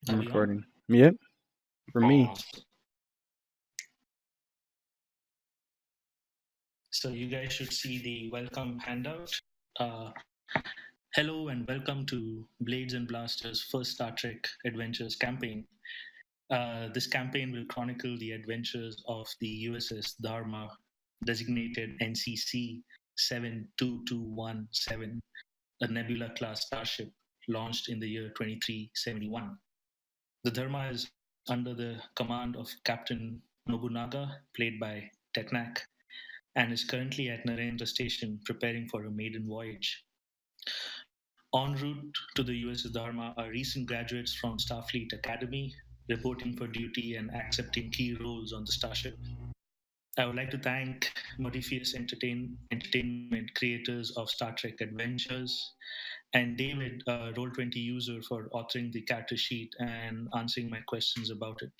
I'm Are we on? recording. Yep. For me. Awesome. So you guys should see the welcome handout. Hello and welcome to Blades and Blasters' first Star Trek Adventures campaign. This campaign will chronicle the adventures of the USS Dharma, designated NCC 72217, a Nebula-class starship launched in the year 2371. The Dharma is under the command of Captain Nobunaga, played by Teknak, and is currently at Narendra Station preparing for a maiden voyage. En route to the USS Dharma are recent graduates from Starfleet Academy reporting for duty and accepting key roles on the starship. I would like to thank Modifius Entertainment, creators of Star Trek Adventures, and David, a Roll20 user, for authoring the character sheet and answering my questions about it.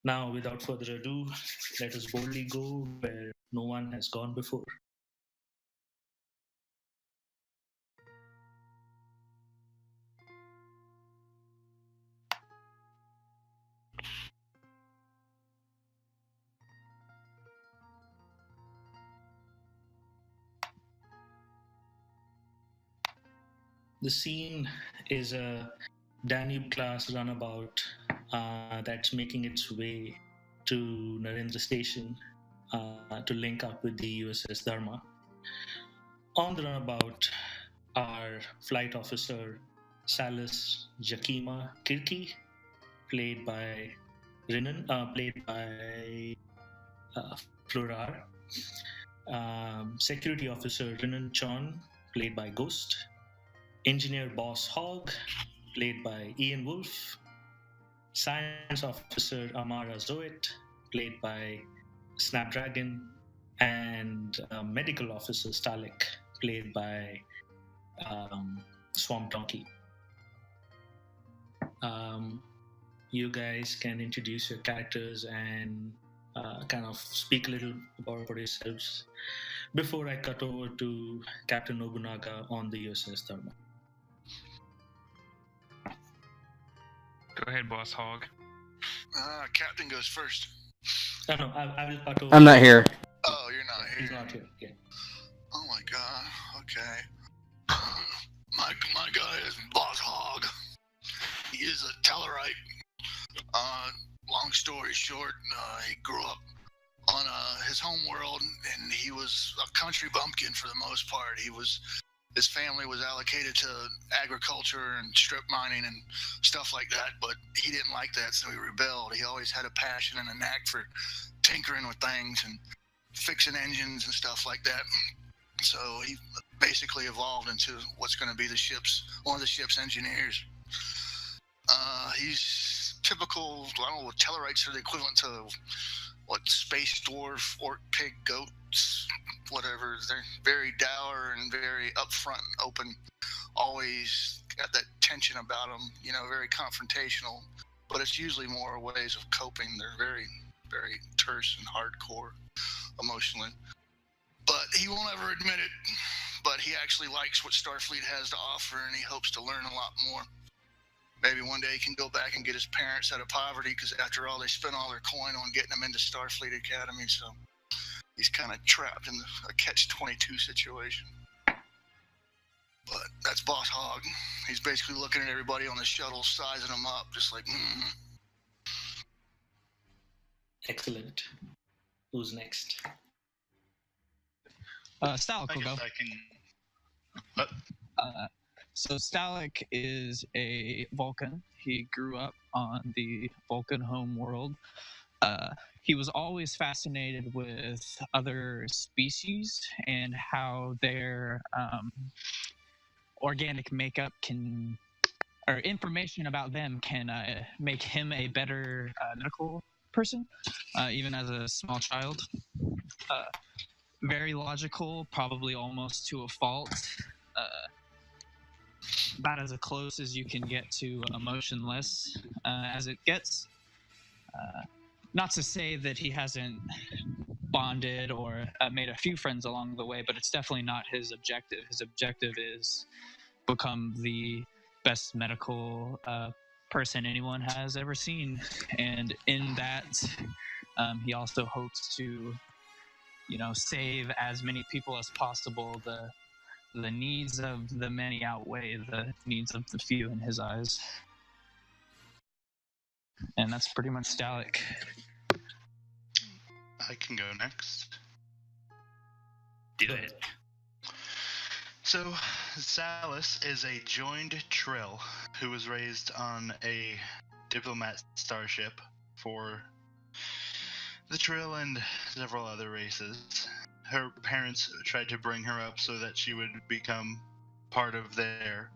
Now, without further ado, let us boldly go where no one has gone before. The scene is a Danube-class runabout that's making its way to Narendra Station to link up with the USS Dharma. On the runabout are Flight Officer Salis Jakima Kirki, played by Florar. Security Officer Rinan Chon, played by Ghost. Engineer Boss Hogg, played by Ian Wolfe. Science Officer Amara Zoet, played by Snapdragon. And Medical Officer Stalik, played by Swamp Donkey. You guys can introduce your characters and kind of speak a little about yourselves before I cut over to Captain Nobunaga on the USS Dharma. Go ahead, Boss Hog. Captain goes first. No, I will cut over. I'm not here. Oh, you're not here. He's not here. Yeah. Oh my god. Okay. My guy is Boss Hog. He is a Tellarite. Long story short, he grew up on his home world, and he was a country bumpkin for the most part. His family was allocated to agriculture and strip mining and stuff like that, but he didn't like that, so he rebelled. He always had a passion and a knack for tinkering with things and fixing engines and stuff like that. So he basically evolved into what's going to be one of the ship's engineers. He's typical, I don't know what Tellarites are the equivalent to, space dwarf, orc, pig, goats, whatever. They're very dour and very upfront and open, always got that tension about them, very confrontational, but it's usually more ways of coping. They're very, very terse and hardcore emotionally. But he won't ever admit it, but he actually likes what Starfleet has to offer, and he hopes to learn a lot more. Maybe one day he can go back and get his parents out of poverty, because after all, they spent all their coin on getting him into Starfleet Academy, so he's kind of trapped in a catch-22 situation. But that's Boss Hog. He's basically looking at everybody on the shuttle, sizing them up, just like, Excellent. Who's next? Stalik will go. So Stalik is a Vulcan. He grew up on the Vulcan home world. He was always fascinated with other species and how their organic makeup or information about them can make him a better medical person, even as a small child. Very logical, probably almost to a fault. About as close as you can get to emotionless as it gets. Not to say that he hasn't bonded or made a few friends along the way, but it's definitely not his objective. His objective is become the best medical person anyone has ever seen. And in that, he also hopes to, save as many people as possible. The needs of the many outweigh the needs of the few in his eyes. And that's pretty much Stalic. I can go next. Do it. So, Salus is a joined Trill who was raised on a diplomat starship for the Trill and several other races. Her parents tried to bring her up so that she would become part of their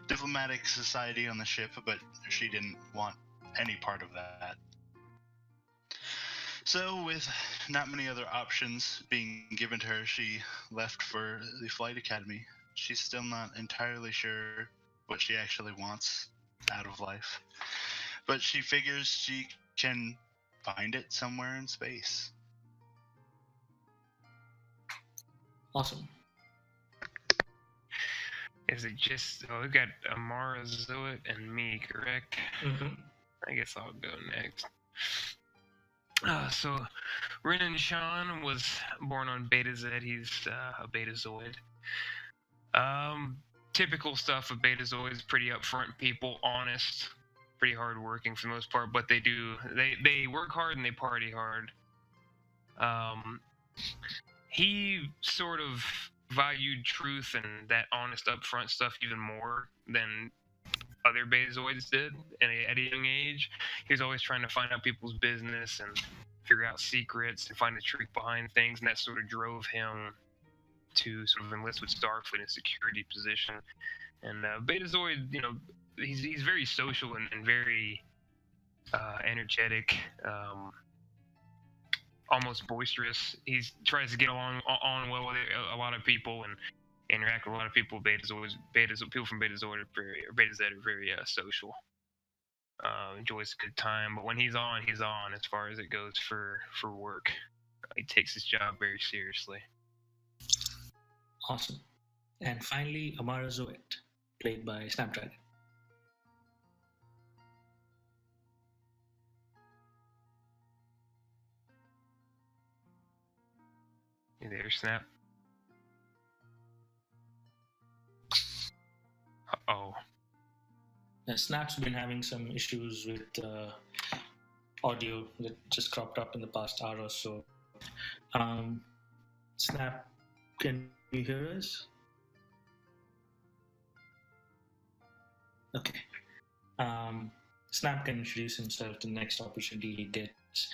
diplomatic society on the ship, but she didn't want any part of that. So, with not many other options being given to her, she left for the flight academy. She's still not entirely sure what she actually wants out of life, but she figures she can find it somewhere in space. Awesome. Is it just... Oh, we got Amara, Zoet, and me, correct? Mm-hmm. I guess I'll go next. So, Renan Sean was born on Beta Z. He's a Betazoid. Typical stuff of Betazoids, pretty upfront people, honest, pretty hardworking for the most part, but they work hard and they party hard. He sort of valued truth and that honest upfront stuff even more than other Betazoids did at a young age. He was always trying to find out people's business and figure out secrets and find the truth behind things, and that sort of drove him to sort of enlist with Starfleet in a security position. And Betazoid, he's very social and very energetic, almost boisterous. He tries to get on well with a lot of people and interact with a lot of people. People from Betazoid Beta Z are very social. Enjoys a good time, but when he's on as far as it goes for work. He takes his job very seriously. Awesome. And finally, Amara Zoet, played by Snapdragon. You there, Snap? Uh-oh. Snap's been having some issues with audio that just cropped up in the past hour or so. Snap, can you hear us? Okay. Snap can introduce himself the next opportunity he gets.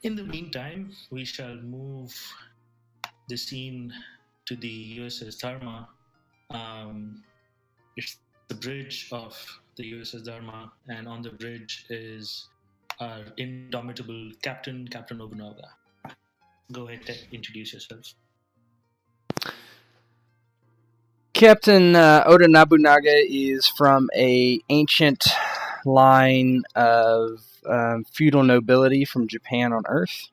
In the meantime, we shall move the scene to the USS Dharma. It's the bridge of the USS Dharma, and on the bridge is our indomitable Captain Nobunaga. Go ahead and introduce yourselves. Captain Oda Nobunaga is from a ancient line of feudal nobility from Japan on Earth.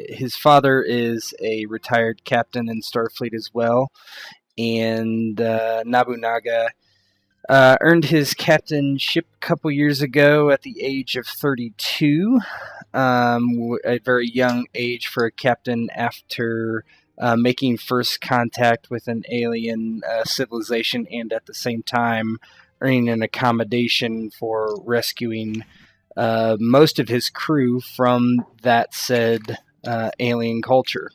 His father is a retired captain in Starfleet as well, and Nobunaga earned his captainship a couple years ago at the age of 32, a very young age for a captain after making first contact with an alien civilization, and at the same time earning an accommodation for rescuing most of his crew from that said alien culture.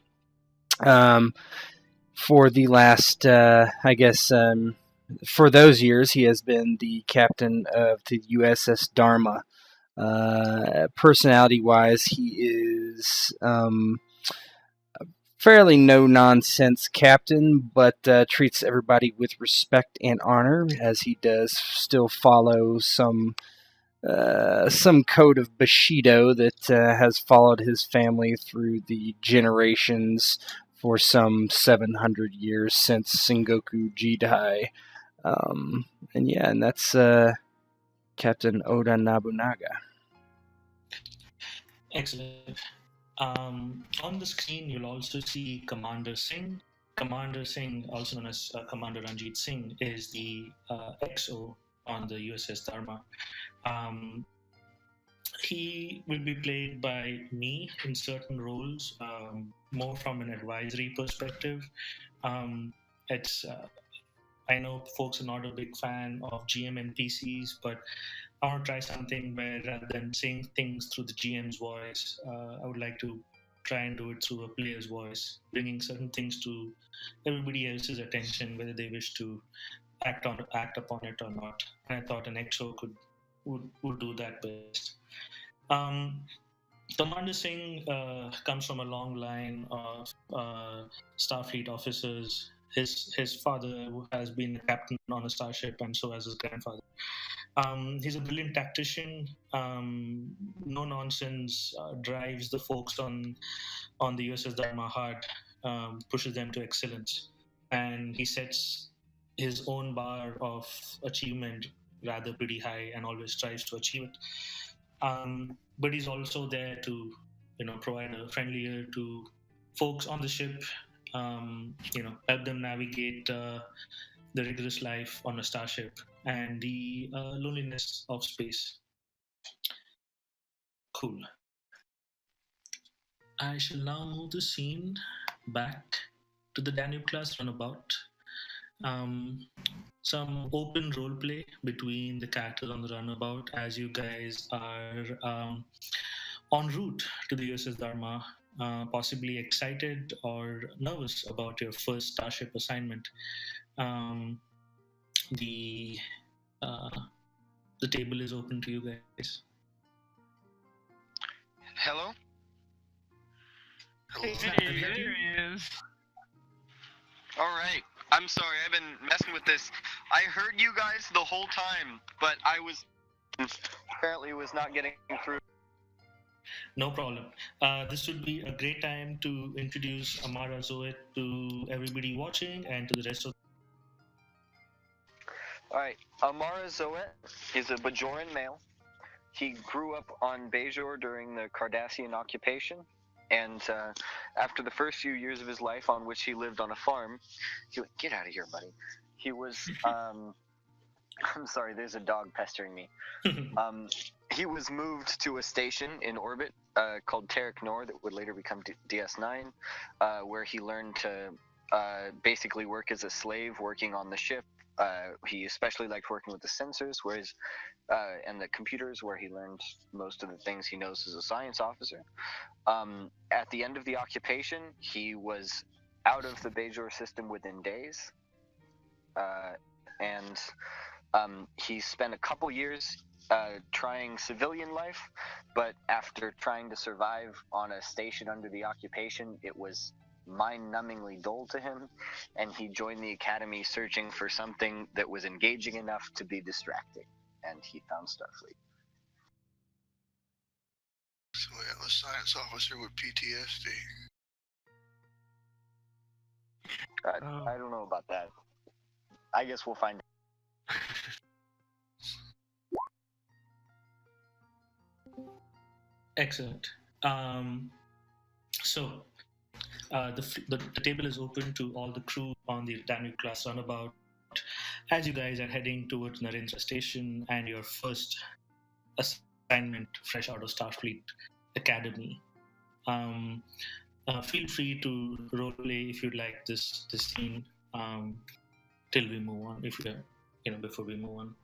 For the last, for those years, he has been the captain of the USS Dharma. Personality-wise, he is fairly no-nonsense captain, but treats everybody with respect and honor, as he does still follow some code of Bushido that has followed his family through the generations for some 700 years since Sengoku Jidai. And that's Captain Oda Nobunaga. Excellent. On the screen, you'll also see Commander Singh, Commander Singh, also known as Commander Ranjit Singh, is the XO on the USS Dharma. He will be played by me in certain roles, more from an advisory perspective. It's I know folks are not a big fan of GM NPCs, but I want to try something where rather than saying things through the GM's voice, I would like to try and do it through a player's voice, bringing certain things to everybody else's attention, whether they wish to act upon it or not. And I thought an XO would do that best. Um, Commander Singh comes from a long line of Starfleet officers. His father has been a captain on a starship, and so has his grandfather. He's a brilliant tactician. No nonsense, drives the folks on the USS Dharma hard, pushes them to excellence, and he sets his own bar of achievement rather pretty high, and always tries to achieve it. But he's also there to, provide a friendly ear to folks on the ship. Help them navigate the rigorous life on a starship and the loneliness of space. Cool. I shall now move the scene back to the Danube class runabout. Some open role play between the characters on the runabout as you guys are en route to the USS Dharma, possibly excited or nervous about your first starship assignment. Um, the uh, the table is open to you guys. Hello? Hello. Hey, there he is. Alright. I'm sorry, I've been messing with this. I heard you guys the whole time, but I was apparently was not getting through. No problem. This would be a great time to introduce Amara Zoet to everybody watching and to the rest of. Alright, Amara Zoet is a Bajoran male. He grew up on Bajor during the Cardassian occupation, and after the first few years of his life on which he lived on a farm, get out of here, buddy. He was, I'm sorry, there's a dog pestering me. He was moved to a station in orbit called Terek Nor that would later become DS9, where he learned to basically work as a slave working on the ship. He especially liked working with the sensors, and the computers, where he learned most of the things he knows as a science officer. At the end of the occupation, he was out of the Bajor system within days, and he spent a couple years trying civilian life, but after trying to survive on a station under the occupation, it was mind-numbingly dull to him, and he joined the academy searching for something that was engaging enough to be distracting, and he found Starfleet. So we have a science officer with PTSD. I don't know about that. I guess we'll find out. Excellent. So the table is open to all the crew on the Danube class runabout as you guys are heading towards Narendra Station and your first assignment fresh out of Starfleet Academy. Feel free to roleplay if you'd like this scene till we move on. If you're, before we move on.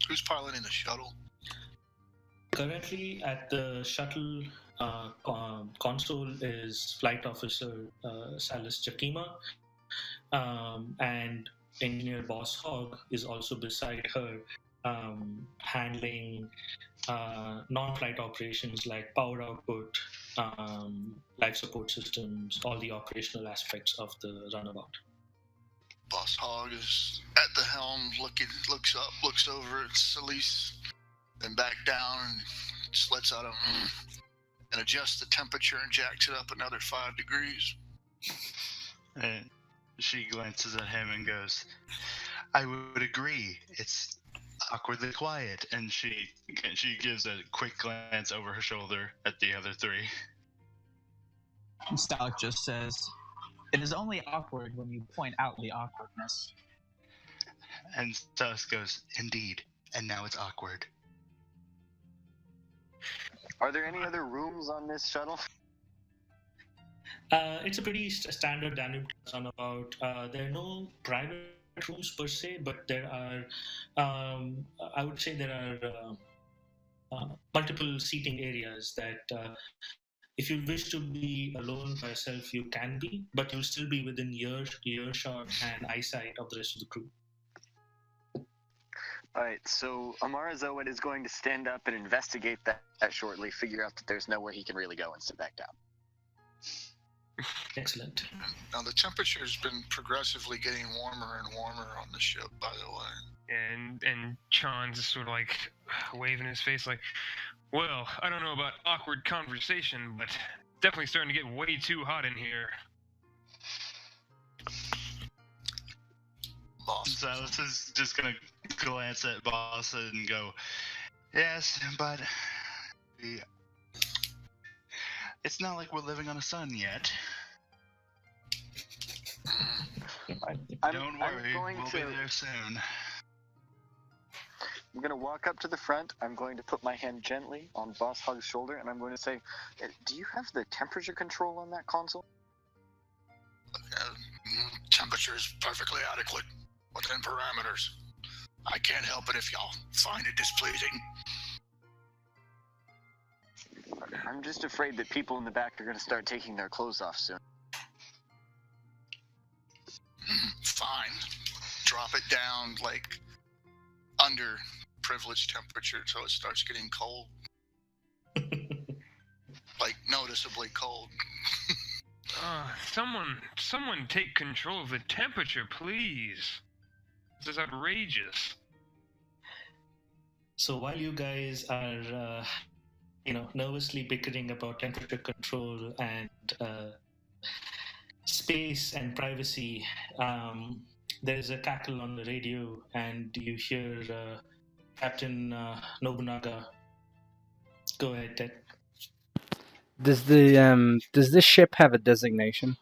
Who's piloting the shuttle? Currently at the shuttle console is Flight Officer Salis Jakima, and Engineer Boss Hogg is also beside her, handling non-flight operations like power output, life support systems, all the operational aspects of the runabout. Boss Hogg is at the helm, looks up, looks over at Salis, then back down and just lets out and adjusts the temperature and jacks it up another 5 degrees. And she glances at him and goes, I would agree. It's awkwardly quiet. And she gives a quick glance over her shoulder at the other three. Stalk just says, It is only awkward when you point out the awkwardness. And Sus goes, indeed. And now it's awkward. Are there any other rooms on this shuttle? It's a pretty standard Danube class runabout. There are no private rooms per se, but there are, I would say there are multiple seating areas that if you wish to be alone by yourself, you can be, but you'll still be within earshot and eyesight of the rest of the crew. Alright, so Amara Zoet is going to stand up and investigate that shortly, figure out that there's nowhere he can really go, and sit back down. Excellent. Now the temperature's been progressively getting warmer and warmer on the ship, by the way. And Chan's just sort of like waving his face like, well, I don't know about awkward conversation, but definitely starting to get way too hot in here. Boss. Silas is just gonna glance at Boss and go, yes, but it's not like we're living on a sun yet. Don't worry, we'll be there soon. I'm going to walk up to the front. I'm going to put my hand gently on Boss Hug's shoulder, and I'm going to say, do you have the temperature control on that console? Temperature is perfectly adequate, within parameters. I can't help it if y'all find it displeasing. I'm just afraid that people in the back are going to start taking their clothes off soon. Fine. Drop it down, like, under privileged temperature so it starts getting cold. Like, noticeably cold. Someone take control of the temperature, please. This is outrageous. So while you guys are, nervously bickering about temperature control and space and privacy, there's a cackle on the radio, and you hear Captain Nobunaga. Go ahead, Ted. Does this ship have a designation?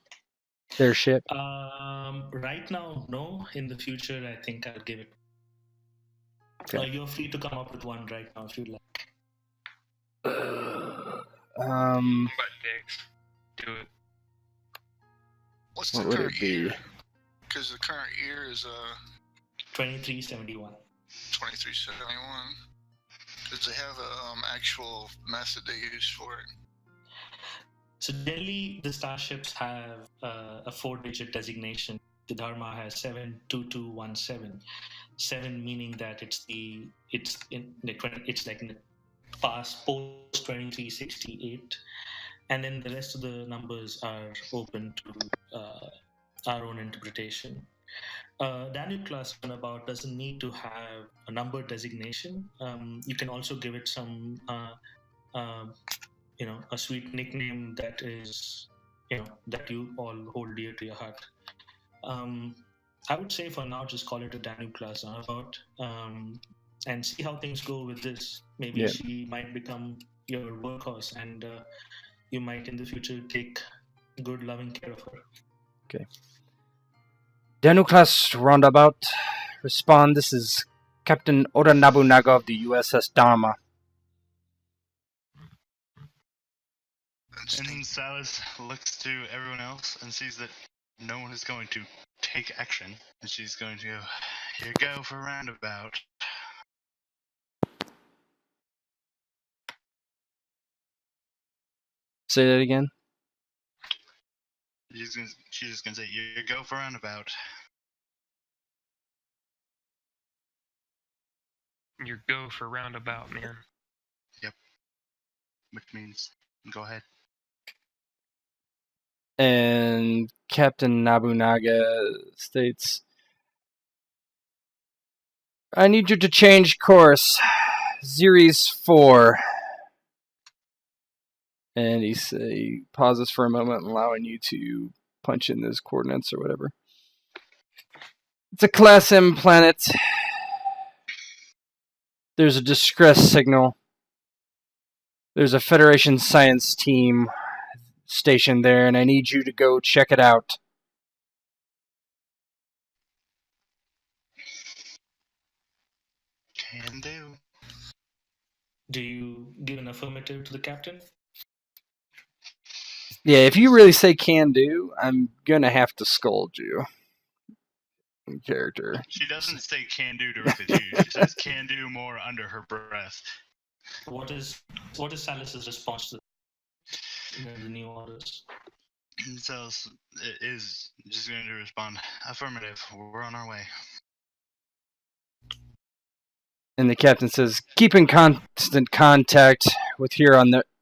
Their ship? Right now, no. In the future, I think I'll give it. Okay. You're free to come up with one right now if you'd like. Butt dicks. Do it. What's the What would current it be? year? Because the current year is 2371. 2371. Because they have a actual method they use for it. So generally, the starships have a 4-digit designation. The Dharma has 72217. 7 meaning that it's like in the past post 2368, and then the rest of the numbers are open to our own interpretation. Danube class runabout doesn't need to have a number designation. You can also give it some a sweet nickname that is, that you all hold dear to your heart. I would say for now, just call it a Danube class runabout, and see how things go with this. Maybe she might become your workhorse, and you might in the future take good, loving care of her. Okay. Danube class roundabout. Respond. This is Captain Oda Nobunaga of the USS Dharma. And then Silas looks to everyone else and sees that no one is going to take action. And she's going to go, here you go for a roundabout. Say that again. She's just going to say, here you go for a roundabout. Your go for roundabout, man. Yep. Which means, go ahead. And Captain Nobunaga states, I need you to change course. Xerxes IV. And he pauses for a moment, allowing you to punch in those coordinates or whatever. It's a Class M planet. There's a distress signal. There's a Federation science team stationed there, and I need you to go check it out. Can do. Do you give an affirmative to the captain? Yeah, if you really say can do, I'm gonna have to scold you. In character. She doesn't say can do directly to you. She says can do more under her breath. What is Salus's response to the new orders? Salis is just going to respond, affirmative, we're on our way. And the captain says, keep in constant contact with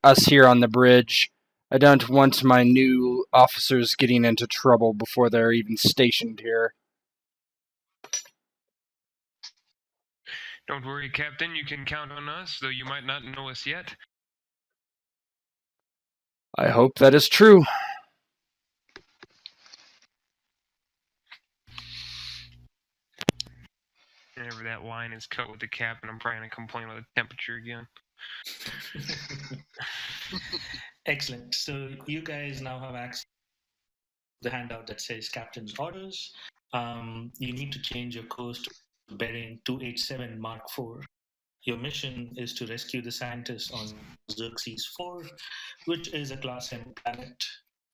us here on the bridge. I don't want my new officers getting into trouble before they're even stationed here. Don't worry, Captain. You can count on us, though you might not know us yet. I hope that is true. Whenever that line is cut with the captain, I'm probably going to complain about the temperature again. Excellent. So you guys now have access to the handout that says Captain's Orders. You need to change your course to bearing 287 Mark IV. Your mission is to rescue the scientists on Xerxes IV, which is a Class M planet.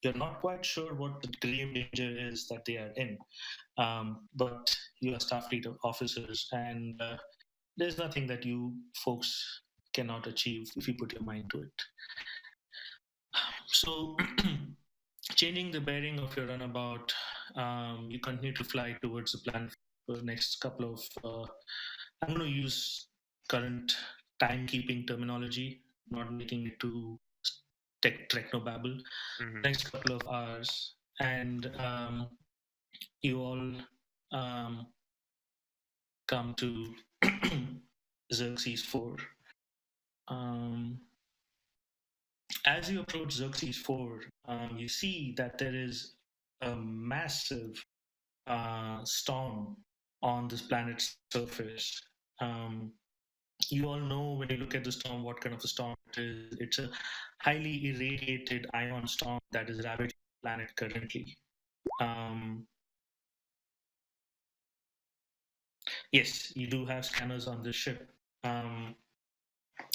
You're not quite sure what the grave danger is that they are in, but you are Starfleet officers, and there's nothing that you folks cannot achieve if you put your mind to it. So, changing the bearing of your runabout, you continue to fly towards the planet for the next couple of. I'm going to use current timekeeping terminology, not making it too technobabble. Mhm. Next couple of hours, and you all come to Xerxes IV. As you approach Xerxes IV, you see that there is a massive storm on this planet's surface. You all know when you look at the storm what kind of a storm it is. It's a highly irradiated ion storm that is ravaging the planet currently. Yes, you do have scanners on this ship, and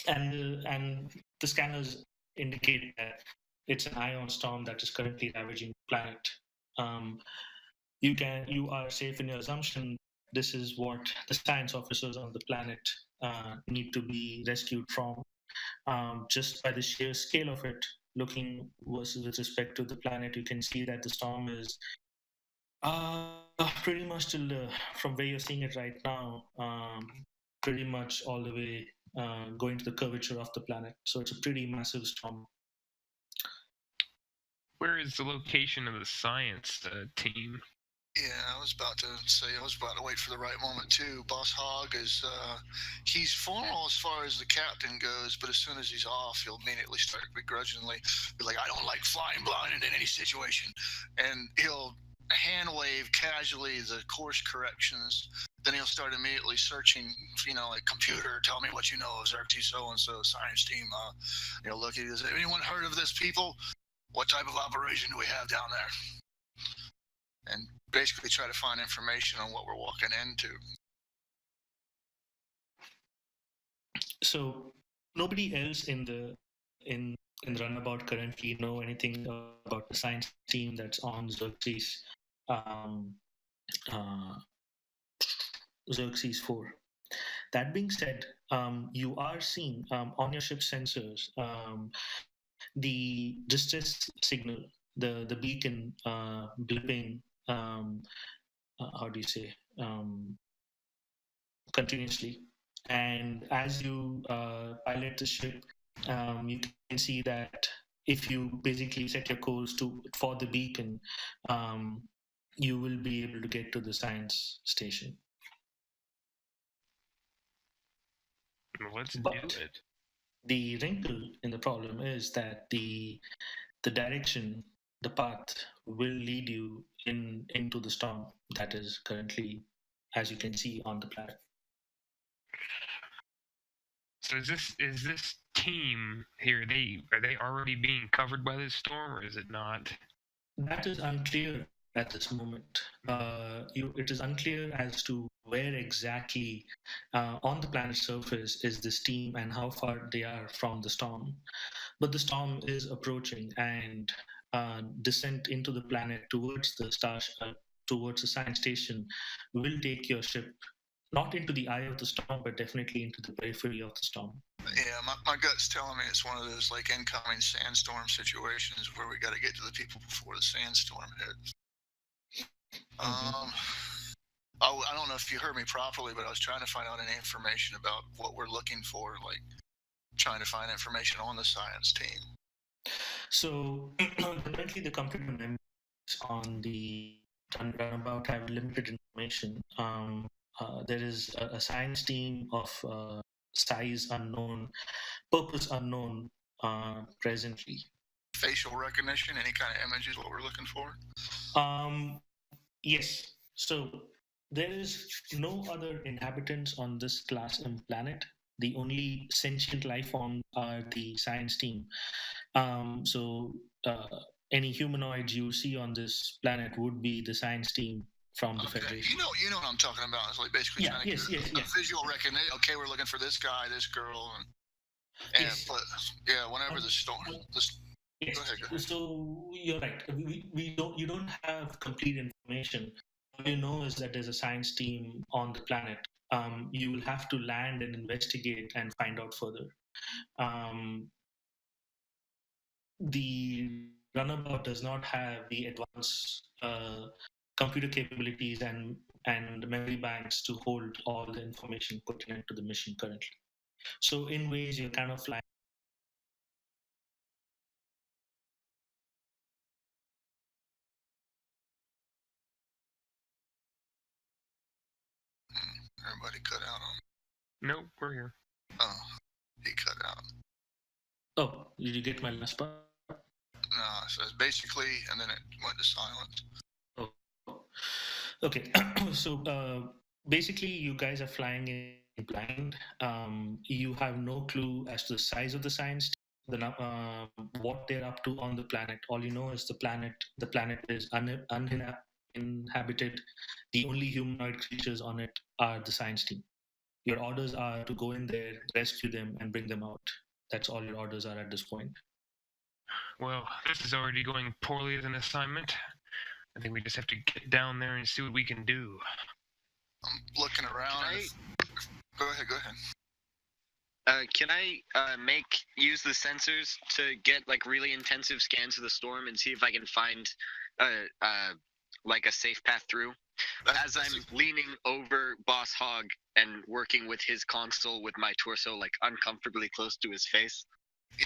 the scanners indicate that it's an ion storm that is currently ravaging the planet. You are safe in your assumption. This is what the science officers on the planet need to be rescued from. Just by the sheer scale of it, looking with respect to the planet, you can see that the storm is pretty much till from where you're seeing it right now, pretty much all the way going to the curvature of the planet. So it's a pretty massive storm. Where is the location of the science team? Yeah, I was about to wait for the right moment too. Boss Hogg is, he's formal as far as the captain goes, but as soon as he's off, he'll immediately start begrudgingly be like, I don't like flying blind in any situation. And he'll hand wave casually the course corrections. Then he'll start immediately searching, like computer, tell me what you know of Xerxes so-and-so science team. Look, has anyone heard of this people? What type of operation do we have down there? And basically try to find information on what we're walking into. So nobody else in the runabout currently know anything about the science team that's on Xerxes Xerxes IV. That being said, you are seeing on your ship sensors the distress signal, the beacon blipping. How do you say? Continuously. And as you pilot the ship, you can see that if you basically set your course for the beacon, you will be able to get to the science station. Let's But do it. the wrinkle in the problem is that the direction, the path will lead you into the storm that is currently, as you can see, on the planet. So is this team here? Are they already being covered by this storm, or is it not? That is unclear at this moment. It is unclear as to where exactly on the planet's surface is this team and how far they are from the storm. But the storm is approaching, and descent into the planet towards the science station will take your ship not into the eye of the storm, but definitely into the periphery of the storm. Yeah, my gut's telling me it's one of those like incoming sandstorm situations where we got to get to the people before the sandstorm hits. I don't know if you heard me properly, but I was trying to find out any information about what we're looking for, like trying to find information on the science team. So currently the computer members on the runabout have limited information. There is a science team of size unknown, purpose unknown presently. Facial recognition, any kind of image is what we're looking for? Yes. So there is no other inhabitants on this class M planet. The only sentient life forms are the science team. So any humanoids you see on this planet would be the science team from the Federation. You know what I'm talking about. It's like basically trying to get a visual recognition. Okay, we're looking for this guy, this girl, and but yeah, whenever the storm. Yes. So you're right. You don't have complete information. All you know is that there's a science team on the planet. You will have to land and investigate and find out further. The runabout does not have the advanced computer capabilities and memory banks to hold all the information pertinent to the mission currently. So in ways, you're kind of like everybody cut out on. Nope, we're here. Oh, he cut out. Oh, did you get my last part? No, it says basically, and then it went to silence. Oh, okay. So basically, you guys are flying in blind. You have no clue as to the size of the science team, what they're up to on the planet. All you know is the planet. The planet is uninhabited. The only humanoid creatures on it are the science team. Your orders are to go in there, rescue them, and bring them out. That's all your orders are at this point. Well, this is already going poorly as an assignment. I think we just have to get down there and see what we can do. I'm looking around. Go ahead. Can I use the sensors to get like really intensive scans of the storm and see if I can find like a safe path through? As I'm leaning over Boss Hog and working with his console with my torso like uncomfortably close to his face.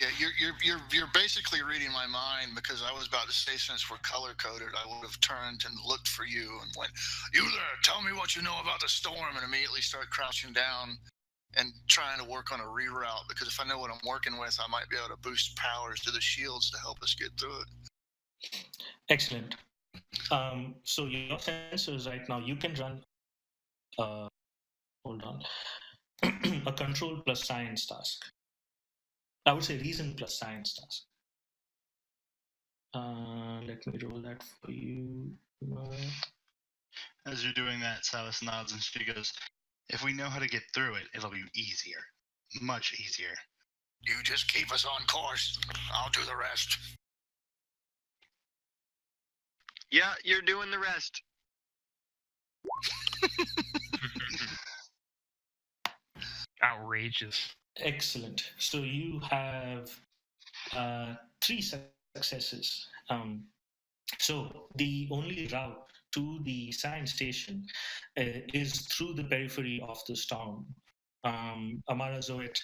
Yeah, you're basically reading my mind, because I was about to say, since we're color coded, I would have turned and looked for you and went, "You there? Tell me what you know about the storm," and immediately start crouching down and trying to work on a reroute, because if I know what I'm working with, I might be able to boost powers to the shields to help us get through it. Excellent. So your sensors right now, you can run hold on. A control plus science task. I would say reason plus science task. Let me roll that for you. As you're doing that, Silas nods and she goes, "If we know how to get through it, it'll be easier. Much easier. You just keep us on course. I'll do the rest." Yeah, you're doing the rest. Outrageous. Excellent. So you have 3 successes. So the only route to the science station is through the periphery of the storm. Amara Zoet,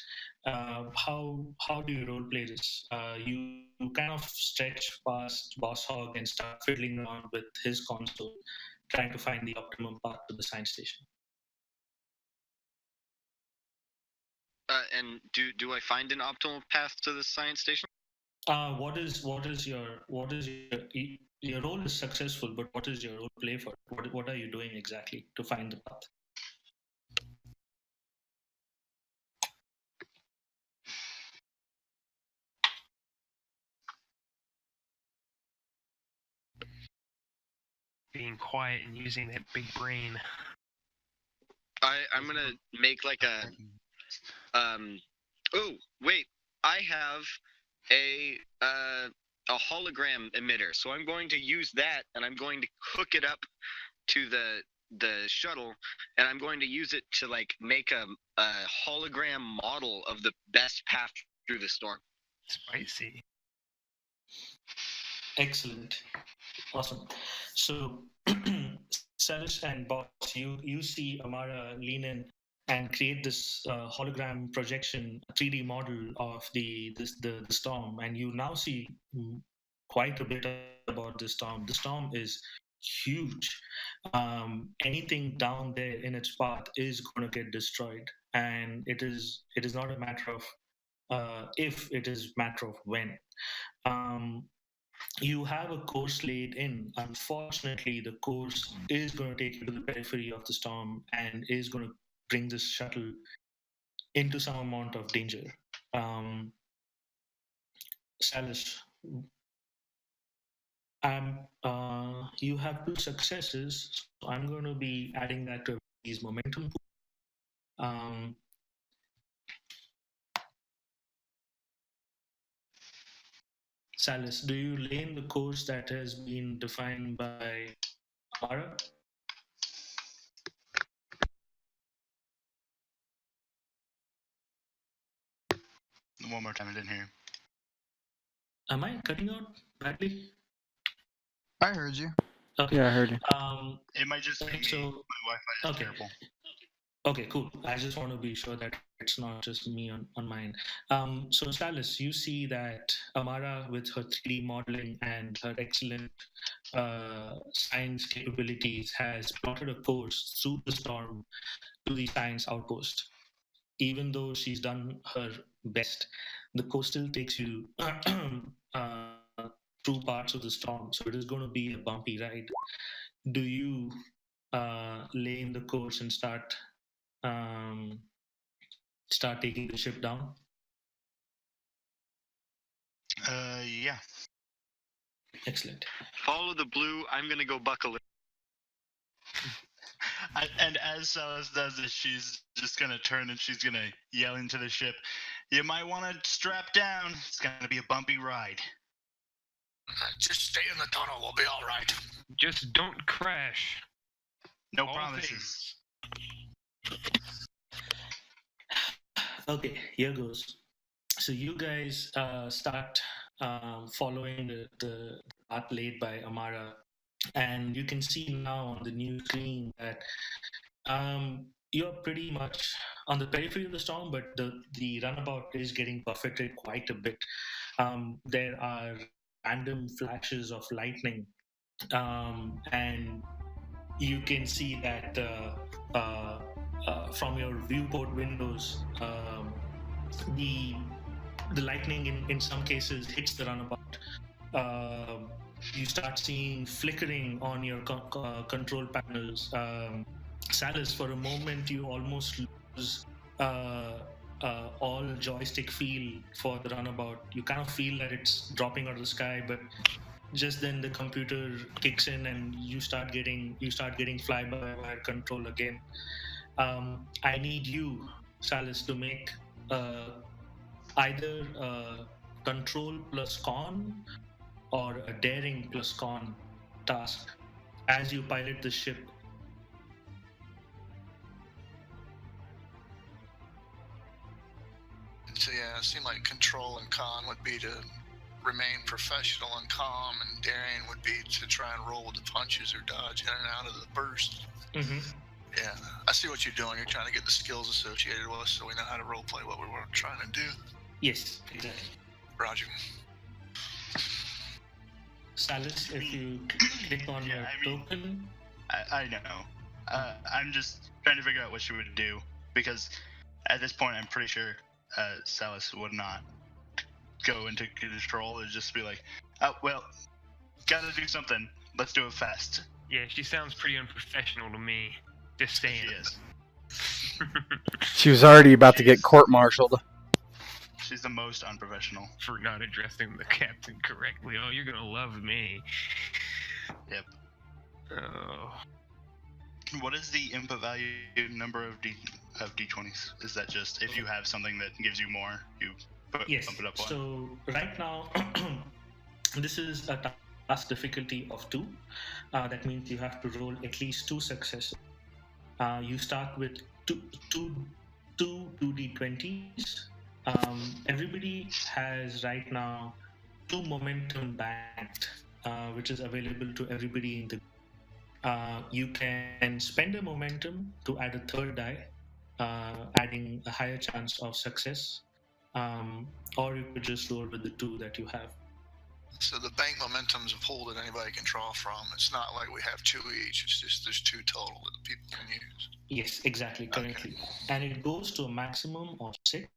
how do you role play this? You kind of stretch past Boss Hog and start fiddling around with his console, trying to find the optimum path to the science station. And do I find an optimal path to the science station? What is your role is successful, but what is your role play for? What are you doing exactly to find the path? being quiet and using that big brain. I'm gonna make like a oh wait, I have a hologram emitter, so I'm going to use that, and I'm going to hook it up to the shuttle, and I'm going to use it to like make a hologram model of the best path through the storm. Spicy. Excellent. Awesome. So, Celis and Boss, you see Amara lean in and create this hologram projection 3D model of the storm, and you now see quite a bit about the storm. The storm is huge. Anything down there in its path is going to get destroyed, and it is not a matter of if, it is matter of when. You have a course laid in. Unfortunately, the course is going to take you to the periphery of the storm and is going to bring this shuttle into some amount of danger. Salis, you have 2 successes, so I'm going to be adding that to these momentum pool. Salis, do you lane the course that has been defined by Amara? One more time, I didn't hear. Am I cutting out badly? I heard you. Okay. Yeah, I heard you. It might just be me. So, My Wi-Fi is terrible. Okay, cool. I just want to be sure that it's not just me on mine. So, Salis, you see that Amara, with her 3D modeling and her excellent science capabilities, has plotted a course through the storm to the science outpost. Even though she's done her best, the course still takes you through parts of the storm, so it is going to be a bumpy ride. Do you lay in the course and start taking the ship down? Yeah. Excellent. Follow the blue. I'm gonna go buckle it. And as Celis does this, she's just gonna turn and she's gonna yell into the ship, "You might want to strap down. It's gonna be a bumpy ride." Just stay in the tunnel. We'll be all right. Just don't crash. No All promises. Okay, here goes. So you guys start following the path laid by Amara, and you can see now on the new screen that you're pretty much on the periphery of the storm, but the runabout is getting buffeted quite a bit. There are random flashes of lightning, and you can see that from your viewport windows, the lightning in some cases hits the runabout. You start seeing flickering on your control panels. Salis, for a moment, you almost lose all joystick feel for the runabout. You kind of feel that it's dropping out of the sky, but just then the computer kicks in and you start getting fly-by-wire control again. I need you, Salis, to make either a control plus con or a daring plus con task as you pilot the ship. So yeah, it seemed like control and con would be to remain professional and calm, and daring would be to try and roll with the punches or dodge in and out of the burst. Mm-hmm. Yeah, I see what you're doing. You're trying to get the skills associated with us so we know how to roleplay what we were trying to do. Yes, exactly. Roger. Salis, if you click on your token. I know. I'm just trying to figure out what she would do, because at this point I'm pretty sure Salis would not go into control and just be like, "Oh well, gotta do something. Let's do it fast." Yeah, she sounds pretty unprofessional to me. Just saying. She is. She was already about to get court-martialed. She's the most unprofessional. For not addressing the captain correctly. Oh, you're gonna love me. Yep. Oh. What is the input value number of d20s? Is that just if you have something that gives you more, you bump Yes. it up one? So right now, this is a task difficulty of 2. That means you have to roll at least 2 successes. You start with two 2d20s. Everybody has right now 2 momentum banked, which is available to everybody in the. You can spend a momentum to add a third die, adding a higher chance of success, or you could just roll with the 2 that you have. So the bank momentum's a pool that anybody can draw from. It's not like we have 2 each. It's just there's 2 total that the people can use. Yes, exactly, correctly. And it goes to a maximum of 6.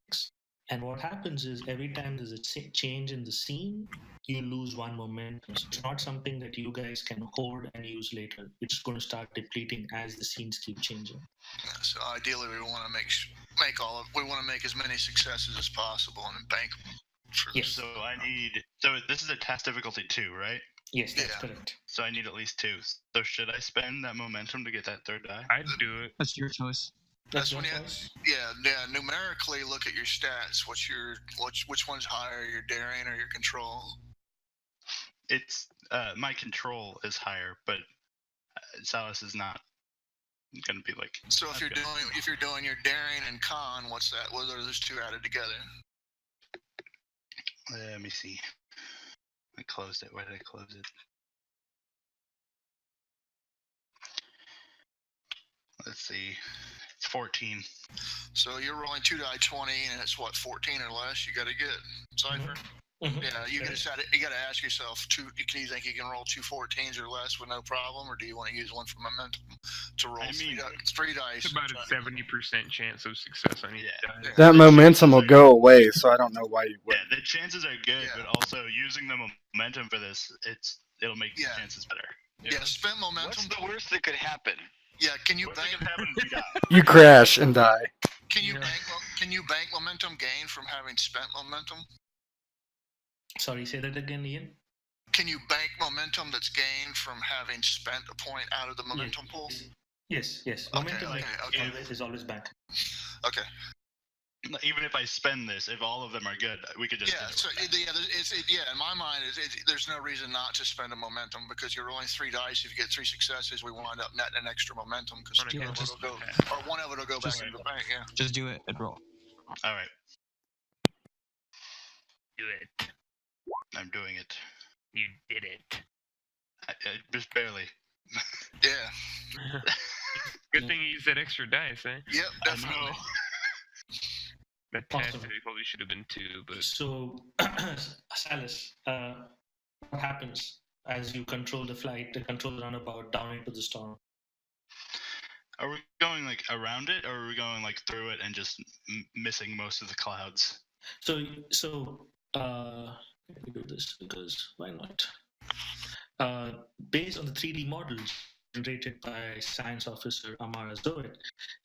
And what happens is every time there's a change in the scene, you lose 1 momentum. So it's not something that you guys can hoard and use later. It's going to start depleting as the scenes keep changing. Yeah, so ideally, we want to make as many successes as possible and bank them. Yes. So this is a task difficulty 2, right? Yes, that's correct. So I need at least 2. So should I spend that momentum to get that third die? I'd do it. That's your choice. That's when your you, choice. yeah. Numerically, look at your stats. Which one's higher, your daring or your control? It's my control is higher, but Salas is not gonna be like. So if you're doing your daring and con, what's that? What are those 2 added together? Let me see. I closed it. Why did I close it? Let's see. It's 14. So you're rolling 2 die 20, and it's what, 14 or less? You got to get Cypher. Mm-hmm. Yeah, you got to ask yourself: do you think you can roll 2 14s or less with no problem, or do you want to use one for momentum to roll 3 dice? It's about a 70% chance of success on each die. Yeah. That momentum will go away, so I don't know why you would. Yeah, the chances are good, but also using the momentum for this, it'll make the chances better. Yeah, spend momentum. What's the worst that could happen? Yeah, can you bank? You crash and die. Can you bank momentum gain from having spent momentum? Sorry, say that again, Ian. Can you bank momentum that's gained from having spent a point out of the momentum pool? Yes. Momentum is always back. Okay. Even if I spend this, if all of them are good, we could just. In my mind, there's no reason not to spend a momentum because you're rolling 3 dice. If you get 3 successes, we wind up netting an extra momentum because one of it will go back into the bank. Yeah. Just do it and roll. All right. Do it. I'm doing it. You did it. I just barely. Yeah. Good thing you used that extra dice, eh? Yep, definitely. That task difficulty should have been 2, but. So, Salas, what happens as you control the runabout down into the storm? Are we going like around it, or are we going like through it and just missing most of the clouds? So let me do this because why not? Based on the 3D models generated by Science Officer Amara Zoet,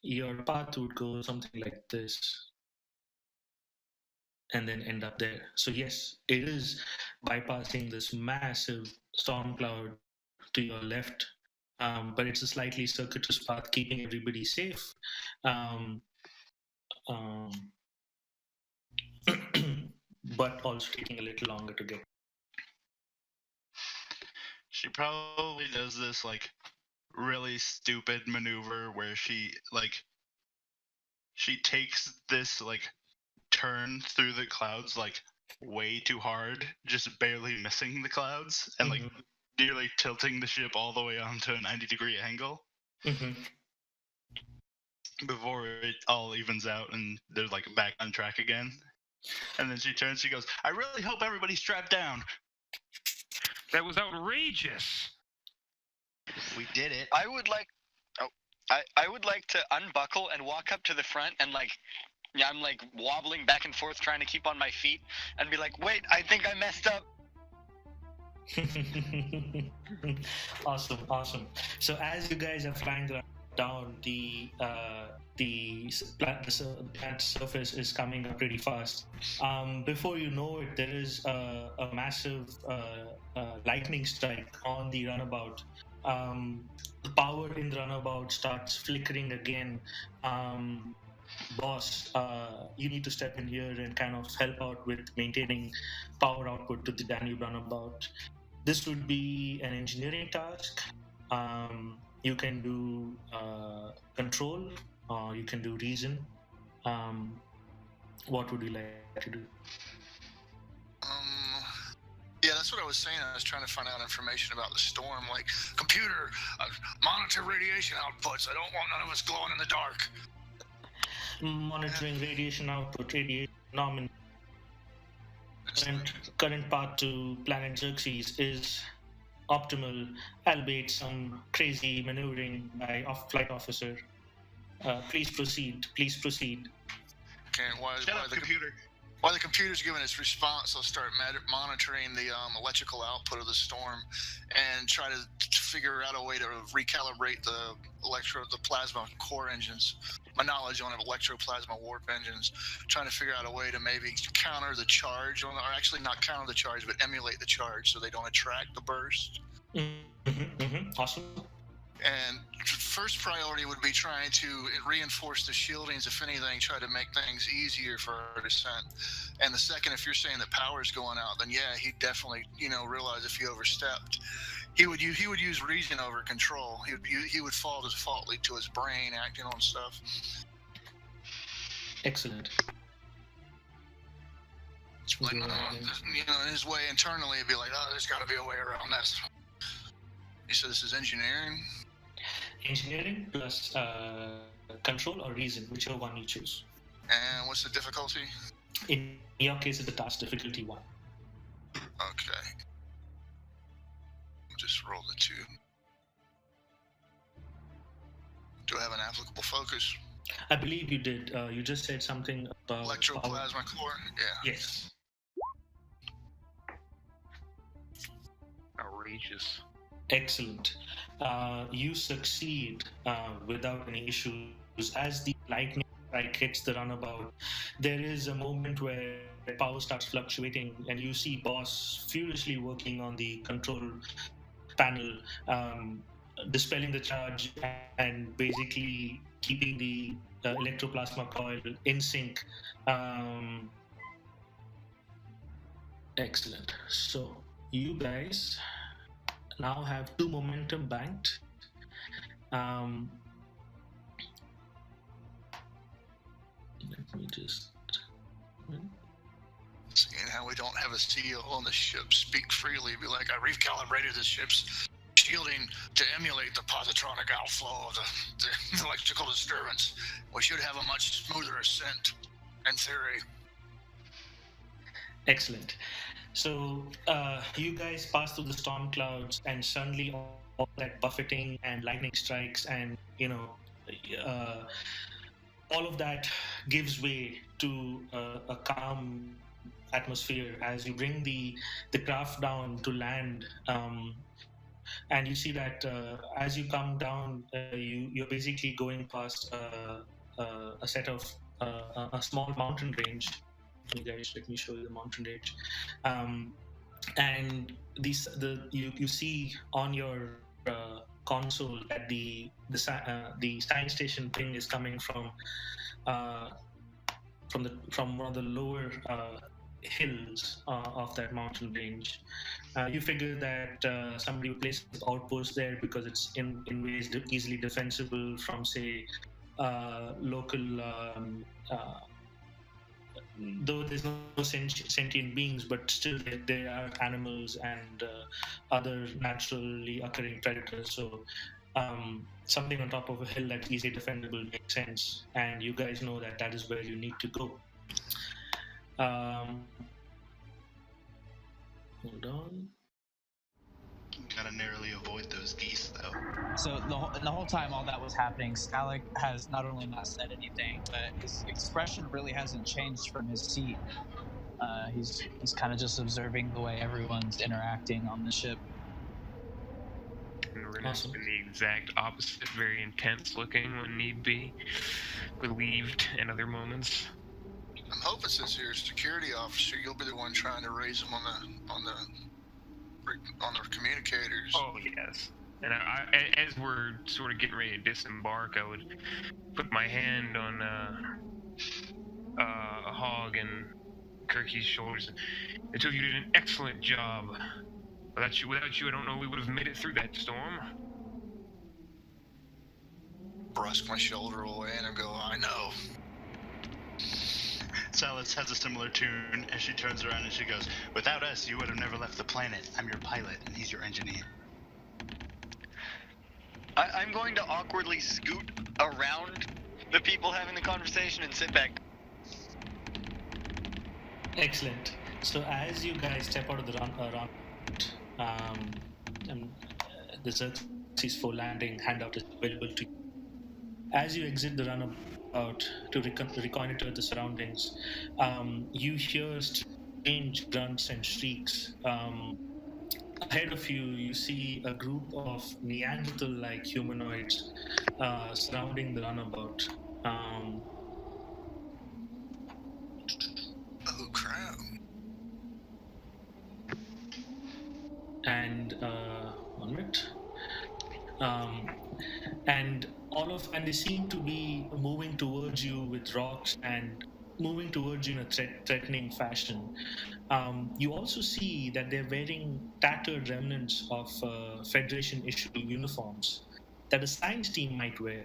your path would go something like this and then end up there. So yes, it is bypassing this massive storm cloud to your left, but it's a slightly circuitous path, keeping everybody safe. But also taking a little longer to get. She probably does this like really stupid maneuver where she takes this like turn through the clouds like way too hard, just barely missing the clouds and like nearly tilting the ship all the way onto a 90-degree angle. Before it all evens out and they're like back on track again. And then she turns, she goes, I really hope everybody's strapped down. That was outrageous. We did it. I would like to unbuckle and walk up to the front and I'm like wobbling back and forth trying to keep on my feet and be like, wait, I think I messed up. Awesome. So as you guys are flying down, the planet's surface is coming up pretty fast. Before you know it, there is a massive lightning strike on the runabout, The power in the runabout starts flickering again. Boss, you need to step in here and kind of help out with maintaining power output to the Danube runabout. This would be an engineering task. You can do control, or you can do reason. What would you like to do? Yeah, that's what I was saying. I was trying to find out information about the storm, like computer, monitor radiation outputs. I don't want none of us glowing in the dark. Monitoring radiation output, radiation nominal. Current path to planet Xerxes is optimal, albeit some crazy maneuvering by flight officer. Please proceed. Please proceed. Okay, Shut up, computer. While the computer's giving its response, I'll start monitoring the electrical output of the storm and try to figure out a way to recalibrate the plasma core engines. My knowledge on electroplasma warp engines, trying to figure out a way to maybe counter the charge, or actually not counter the charge, but emulate the charge so they don't attract the burst. Awesome. And first priority would be trying to reinforce the shieldings, if anything, try to make things easier for our descent. And the second, if you're saying that power's going out, then yeah, he'd definitely, realize if he overstepped. He would use reason over control. He would fall defaultly to his brain acting on stuff. Excellent. Like, in his way internally, it'd be like, oh, there's got to be a way around this. You said this is engineering? Engineering plus control or reason, whichever one you choose. And what's the difficulty? In your case, it's the task difficulty 1. Okay. Just roll the 2. Do I have an applicable focus? I believe you did. You just said something about electroplasma core? Yeah. Yes. Outrageous. Excellent. You succeed without any issues. As the lightning strike hits the runabout, there is a moment where power starts fluctuating, and you see Boss furiously working on the control panel, dispelling the charge and basically keeping the electroplasma coil in sync. Excellent. So you guys now have 2 momentum banked. Let me just... Seeing how we don't have a CEO on the ship speak freely, be like, I recalibrated the ship's shielding to emulate the positronic outflow of the electrical disturbance. We should have a much smoother ascent, in theory. Excellent. So you guys pass through the storm clouds, and suddenly all that buffeting and lightning strikes, and all of that gives way to a calm atmosphere as you bring the craft down to land. And you see that as you come down, you're basically going past a set of a small mountain range. Let me show you the mountain range. And you see on your console that the science station ping is coming from one of the lower hills of that mountain range. You figure that somebody would place an outpost there because it's in ways easily defensible from, say, local. Though there's no sentient beings, but still there are animals and other naturally occurring predators. So something on top of a hill that's easily defendable makes sense, and you guys know that is where you need to go. Hold on. Gotta narrowly avoid those geese, though. So the whole time all that was happening, Stalik has not only not said anything, but his expression really hasn't changed from his seat. He's kind of just observing the way everyone's interacting on the ship. And Renner's been the exact opposite, very intense looking when need be, relieved in other moments. I'm hoping since you're a security officer, you'll be the one trying to raise them on the communicators. Oh yes. And as we're sort of getting ready to disembark, I would put my hand on Hog and Kirky's shoulders. The two of you did an excellent job. Without you, I don't know we would have made it through that storm. Brush my shoulder away and I go, I know. Salas has a similar tune as she turns around and she goes, without us, you would have never left the planet. I'm your pilot and he's your engineer. I'm going to awkwardly scoot around the people having the conversation and sit back. Excellent. So as you guys step out of the run, the Xerxes IV landing handout is available to you. As you exit the runabout to reconnoiter the surroundings, you hear strange grunts and shrieks. Ahead of you, you see a group of Neanderthal-like humanoids surrounding the runabout. Oh, crap. And 1 minute. And they seem to be moving towards you with rocks and moving towards you in a threatening fashion. You also see that they're wearing tattered remnants of Federation issue uniforms that a science team might wear.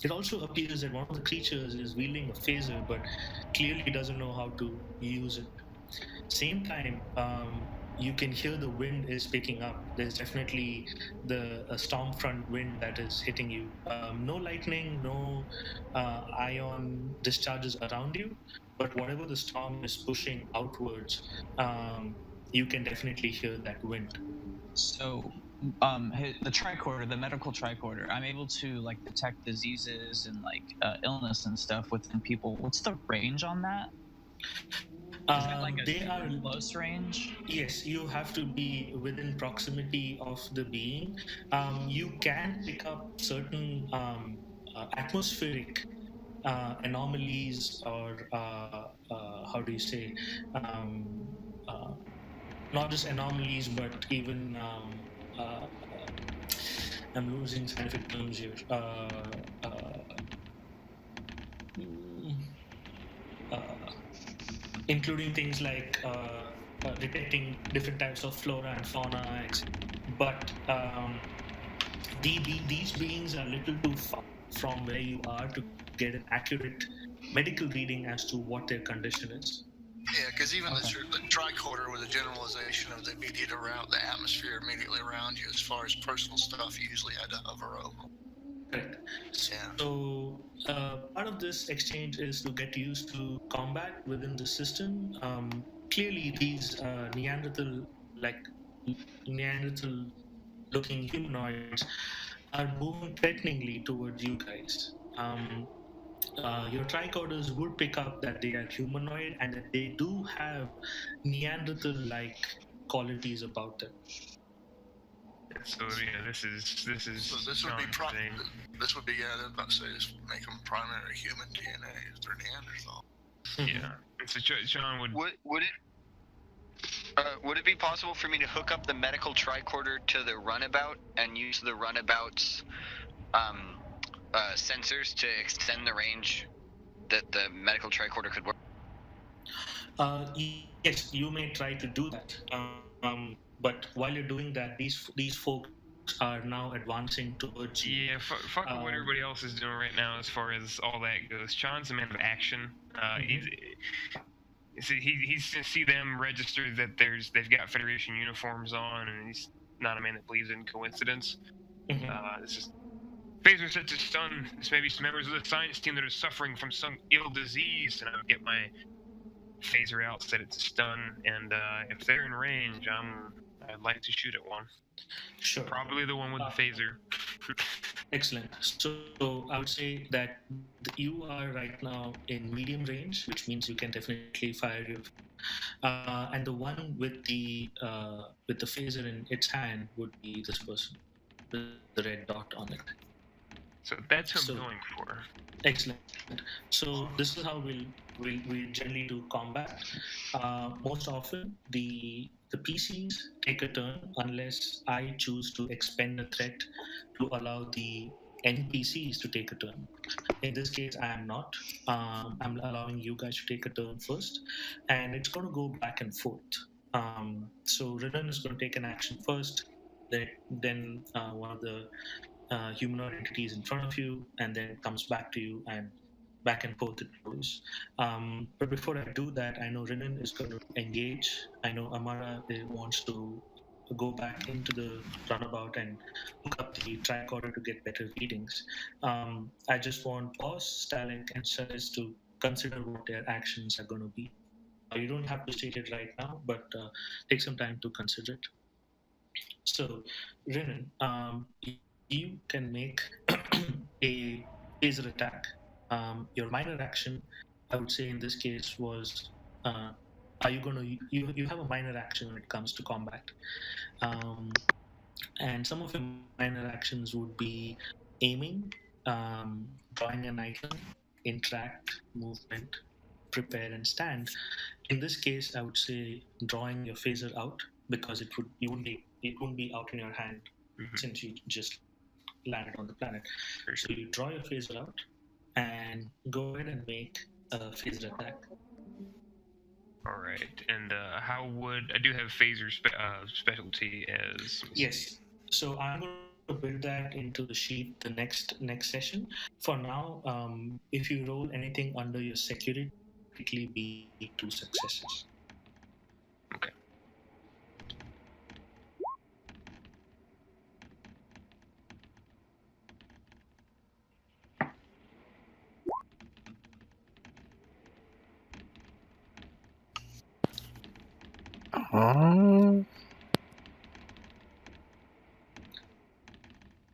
It also appears that one of the creatures is wielding a phaser, but clearly doesn't know how to use it. Same time, you can hear the wind is picking up. There's definitely a storm front wind that is hitting you. No lightning, no ion discharges around you, but whatever the storm is pushing outwards, you can definitely hear that wind. So, the tricorder, the medical tricorder, I'm able to like detect diseases and like illness and stuff within people. What's the range on that? Is it like a They are close range? Yes, you have to be within proximity of the being. You can pick up certain atmospheric anomalies, or how do you say, not just anomalies, but even I'm losing scientific terms here. Including things like detecting different types of flora and fauna, but these beings are a little too far from where you are to get an accurate medical reading as to what their condition is. Yeah, because even the tricorder with a generalization of the immediate around the atmosphere immediately around you, as far as personal stuff, you usually had to hover over. Correct. Yeah. So part of this exchange is to get used to combat within the system. Clearly, these Neanderthal-looking humanoids are moving threateningly towards you guys. Your tricorders would pick up that they are humanoid and that they do have Neanderthal-like qualities about them. So this is So this would be this would be I was about to say this would make them primary human DNA if they're Neanderthal. Yeah. So John would it be possible for me to hook up the medical tricorder to the runabout and use the runabout's sensors to extend the range that the medical tricorder could work? Yes, you may try to do that. But while you're doing that, these folks are now advancing towards you. Yeah, fuck what everybody else is doing right now as far as all that goes. John's a man of action. He's to see them register that they've got Federation uniforms on, and he's not a man that believes in coincidence. It's just phaser set to stun. This may be some members of the science team that are suffering from some ill disease, and I would get my phaser out, set it to stun, and if they're in range, I'd like to shoot at one. Sure. Probably the one with the phaser. Excellent. So I would say that you are right now in medium range, which means you can definitely fire your. And the one with the phaser in its hand would be this person, with the red dot on it. So that's who I'm going for. Excellent. So this is how we generally do combat. Most often, the the PCs take a turn unless I choose to expend a threat to allow the NPCs to take a turn. In this case, I am not. I'm allowing you guys to take a turn first, and it's going to go back and forth. So Renan is going to take an action first, then one of the humanoid entities in front of you, and then it comes back to you, and back and forth it goes. But before I do that, I know Renan is going to engage. I know Amara wants to go back into the runabout and hook up the tricorder to get better readings. I just want Oz, Stalek, and Ceres to consider what their actions are going to be. You don't have to state it right now, but take some time to consider it. So, Renan, you can make a phaser attack. Your minor action, I would say in this case, was are you going to you have a minor action when it comes to combat, and some of your minor actions would be aiming, drawing an item, interact, movement, prepare, and stand. In this case, I would say drawing your phaser out because it wouldn't be out in your hand since you just landed on the planet. So you draw your phaser out and go ahead and make a phaser attack. All right, and how would I do have phaser specialty as? Yes. So I'm going to build that into the sheet the next session. For now, if you roll anything under your security, it'll be 2 successes. Okay.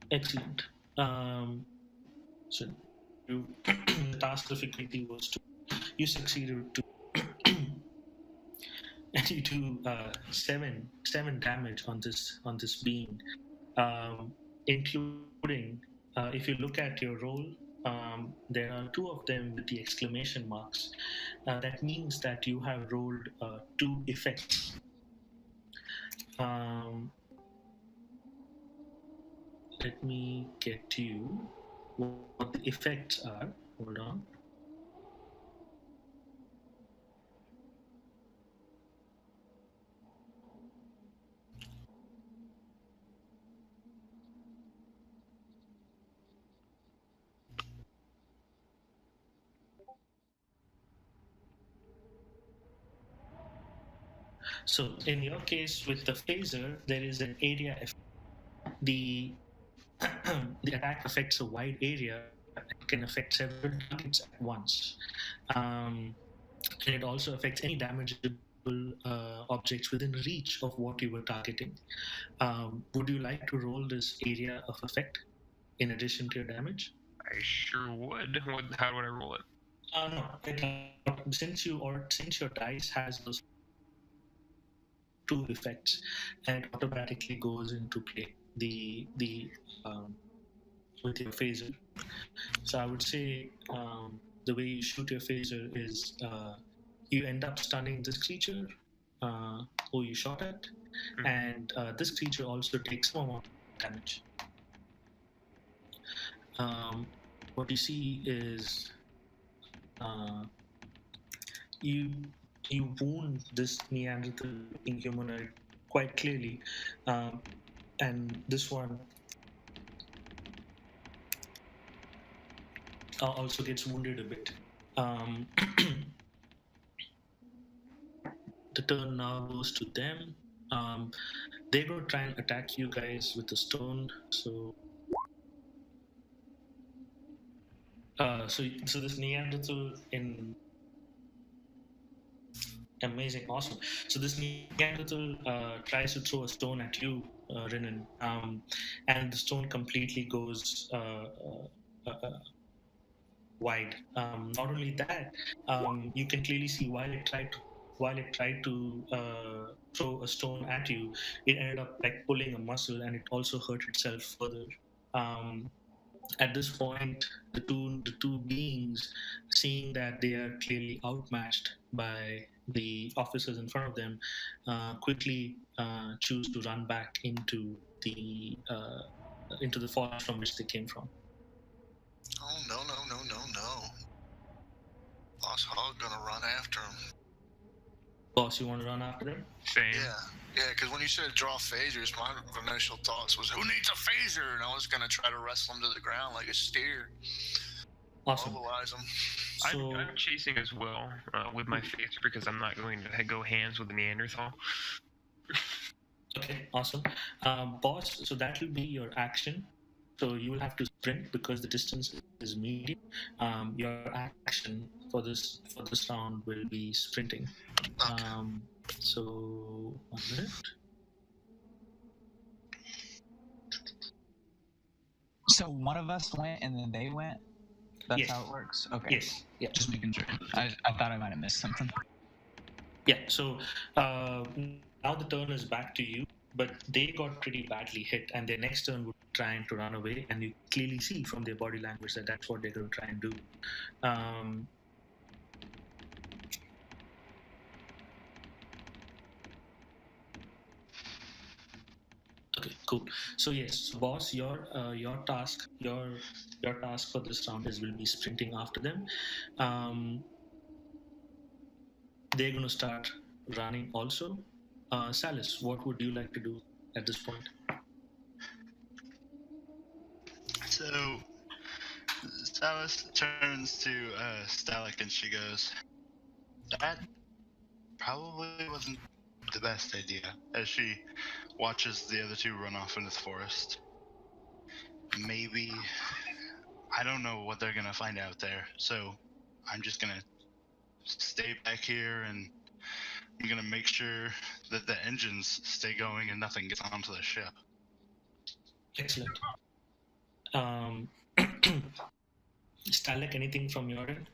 Excellent. So you, the task difficulty was you succeeded to and you do 7 damage on this being, including if you look at your roll, there are 2 of them with the exclamation marks. That means that you have rolled 2 effects. Let me get to you what the effects are. Hold on. So in your case with the phaser, there is an area effect. The the attack affects a wide area and can affect several targets at once. And it also affects any damageable objects within reach of what you were targeting. Would you like to roll this area of effect in addition to your damage? I sure would. How would I roll it? No. Since your dice has those 2 effects, and it automatically goes into play with your phaser. So I would say the way you shoot your phaser is you end up stunning this creature who you shot at, and this creature also takes some amount of damage. What you see is you wound this Neanderthal humanoid quite clearly, and this one also gets wounded a bit. The turn now goes to them. They're going to try and attack you guys with a stone. So this Neanderthal in amazing, awesome. So this Neanderthal tries to throw a stone at you, Renan, and the stone completely goes wide. Not only that, you can clearly see while it tried to throw a stone at you, it ended up like pulling a muscle, and it also hurt itself further. At this point, the two beings, seeing that they are clearly outmatched by the officers in front of them quickly choose to run back into the forest from which they came from. Oh, no. Boss Hog gonna run after him. Boss, you want to run after them? Same. Yeah, because when you said draw phasers, my initial thoughts was, who needs a phaser? And I was gonna try to wrestle him to the ground like a steer. Awesome. Mobilize him. So, I'm chasing as well with my phaser because I'm not going to go hands with the Neanderthal. okay, awesome. Boss, so that will be your action. So you will have to sprint because the distance is medium. Your action for this round will be sprinting. Okay. So 1 minute. So one of us went and then they went? That's Yes. how it works? Okay. Yes. Yeah. Just making sure. I thought I might have missed something. Yeah. So now the turn is back to you, but they got pretty badly hit, and their next turn would be trying to run away, and you clearly see from their body language that that's what they're going to try and do. Okay, cool. So yes, boss, your task for this round is will be sprinting after them. They're going to start running also. Salis, what would you like to do at this point? So, Salis turns to Stalik and she goes, that probably wasn't the best idea, as she watches the other two run off into the forest. Maybe, I don't know what they're gonna find out there, so I'm just gonna stay back here and I'm gonna make sure that the engines stay going and nothing gets onto the ship. Excellent. Stalik, anything from your end?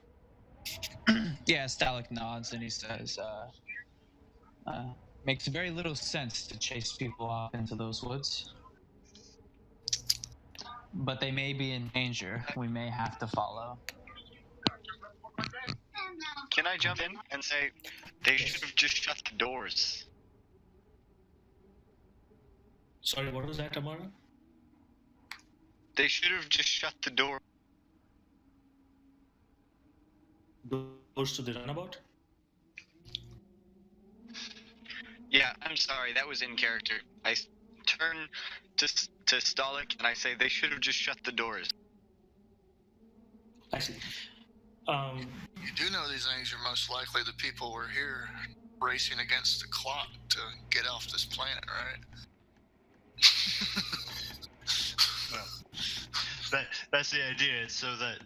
Yeah, Stalik nods and he says, makes very little sense to chase people off into those woods. But they may be in danger. We may have to follow. Can I jump in and say they should have just shut the doors? Sorry, what was that, Amara? They should have just shut the door. Doors to the runabout? Yeah, I'm sorry, that was in character. I turn to Stalik and I say they should have just shut the doors. I see. You do know these things are most likely the people who are here racing against the clock to get off this planet, right? Well, that's the idea. It's so that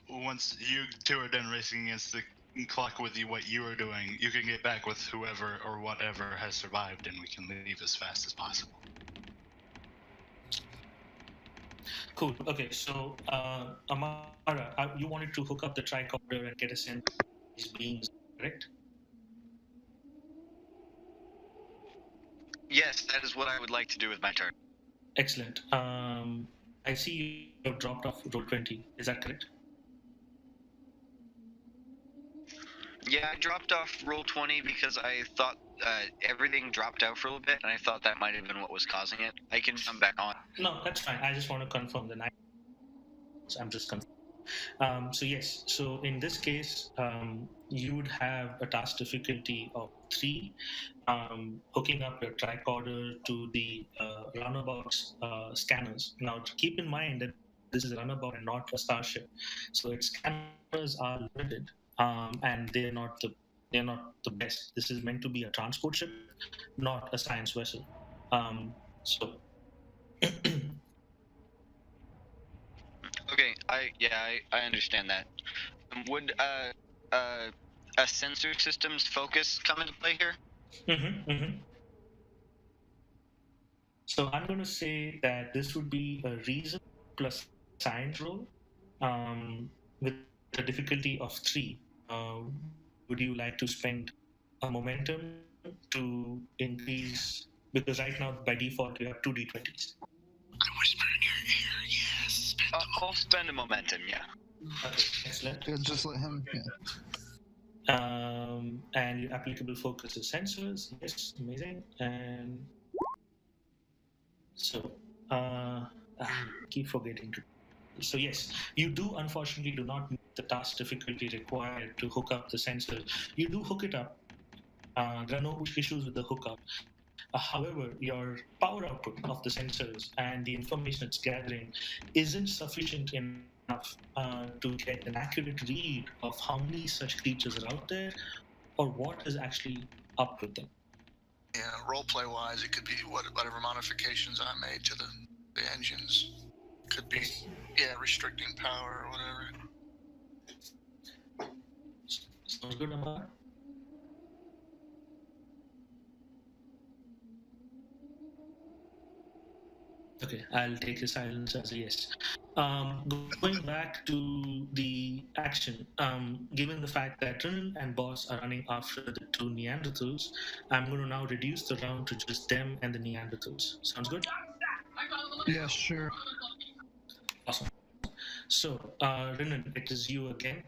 once you two are done racing against the clock with what you are doing, you can get back with whoever or whatever has survived, and we can leave as fast as possible. Cool. Okay, so Amara, you wanted to hook up the tricorder and get a sense of these beings, correct? Yes, that is what I would like to do with my turn. Excellent. I see you have dropped off roll 20. Is that correct? Yeah, I dropped off roll 20 because I thought everything dropped out for a little bit, and I thought that might have been what was causing it. I can jump back on. No, that's fine. I just want to confirm the night. I'm just confirming. So yes, so in this case, you would have a task difficulty of 3, hooking up your tricorder to the runabout's scanners. Now, keep in mind that this is a runabout and not a starship, so its scanners are limited, and they're not the best. This is meant to be a transport ship, not a science vessel. So. Okay, I understand that. Would a sensor system's focus come into play here? So I'm going to say that this would be a reason plus science roll with a difficulty of 3. Would you like to spend a momentum to increase? Because right now, by default, you have 2 d20s. I whisper in your ear, yes. I'll spend a momentum, yeah. Okay, excellent. Yeah, just let him. Yeah. And your applicable focus is sensors. Yes, amazing. And so, keep forgetting to. So yes, you do unfortunately do not meet the task difficulty required to hook up the sensors. You do hook it up. There are no issues with the hookup. However, your power output of the sensors and the information it's gathering isn't sufficient enough to get an accurate read of how many such creatures are out there or what is actually up with them. Yeah, roleplay wise, it could be whatever modifications I made to the engines. Could be, restricting power or whatever. Sounds good, Amar? Okay, I'll take his silence as a yes. Going back to the action, given the fact that Rin and Boss are running after the two Neanderthals, I'm going to now reduce the round to just them and the Neanderthals. Sounds good? Yeah, sure. Awesome. So, Rinan, it is you again.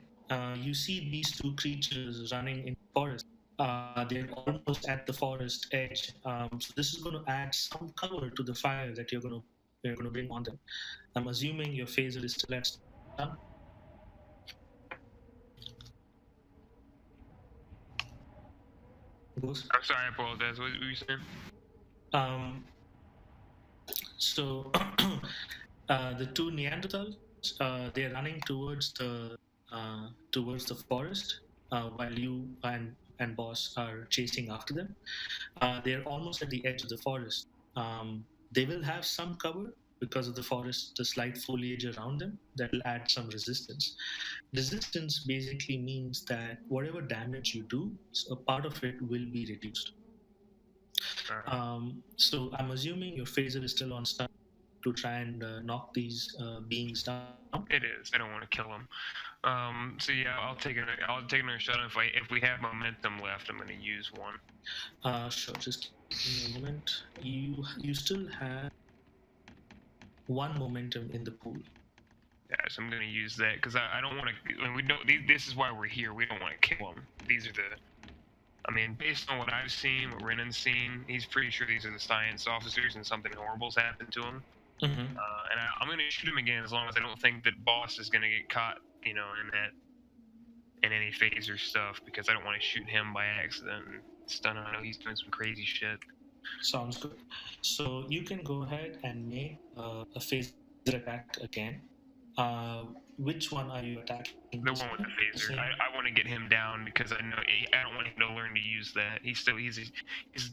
You see these two creatures running in the forest. They're almost at the forest edge. So this is going to add some cover to the fire that you're going to bring on them. I'm assuming your phaser is still at stun. Goes. I'm sorry, I apologize. What were you saying? So the two Neanderthals, they're running towards the forest, while you and Boss are chasing after them. They're almost at the edge of the forest. They will have some cover because of the forest, the slight foliage around them that will add some resistance. Resistance basically means that whatever damage you do, a part of it will be reduced. So I'm assuming your phaser is still on stun to try and knock these beings down. It is. I don't want to kill them. So yeah, I'll take another shot. If we have momentum left, I'm going to use one. Sure. Just give me a moment. You still have one momentum in the pool. Yeah, so I'm going to use that because I don't want to. We don't. This is why we're here. We don't want to kill them. These are the. I mean, based on what I've seen, what Renan's seen, he's pretty sure these are the science officers, and something horrible's happened to them. Mm-hmm. And I'm going to shoot him again as long as I don't think that Boss is going to get caught, in any phaser stuff, because I don't want to shoot him by accident and stun him. I know he's doing some crazy shit. Sounds good. So you can go ahead and make a phaser attack again. Which one are you attacking? The one with the phaser. I want to get him down because I know I don't want him to learn to use that. He's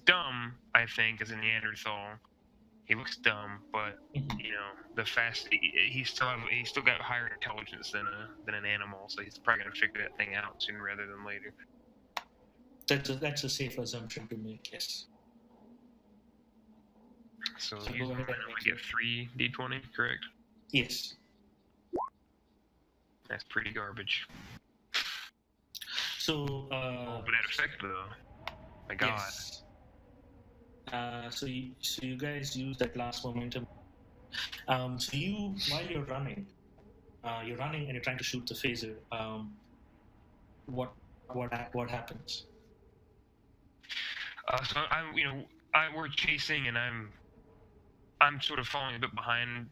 dumb, I think, as a Neanderthal. He looks dumb, but he's still got higher intelligence than an animal, so he's probably gonna figure that thing out sooner rather than later. That's a safe assumption to make. Yes. So use momentum to get 3 d20, correct? Yes. That's pretty garbage. So. But that effect though. My God. Yes. So you guys use that last momentum. While you're running and you're trying to shoot the phaser. What happens? So we're chasing, and I'm sort of falling a bit behind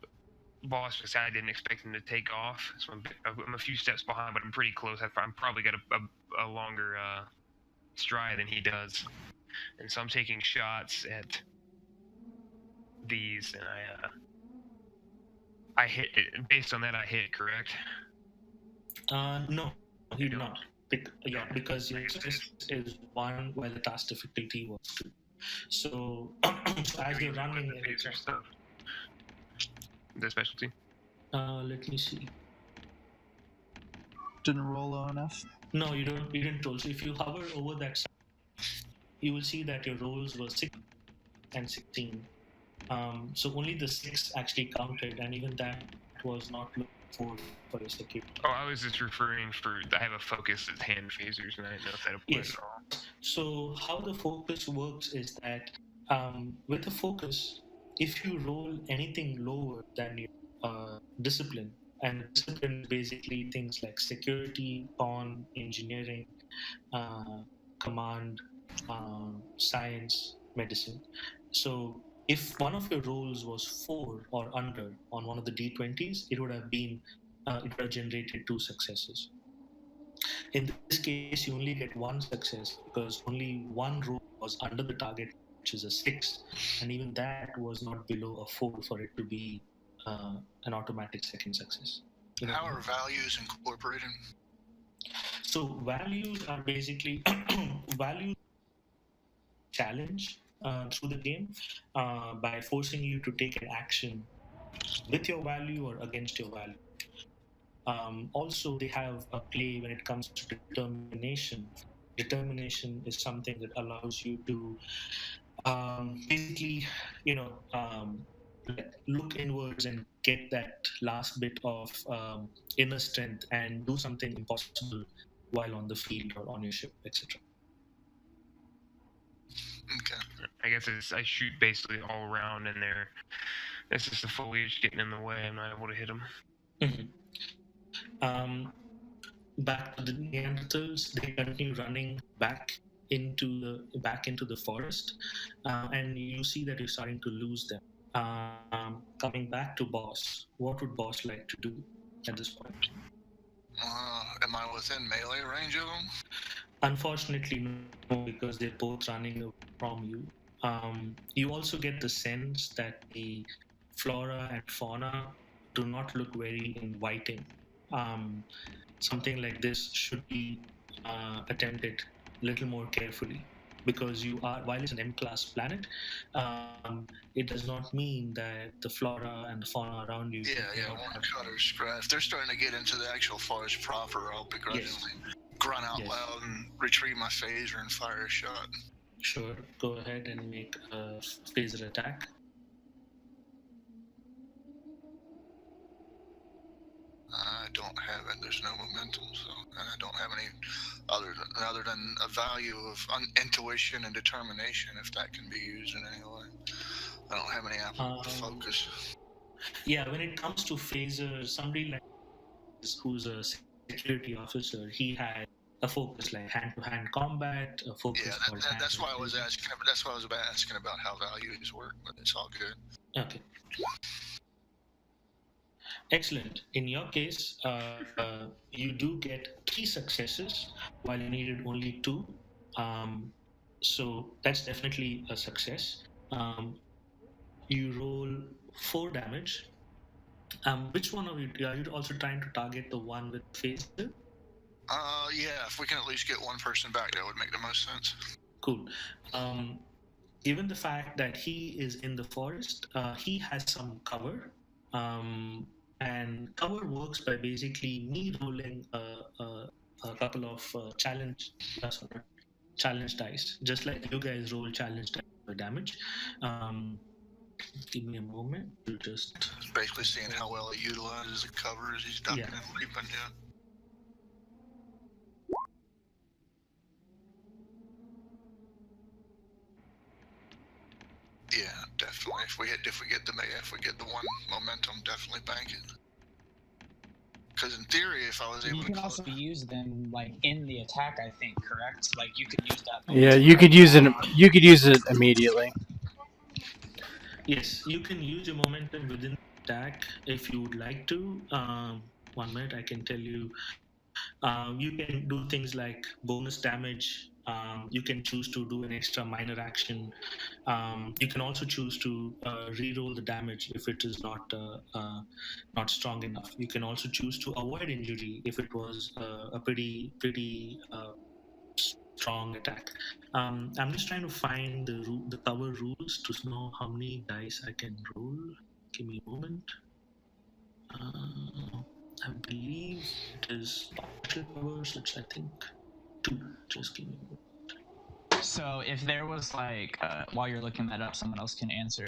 Boss because I didn't expect him to take off. So I'm a few steps behind, but I'm pretty close. I'm probably got a longer stride than he does, and so I'm taking shots at these, and I hit it. Based on that, I hit, correct? No, you do not. Because your success is 1 while the task difficulty was 2. So as you're running the phaser stuff, the specialty. Let me see. Didn't roll low enough. No, you didn't roll. So if you hover over that side, you will see that your rolls were 6 and 16. So only the 6 actually counted, and even that was not looked for your security. Oh, I was just referring I have a focus as hand phasers, and I didn't know if that applies at all. So how the focus works is that with the focus, if you roll anything lower than your discipline, and discipline is basically things like security, con, engineering, command, science, medicine. So if one of your rolls was 4 or under on one of the d20s, it would have generated 2 successes. In this case, you only get 1 success because only one roll was under the target, which is a 6, and even that was not below a 4 for it to be an automatic second success. How are values incorporated? So values are basically values challenge through the game by forcing you to take an action with your value or against your value. Also, they have a play when it comes to determination. Determination is something that allows you to basically, look inwards and get that last bit of inner strength and do something impossible while on the field or on your ship, etc. Okay. I guess I shoot basically all around in there. It's just the foliage getting in the way. I'm not able to hit them. Back to the Neanderthals, they continue running back into the forest, and you see that you're starting to lose them. Coming back to boss, what would boss like to do at this point? Am I within melee range of them? Unfortunately, no, because they're both running away from you. You also get the sense that the flora and fauna do not look very inviting. Something like this should be attempted a little more carefully, because while it's an M-class planet, it does not mean that the flora and the fauna around you. Yeah, one cut or scratch. If they're starting to get into the actual forest proper, I'll begrudgingly grunt out loud and retrieve my phaser and fire a shot. Sure, go ahead and make a phaser attack. I don't have it. There's no momentum, so I don't have any other than a value of intuition and determination, if that can be used in any way. I don't have any focus. Yeah, when it comes to phaser, somebody like this who's a security officer, he had a focus like hand-to-hand combat, a focus. Yeah, that's why I was asking. That's why I was asking about how values work, but it's all good. Okay. Excellent. In your case, you do get 3 successes while you needed only 2. So that's definitely a success. You roll 4 damage. Which one of you are you also trying to target the one with phaser? Yeah, if we can at least get one person back, that would make the most sense. Cool. Given the fact that he is in the forest, he has some cover. And cover works by basically me rolling a couple of challenge dice, just like you guys roll challenge dice for damage. Give me a moment to just... Basically seeing how well he utilizes the cover as he's ducking and leaping, Yeah, definitely. If we get the one momentum, definitely bank it. Because in theory, if I was able, you can also use them like in the attack. I think, correct? Like you could use that. Yeah, you could use it. You could use it immediately. Yes, you can use your momentum within the attack if you would like to. 1 minute, I can tell you. You can do things like bonus damage. You can choose to do an extra minor action. You can also choose to re-roll the damage if it is not strong enough. You can also choose to avoid injury if it was a pretty strong attack. I'm just trying to find the cover rules to know how many dice I can roll. Give me a moment. I believe it is partial covers, which I think 2. Just give me a moment. So if there was like, while you're looking that up, someone else can answer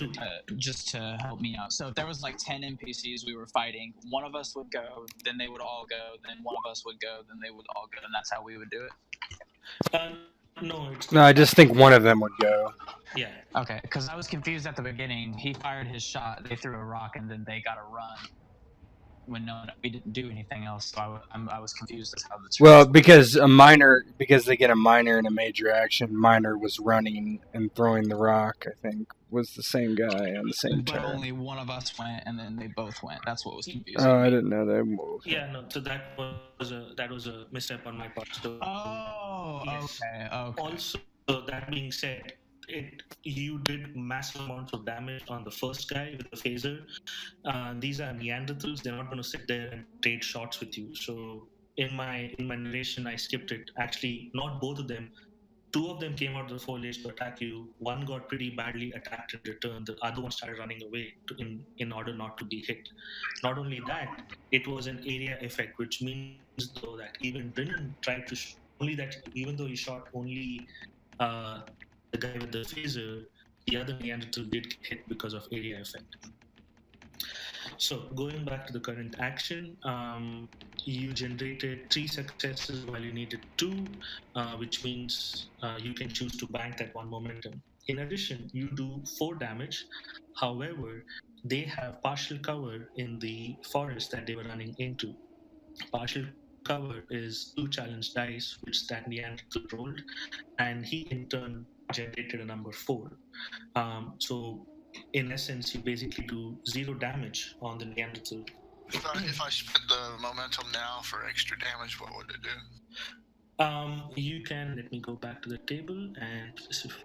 just to help me out. So if there was like 10 NPCs we were fighting, one of us would go, then they would all go, then one of us would go, then they would all go, and that's how we would do it? No, I just think one of them would go. Yeah. Okay, because I was confused at the beginning. He fired his shot, they threw a rock, and then they got a run. when we didn't do anything else. So I was confused as how the turns Well, worked. because they get a minor and a major action. Minor was running and throwing the rock. I think was the same guy on the same But turn. only one of us went, and then they both went. That's what was confusing. Oh, I me. didn't know that. Yeah, no. So that was a misstep on my part. So Oh, yes. okay. Also, that being said, you did massive amounts of damage on the first guy with the phaser. These are Neanderthals. They're not going to sit there and trade shots with you. So in my narration, I skipped it. Actually, not both of them. Two of them came out of the foliage to attack you. One got pretty badly attacked in return. The other one started running away in order not to be hit. Not only that, it was an area effect, which means though that even Brennan tried to only that even though he shot only the guy with the phaser, the other Neanderthal did get hit because of area effect. So going back to the current action, you generated 3 successes while you needed 2, which means you can choose to bank that 1 momentum. In addition, you do 4 damage. However, they have partial cover in the forest that they were running into. Partial cover is 2 challenge dice, which that Neanderthal rolled, and he in turn generated a number 4. So in essence, you basically do 0 damage on the Neanderthal. If I spent the momentum now for extra damage, what would it do? You can, let me go back to the table and specify.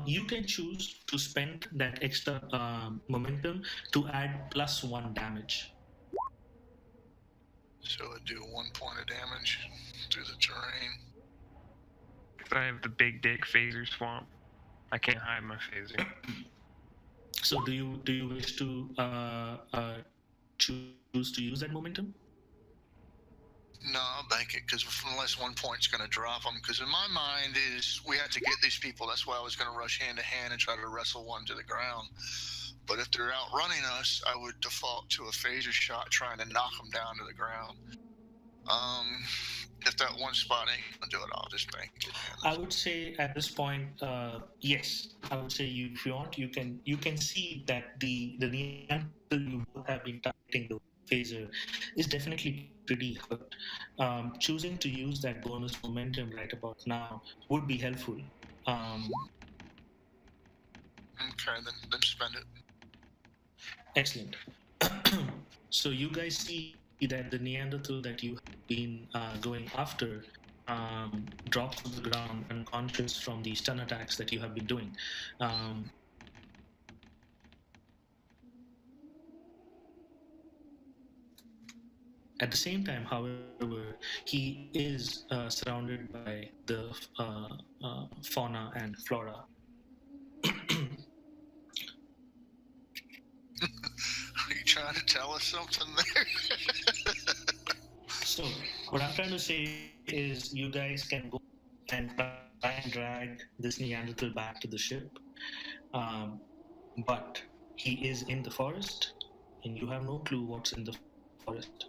You can choose to spend that extra momentum to add +1 damage. So it'd do 1 point of damage through the terrain. I have the big dick phaser swamp. I can't hide my phaser. So do you wish to choose to use that momentum? No, I'll bank it because unless 1 point's going to drop them. Because in my mind is we have to get these people. That's why I was going to rush hand to hand and try to wrestle one to the ground. But if they're outrunning us, I would default to a phaser shot trying to knock them down to the ground. If that one spot ain't gonna do it, I'll just bank it. I would say at this point, yes. I would say if you want, you can see that the Neanderthal you both have been targeting the phaser is definitely pretty hurt. Choosing to use that bonus momentum right about now would be helpful. Okay, then spend it. Excellent. So you guys see that the Neanderthal that you have been going after drops to the ground unconscious from the stun attacks that you have been doing. At the same time, however, he is surrounded by the fauna and flora. Are you trying to tell us something there? So, what I'm trying to say is you guys can go and try and drag this Neanderthal back to the ship. But he is in the forest, and you have no clue what's in the forest.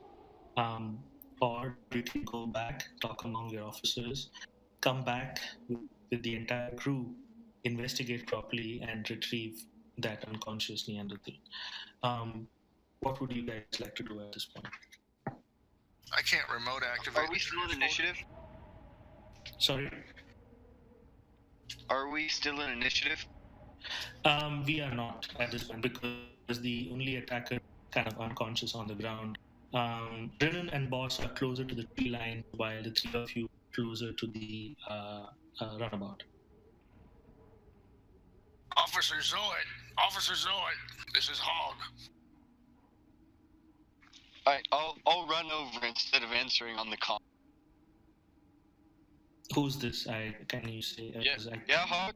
Or you can go back, talk among your officers, come back with the entire crew, investigate properly, and retrieve that unconscious Neanderthal. What would you guys like to do at this point? I can't remote activate. Are we still in initiative? Sorry? Are we still in initiative? We are not at this point because the only attacker kind of unconscious on the ground. Brennan and Boss are closer to the tree line while the 3 of you are closer to the runabout. Officer Zoid, this is Hog. Alright, I'll run over instead of answering on the call. Who's this? Can you say? Yeah, Hog.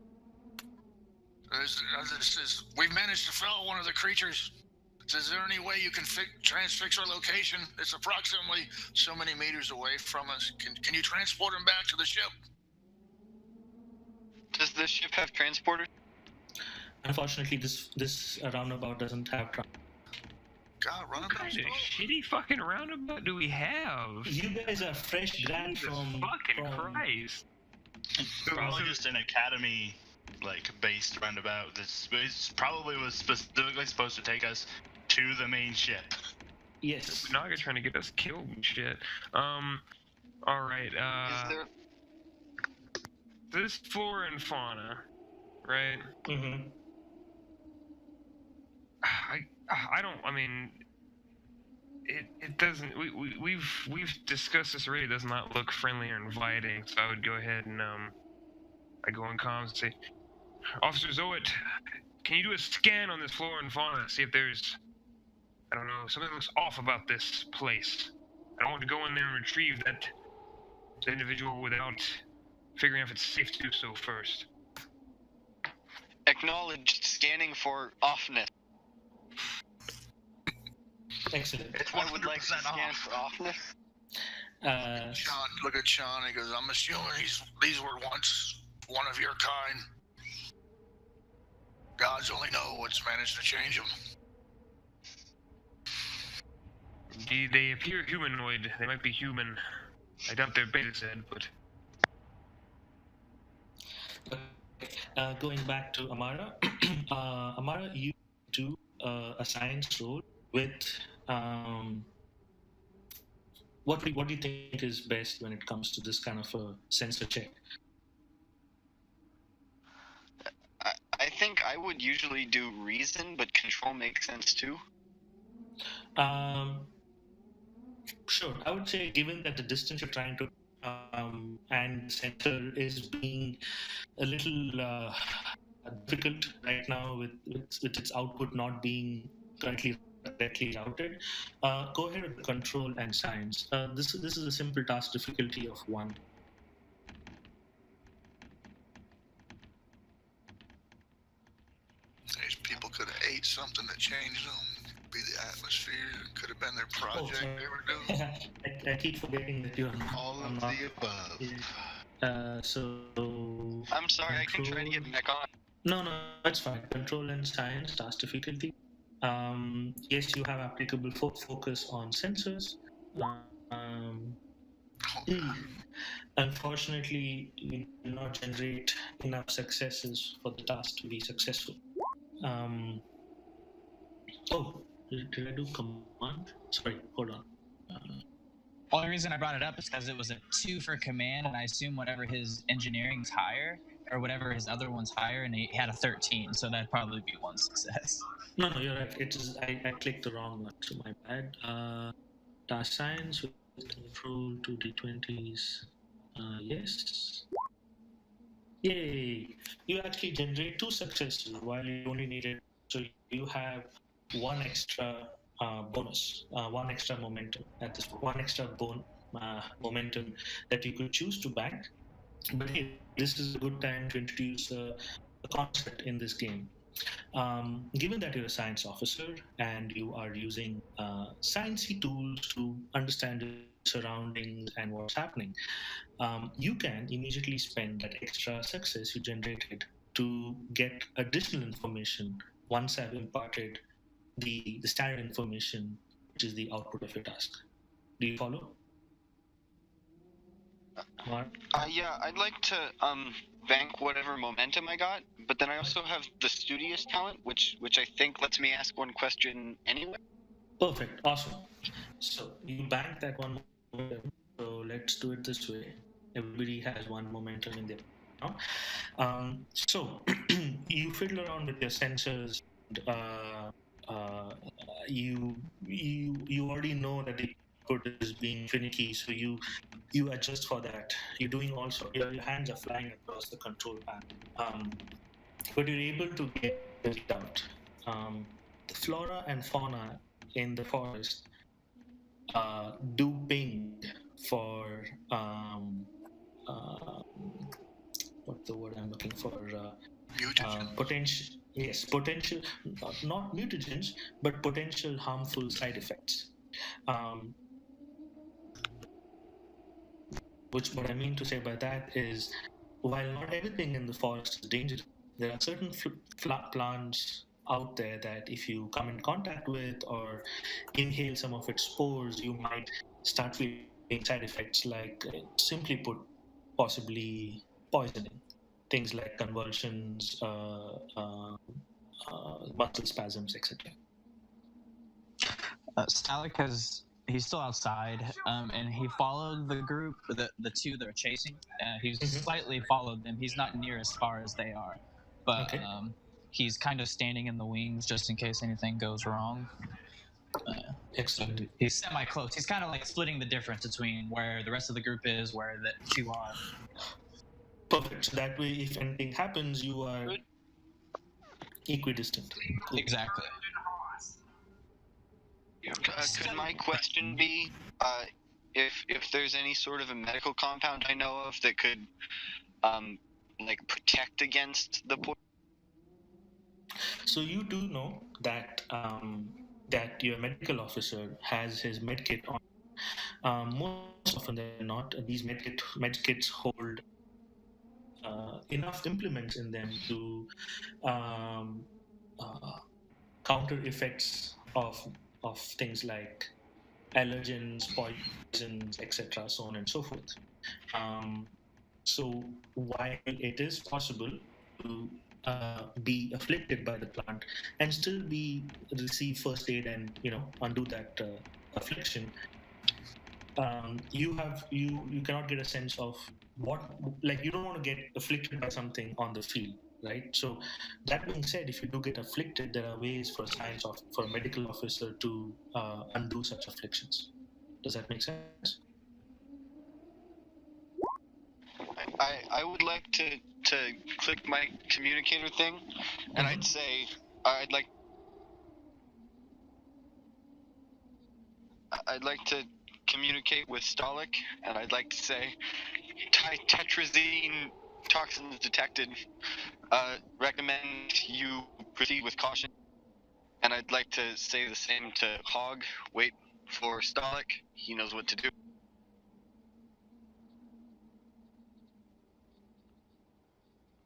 We've managed to fell one of the creatures. Is there any way you can transfix our location? It's approximately so many meters away from us. Can you transport him back to the ship? Does the ship have transporters? Unfortunately, this roundabout doesn't have. God, What runabout. kind of shitty fucking roundabout do we have? You guys are fresh grad Jesus from fucking Christ. Probably just an academy, like, based roundabout. This probably was specifically supposed to take us to the main ship. Yes. Nobunaga trying to get us killed and shit. Alright, Is there? this flora and fauna, right? Mm-hmm. I mean, it doesn't, we've discussed this already. It does not look friendly or inviting, so I would go ahead and, I go on comms and say, Officer Zoet, can you do a scan on this flora and fauna, see if there's, I don't know, something looks off about this place. I don't want to go in there and retrieve that individual without figuring out if it's safe to do so first. Acknowledged. Scanning for offness. Excellent. I would like to 100% scan off. for offness. Sean, look at Sean. He goes, I'm assuming these were once one of your kind. Gods only know what's managed to change them. They appear humanoid. They might be human. I doubt they're beta said, but Going back to Amara, Amara, you do a science roll with what do you think is best when it comes to this kind of a sensor check? I think I would usually do reason, but control makes sense too. Sure, I would say given that the distance you're trying to and the sensor is being a little difficult right now with its output not being currently correctly routed, go ahead with control and science. This is a simple task difficulty of 1. These people could have ate something that changed them. Be the atmosphere. Could have been their project sorry. they were doing. I keep forgetting that you're All of not. the above. So I'm sorry, I can try to get back on. No, that's fine. Control and science, task difficulty. Yes, you have applicable focus on sensors. Unfortunately, you do not generate enough successes for the task to be successful. Did I do command? Sorry, hold on. Only reason I brought it up is because it was a 2 for command, and I assume whatever his engineering's higher, or whatever his other one's higher, and he had a 13, so that'd probably be 1 success. No, you're right. It is. I clicked the wrong one, so my bad. Task science with control 2d20s. Yes. Yay! You actually generate 2 successes while you only needed. So you have 1 extra bonus, 1 extra momentum. That is 1 extra momentum that you could choose to bank. But hey, this is a good time to introduce a concept in this game. Given that you're a science officer and you are using sciencey tools to understand the surroundings and what's happening, you can immediately spend that extra success you generated to get additional information once I've imparted the standard information, which is the output of your task. Do you follow? Yeah, I'd like to bank whatever momentum I got, but then I also have the studious talent, which I think lets me ask 1 question anyway. Perfect, awesome. So you bank that 1 momentum. So let's do it this way. Everybody has 1 momentum in their now. So you fiddle around with your sensors. You already know that the output is being finicky, so you adjust for that. You're doing also your hands are flying across the control panel, but you're able to get it out. The flora and fauna in the forest do ping for what's the word I'm looking for? Potential, not mutagens, but potential harmful side effects. Which what I mean to say by that is, while not everything in the forest is dangerous, there are certain plants out there that if you come in contact with or inhale some of its spores, you might start feeling side effects like, simply put, possibly poisoning. Things like convulsions, muscle spasms, etc. Stalik he's still outside, and he followed the group, the two that are chasing. He's slightly followed them. He's not near as far as they are, but Okay. he's kind of standing in the wings just in case anything goes wrong. So Excellent. he's semi-close. He's kind of like splitting the difference between where the rest of the group is, where the two are. Perfect. So that way, if anything happens, you are equidistant. Cool. Exactly. Could my question be, if there's any sort of a medical compound I know of that could, like protect against the poison? So you do know that that your medical officer has his medkit on. Most often than not, these medkits hold enough implements in them to um, counter effects of things like allergens, poisons, etc., so on and so forth. So while it is possible to be afflicted by the plant and still receive first aid and undo that affliction, you cannot get a sense of what, like, you don't want to get afflicted by something on the field, right? So that being said, if you do get afflicted, there are ways for a medical officer to undo such afflictions. Does that make sense? I would like to click my communicator thing, and I'd say I'd like to communicate with Stalik, and I'd like to say tetrazine toxins detected. Recommend you proceed with caution. And I'd like to say the same to Hog. Wait for Stalik. He knows what to do.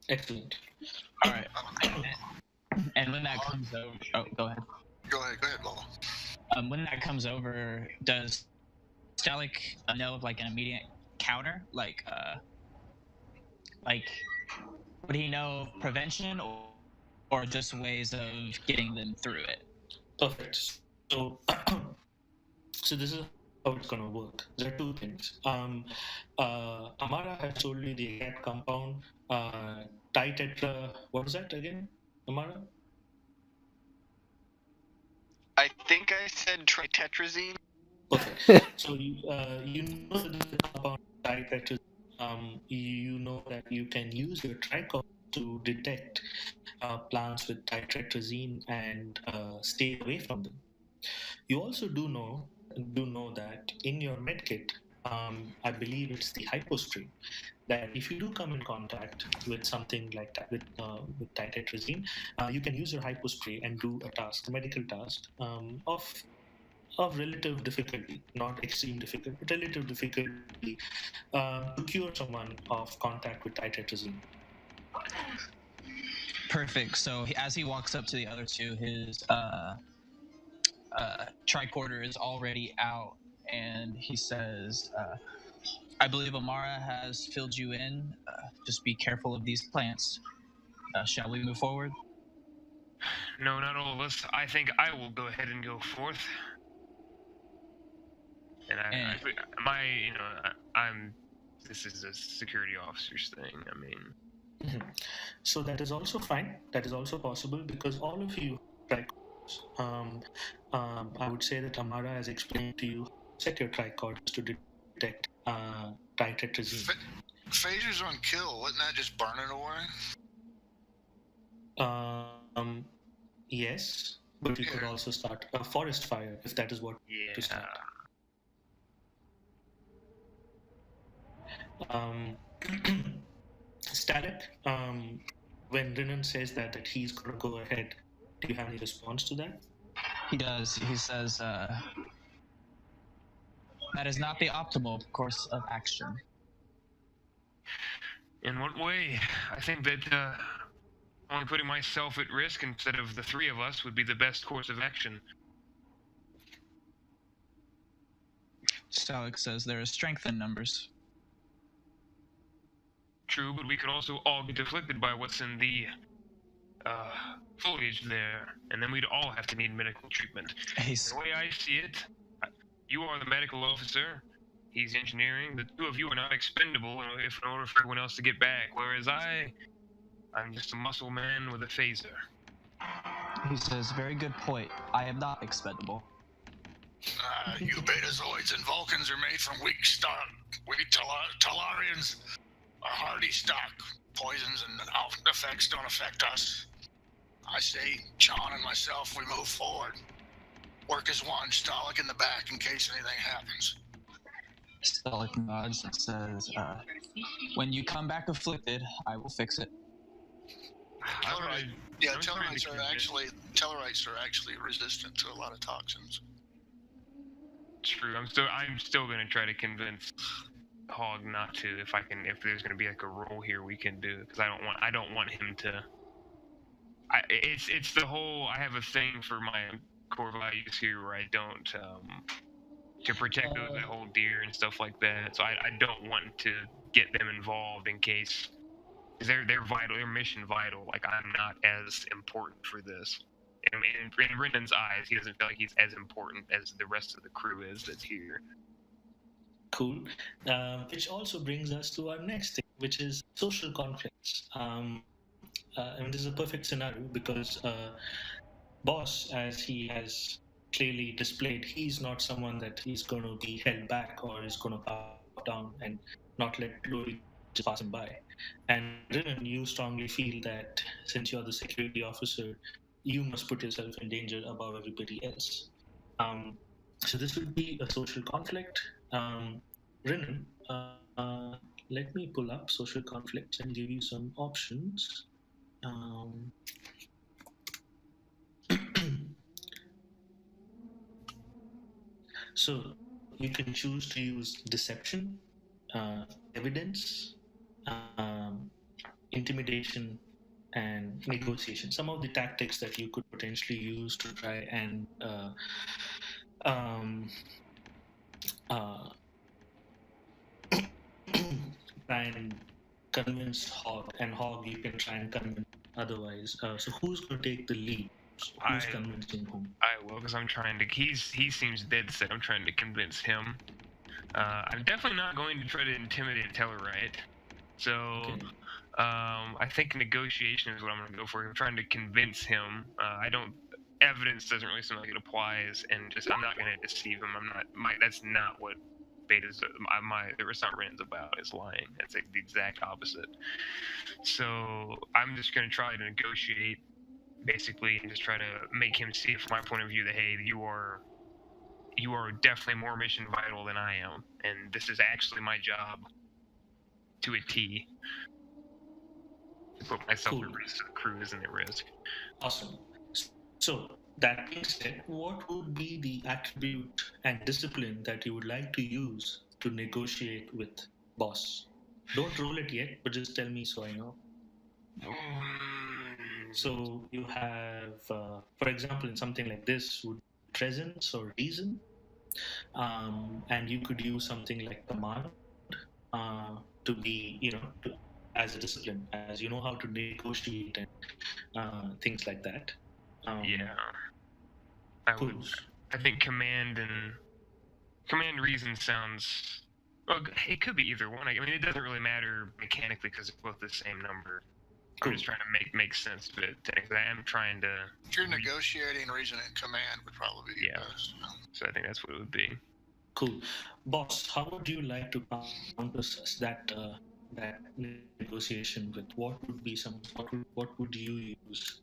Excellent. All right. And when that comes over, go ahead. Go ahead, Lala. When that comes over, does Stalik know of like an immediate counter? Like would he know prevention or just ways of getting them through it? Perfect. So, so this is how it's going to work. There are two things. Amara has told me the exact compound. Ditetra. What was that again, Amara? I think I said tritetrazine. Perfect. So you know that the compound ditetra. You know that you can use your tricop to detect plants with ditretrazine and stay away from them. You also do know that in your medkit, I believe it's the hypospray, that if you do come in contact with something like that, with ditretrazine, you can use your hypospray and do a task, a medical task of relative difficulty, not extreme difficulty, but relative difficulty, to cure someone of contact with ditretrazine. Perfect. So as he walks up to the other two, his tricorder is already out, and he says, I believe Amara has filled you in. Just be careful of these plants. Shall we move forward? No, not all of us. I think I will go ahead and go forth. And I'm. This is a security officer's thing. I mean. So that is also fine. That is also possible because all of you tricorders. I would say that Amara has explained to you set your tricorders to detect ditretrazine. Phasers on kill, wouldn't that just burn it away? Yes, but you could also start a forest fire if that is what to start. Stalik, when Rinan says that he's going to go ahead, do you have any response to that? He does. He says, that is not the optimal course of action. In what way? I think that only putting myself at risk instead of the three of us would be the best course of action. Stalik says there is strength in numbers. True, but we could also all get afflicted by what's in the foliage there, and then we'd all have to need medical treatment. The way I see it, you are the medical officer, he's engineering, the two of you are not expendable if in order for everyone else to get back, whereas I'm just a muscle man with a phaser. He says, very good point. I am not expendable. You Betazoids and Vulcans are made from weak stock. We Talarians are hardy stock. Poisons and effects don't affect us. I say, John and myself, we move forward. Work as one, Stalik in the back in case anything happens. Stalik nods and says, when you come back afflicted, I will fix it. Tellarites are actually resistant to a lot of toxins. True. I'm still gonna try to convince Hog not to, if there's gonna be like a role here we can do, because I don't want him to. It's the whole, I have a thing for my core values here where I don't to protect those that hold dear and stuff like that. So I don't want to get them involved in case they're vital, their mission vital. Like, I'm not as important for this. In Renan's eyes, he doesn't feel like he's as important as the rest of the crew is that's here. Cool. Which also brings us to our next thing, which is social conflicts. And this is a perfect scenario because Boss, as he has clearly displayed, he's not someone that he's going to be held back or is going to bow down and not let glory just pass him by. And Renan, you strongly feel that since you're the security officer, you must put yourself in danger above everybody else. So this would be a social conflict. Renan, let me pull up social conflicts and give you some options. So you can choose to use deception, evidence, intimidation, and negotiation. Some of the tactics that you could potentially use to try and try and convince Hog, and Hog you can try and convince otherwise. So who's going to take the lead? Who's convincing whom? I will, because I'm trying to. He seems dead set. I'm trying to convince him. I'm definitely not going to try to intimidate Tellarite. So, okay. I think negotiation is what I'm going to go for. I'm trying to convince him. Evidence doesn't really seem like it applies, and I'm not going to deceive him. That's not what Beta's, the Resort Ren's about, is lying. That's like the exact opposite. So, I'm just going to try to negotiate, basically, and just try to make him see from my point of view that, hey, you are definitely more mission vital than I am, and this is actually my job to a T. To put myself at risk, so the crew isn't at risk. Awesome. So, that being said, what would be the attribute and discipline that you would like to use to negotiate with Boss? Don't roll it yet, but just tell me so I know. So you have, for example, in something like this, would presence or reason, and you could use something like command to be, as a discipline, as you know how to negotiate and things like that. I think command reason sounds. Well, it could be either one. I mean, it doesn't really matter mechanically because it's both the same number. I'm just trying to make sense of it. Technically, I am trying to. If you're negotiating, reason and command would probably be best. So I think that's what it would be. Cool, Boss. How would you like to counter that negotiation with? What would be what would you use?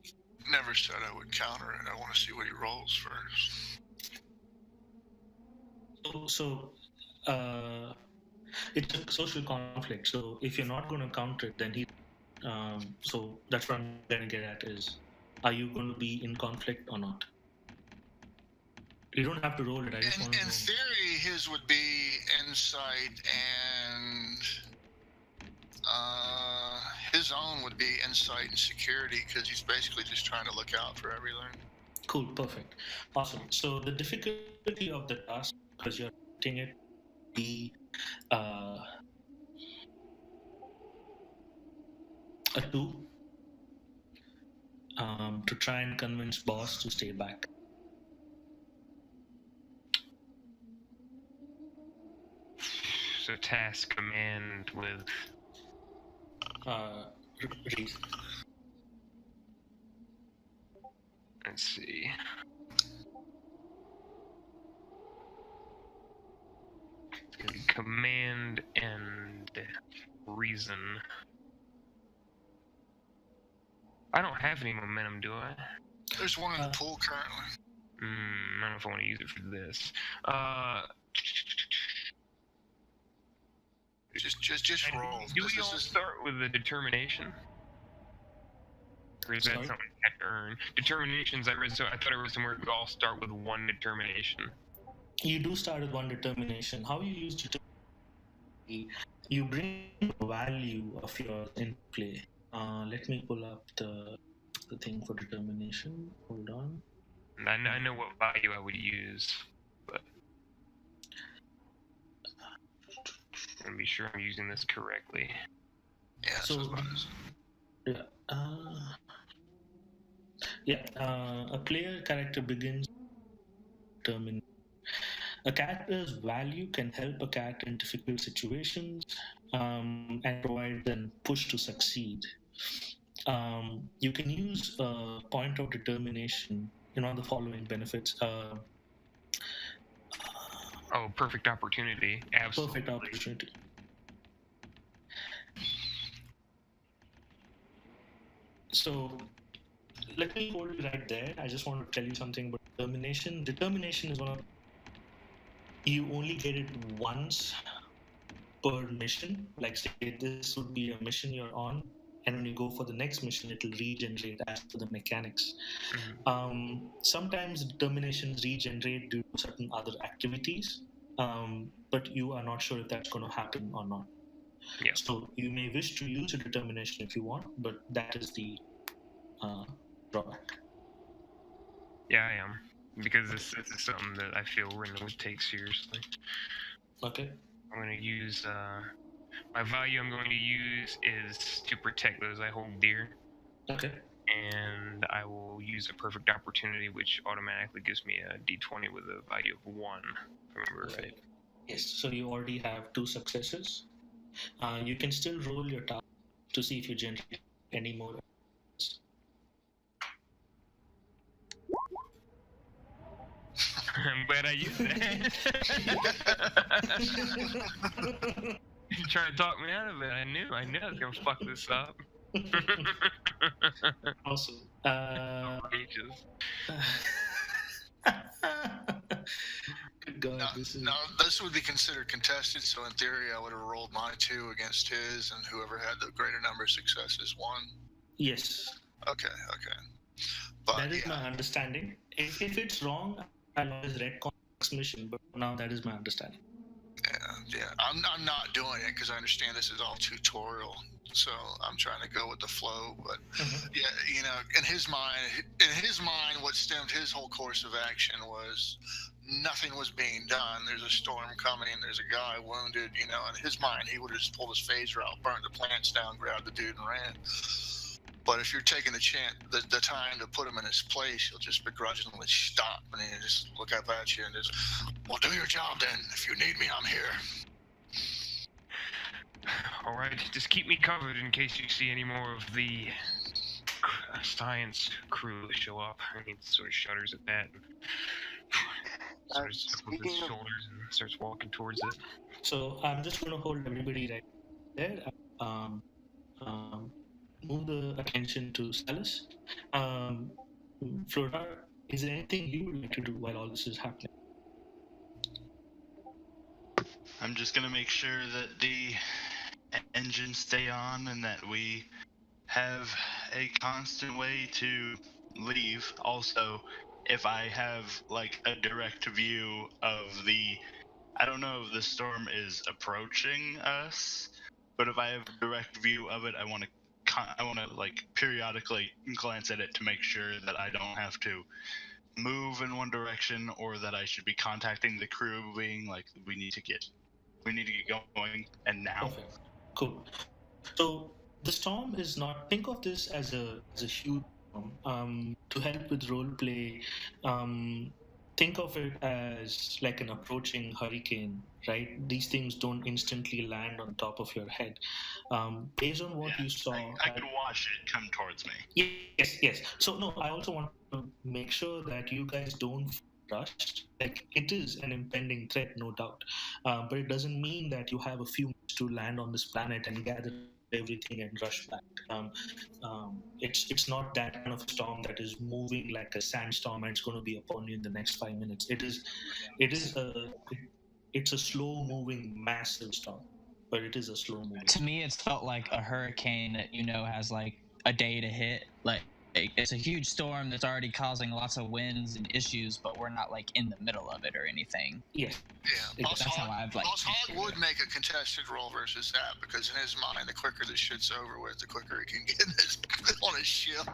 Never said I would counter it. I want to see what he rolls first. So, it's a social conflict. So if you're not going to counter it, then he. So that's what I'm going to get at is, are you going to be in conflict or not? You don't have to roll it. I just want to know. In theory, his would be insight, and his own would be insight and security, because he's basically just trying to look out for everything. Cool, perfect, awesome. So the difficulty of the task, because you're writing it, be a 2, to try and convince boss to stay back. So task command with Reason. let's see. It's gonna be command and reason. I don't have any momentum, do I? There's one in the pool currently. I don't know if I want to use it for this. Just roll. Do we all start with the determination? Or is that Sorry? something I have to earn? Determinations, I thought I read somewhere we all start with 1 determination. You do start with 1 determination. How you use determination? You bring value of yours in play. Let me pull up the thing for determination. Hold on. I know what value I would use, but I'm gonna be sure I'm using this correctly. Yeah. So, a player character begins determine. A character's value can help a character in difficult situations and provide them push to succeed. You can use a point of determination in the following benefits. Perfect opportunity. Absolutely. Perfect opportunity. So let me hold it right there. I just want to tell you something about determination. Determination is one of, you only get it once per mission. Like say this would be a mission you're on, and when you go for the next mission, it'll regenerate as per the mechanics. Sometimes determinations regenerate due to certain other activities, but you are not sure if that's going to happen or not. Yeah. So you may wish to use a determination if you want, but that is the drawback. Yeah, I am. Because this is something that I feel Ren would take seriously. Okay. I'm going to use, my value I'm going to use is to protect those I hold dear. Okay. And I will use a perfect opportunity, which automatically gives me a d20 with a value of 1. Remember, right? Yes, so you already have 2 successes. You can still roll your task to see if you generate any more. I'm glad I used that. You're trying to talk me out of it. I knew I was gonna fuck this up. Awesome. Good God, this would be considered contested, so in theory I would have rolled my 2 against his, and whoever had the greater number of successes won. Yes. Okay. But, that is my understanding. If it's wrong, I'll always retcon next mission, but now that is my understanding. Yeah. I'm not doing it because I understand this is all tutorial, so I'm trying to go with the flow. But yeah, in his mind, what stemmed his whole course of action was nothing was being done. There's a storm coming. There's a guy wounded. In his mind, he would have just pulled his phaser out, burnt the plants down, grabbed the dude, and ran. But if you're taking the time to put him in his place, he'll just begrudgingly stop and he'll just look up at you and just, well, do your job then. If you need me, I'm here. All right, just keep me covered in case you see any more of the science crew show up. And he sort of shudders at that. Sort of circles his shoulders and starts walking towards it. So I'm just going to hold everybody right there. Move the attention to Salus. Flora, is there anything you would like to do while all this is happening? I'm just gonna make sure that the engines stay on and that we have a constant way to leave. Also, if I have like a direct view of I don't know if the storm is approaching us, but if I have a direct view of it, I want to I want to like periodically glance at it to make sure that I don't have to move in one direction, or that I should be contacting the crew, being like, we need to get going, and now. Perfect. Cool. So the storm is not. Think of this as a huge storm. To help with role play, think of it as like an approaching hurricane. Right? These things don't instantly land on top of your head. Based on what you saw, I could watch it come towards me. yes. So no, I also want to make sure that you guys don't feel rushed. Like, it is an impending threat, no doubt, but it doesn't mean that you have a few minutes to land on this planet and gather everything and rush back. It's not that kind of storm that is moving like a sandstorm and it's going to be upon you in the next 5 minutes. It's a slow moving massive storm, but it is a slow moving. To me, it's felt like a hurricane that has like a day to hit. Like it's a huge storm that's already causing lots of winds and issues, but we're not like in the middle of it or anything. Yeah. Boss That's how I've like. Boss Hog would make a contested roll versus that, because in his mind, the quicker this shit's over with, the quicker he can get on his ship.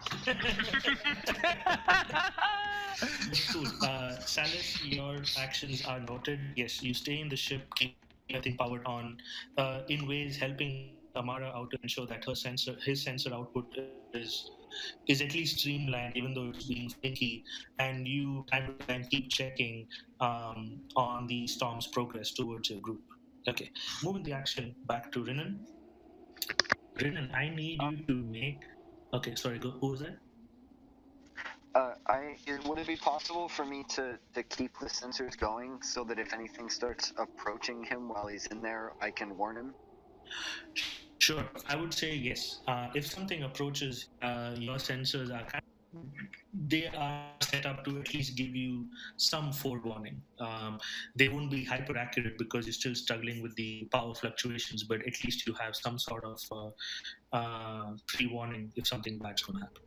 Cool. Salis, your actions are noted. Yes, you stay in the ship, keep everything powered on, in ways helping Amara out to ensure that his sensor output is at least streamlined, even though it's being finicky. And you time to time keep checking on the storm's progress towards your group. Okay, moving the action back to Rinan. Rinan, I need you to make. Okay, sorry. Go. Who was that? Would it be possible for me to keep the sensors going so that if anything starts approaching him while he's in there, I can warn him? Sure, I would say yes. If something approaches, your sensors are they are set up to at least give you some forewarning. They won't be hyper accurate because you're still struggling with the power fluctuations, but at least you have some sort of pre-warning if something bad's going to happen.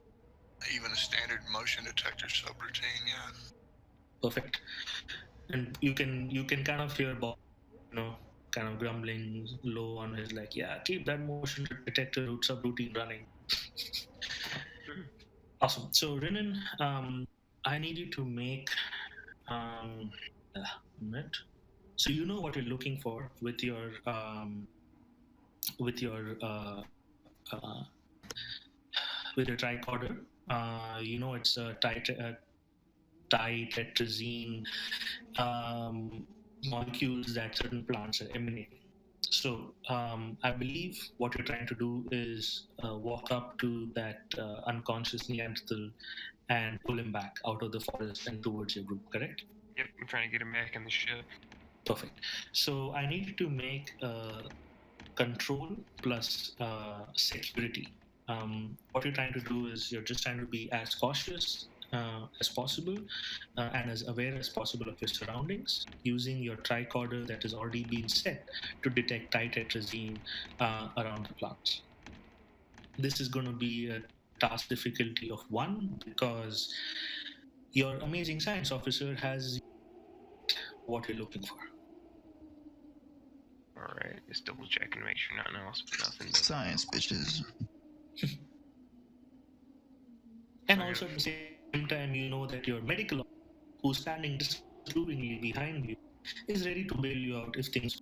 Even a standard motion detector subroutine, yeah. Perfect. And you can kind of hear Bob, kind of grumbling low on his, like, yeah, keep that motion detector subroutine running. Awesome. So Rinan, I need you to make a minute. So you know what you're looking for with your tricorder. It's a tetrazine molecules that certain plants are emanating. So I believe what you're trying to do is walk up to that unconscious Neanderthal and pull him back out of the forest and towards your group, correct? Yep, I'm trying to get him back in the ship. Perfect. So I need you to make control plus security. What you're trying to do is you're just trying to be as cautious as possible and as aware as possible of your surroundings, using your tricorder that has already been set to detect tetrazine around the plants. This is going to be a task difficulty of 1 because your amazing science officer has what you're looking for. All right, just double check and make sure nothing. Science, bitches. And also at the same time, you know that your medical officer, who's standing disapprovingly behind you, is ready to bail you out if things.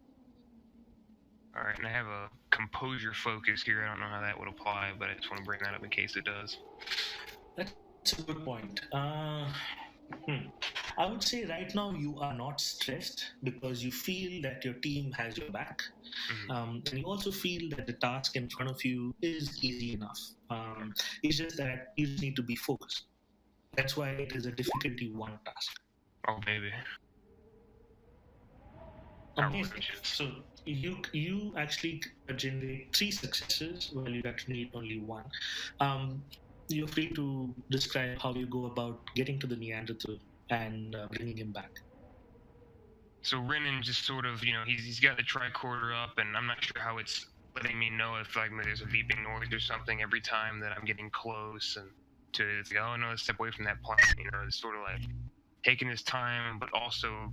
All right, and I have a composure focus here. I don't know how that would apply, but I just want to bring that up in case it does. That's a good point. I would say right now you are not stressed because you feel that your team has your back. And you also feel that the task in front of you is easy enough. It's just that you just need to be focused. That's why it is a difficulty 1 task. Oh, baby. Amazing. So you actually generate 3 successes while you actually need only 1. You're free to describe how you go about getting to the Neanderthal and bringing him back. So Renan just sort of, he's got the tricorder up, and I'm not sure how it's letting me know if like there's a beeping noise or something every time that I'm getting close, and it's like, oh no, let's step away from that plant. It's sort of like taking his time, but also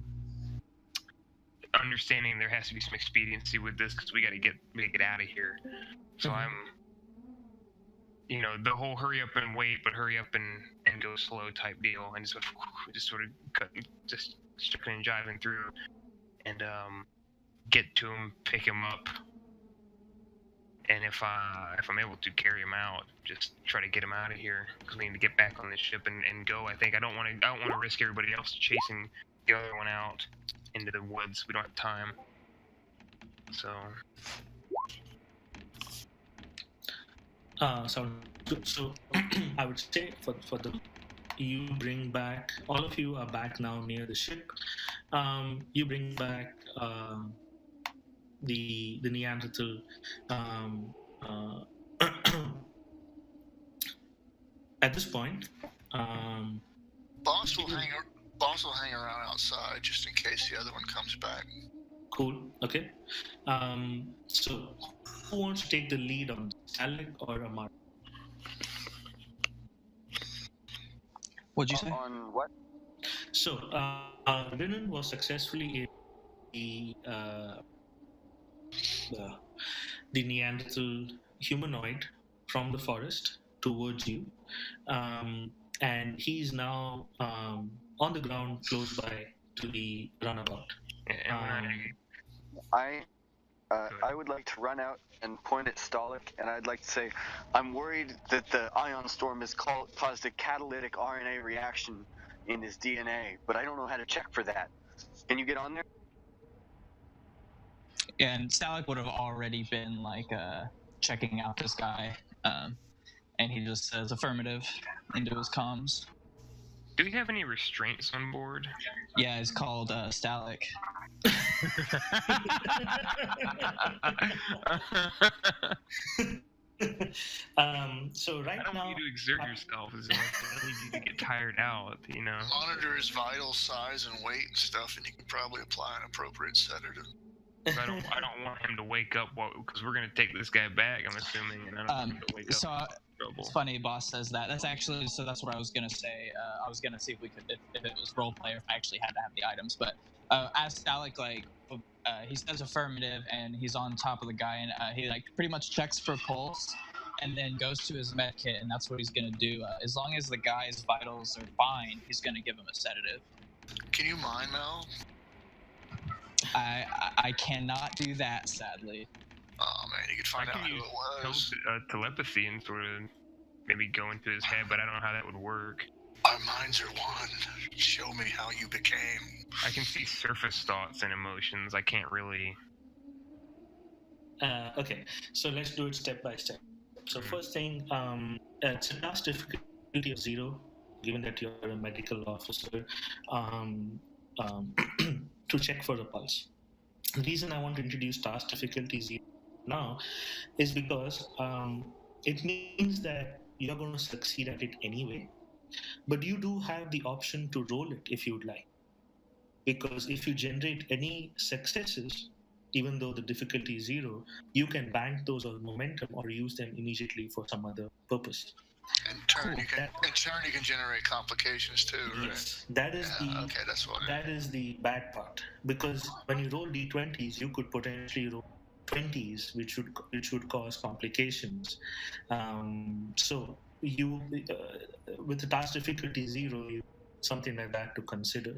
understanding there has to be some expediency with this because we got to get out of here. So the whole hurry up and wait, but hurry up and go slow type deal, and just sort of just sticking and jiving through, and get to him, pick him up, and if I'm able to carry him out, just try to get him out of here, because we need to get back on this ship and go. I think I don't want to risk everybody else chasing the other one out into the woods. We don't have time. So. So I would say for the you bring back, all of you are back now near the ship. You bring back the Neanderthal. At this point, Boss will hang around outside just in case the other one comes back. Cool. Okay. So who wants to take the lead on Alec or Amar? What'd you say? On what? So Renan was successfully the Neanderthal humanoid from the forest towards you, and he's now on the ground close by to the runabout. I would like to run out and point at Stalik, and I'd like to say, I'm worried that the ion storm has caused a catalytic RNA reaction in his DNA, but I don't know how to check for that. Can you get on there? And Stalik would have already been checking out this guy, and he just says affirmative into his comms. Do we have any restraints on board? Yeah, it's called Stalik. So right I don't now, want you to exert yourself. I don't need you to get tired out. Monitor his vital size and weight and stuff, and you can probably apply an appropriate sedative. I don't want him to wake up because we're gonna take this guy back. I'm assuming, and I don't want him to wake up. So it's funny, boss says that. That's actually that's what I was gonna say. I was gonna see if we could, if it was role play, or if I actually had to have the items. But as Stalik, he says affirmative, and he's on top of the guy, and he pretty much checks for pulse, and then goes to his med kit, and that's what he's gonna do. As long as the guy's vitals are fine, he's gonna give him a sedative. Can you mind Mel? I cannot do that, sadly. Oh man, you could find out who it was. Telepathy and sort of maybe go into his head, but I don't know how that would work. Our minds are one. Show me how you became. I can see surface thoughts and emotions. I can't really. Okay, so let's do it step by step. So first thing, it's a task difficulty of 0, given that you're a medical officer, to check for the pulse. The reason I want to introduce task difficulty 0 now is because it means that you're going to succeed at it anyway, but you do have the option to roll it if you'd like. Because if you generate any successes, even though the difficulty is 0, you can bank those on momentum or use them immediately for some other purpose. In turn, you can generate complications too, right? Yes, that is that is the bad part. Because when you roll d20s, you could potentially roll 20s, which would cause complications. So you, with the task difficulty 0, you something like that to consider.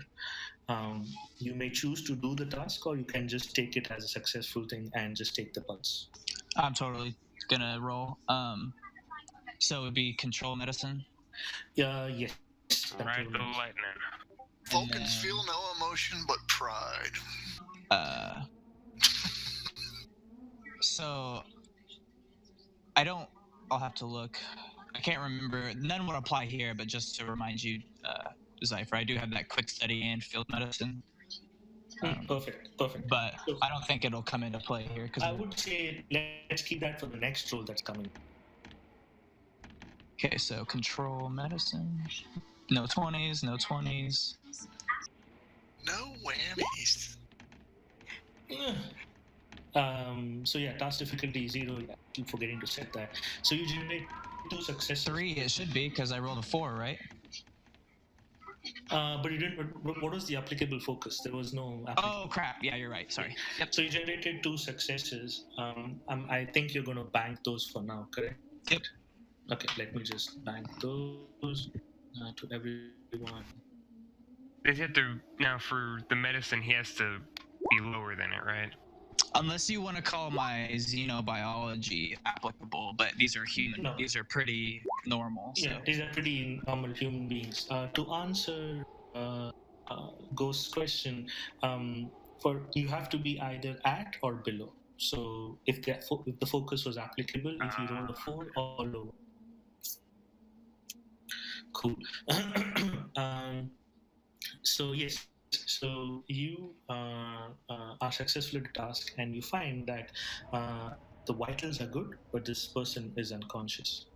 You may choose to do the task, or you can just take it as a successful thing and just take the pulse. I'm totally gonna roll. So it would be control medicine? Yes. Ride the lightning. Vulcans feel no emotion but pride. So I'll have to look. I can't remember. None would apply here, but just to remind you, Zypher, I do have that quick study and field medicine. Perfect. But I don't think it'll come into play here. I would say let's keep that for the next roll that's coming. Okay, so control medicine. No 20s, no 20s. No whammies. So yeah, task difficulty 0. Yeah, keep forgetting to set that. So you generate 2 successes. 3 it should be, because I rolled a 4, right? But you didn't. What was the applicable focus? There was no. Oh crap! Yeah, you're right. Sorry. Yep. So you generated 2 successes. I think you're going to bank those for now, correct? Yep. Okay, let me just bank those to everyone. Does he have to now for the medicine? He has to be lower than it, right? Unless you want to call my xenobiology applicable, but these are human. No. These are pretty normal. So. Yeah, these are pretty normal human beings. To answer uh, Ghost's question, for you have to be either at or below. So if if the focus was applicable, if you roll a 4 or lower. Cool. So yes, so you are successful at the task, and you find that the vitals are good, but this person is unconscious.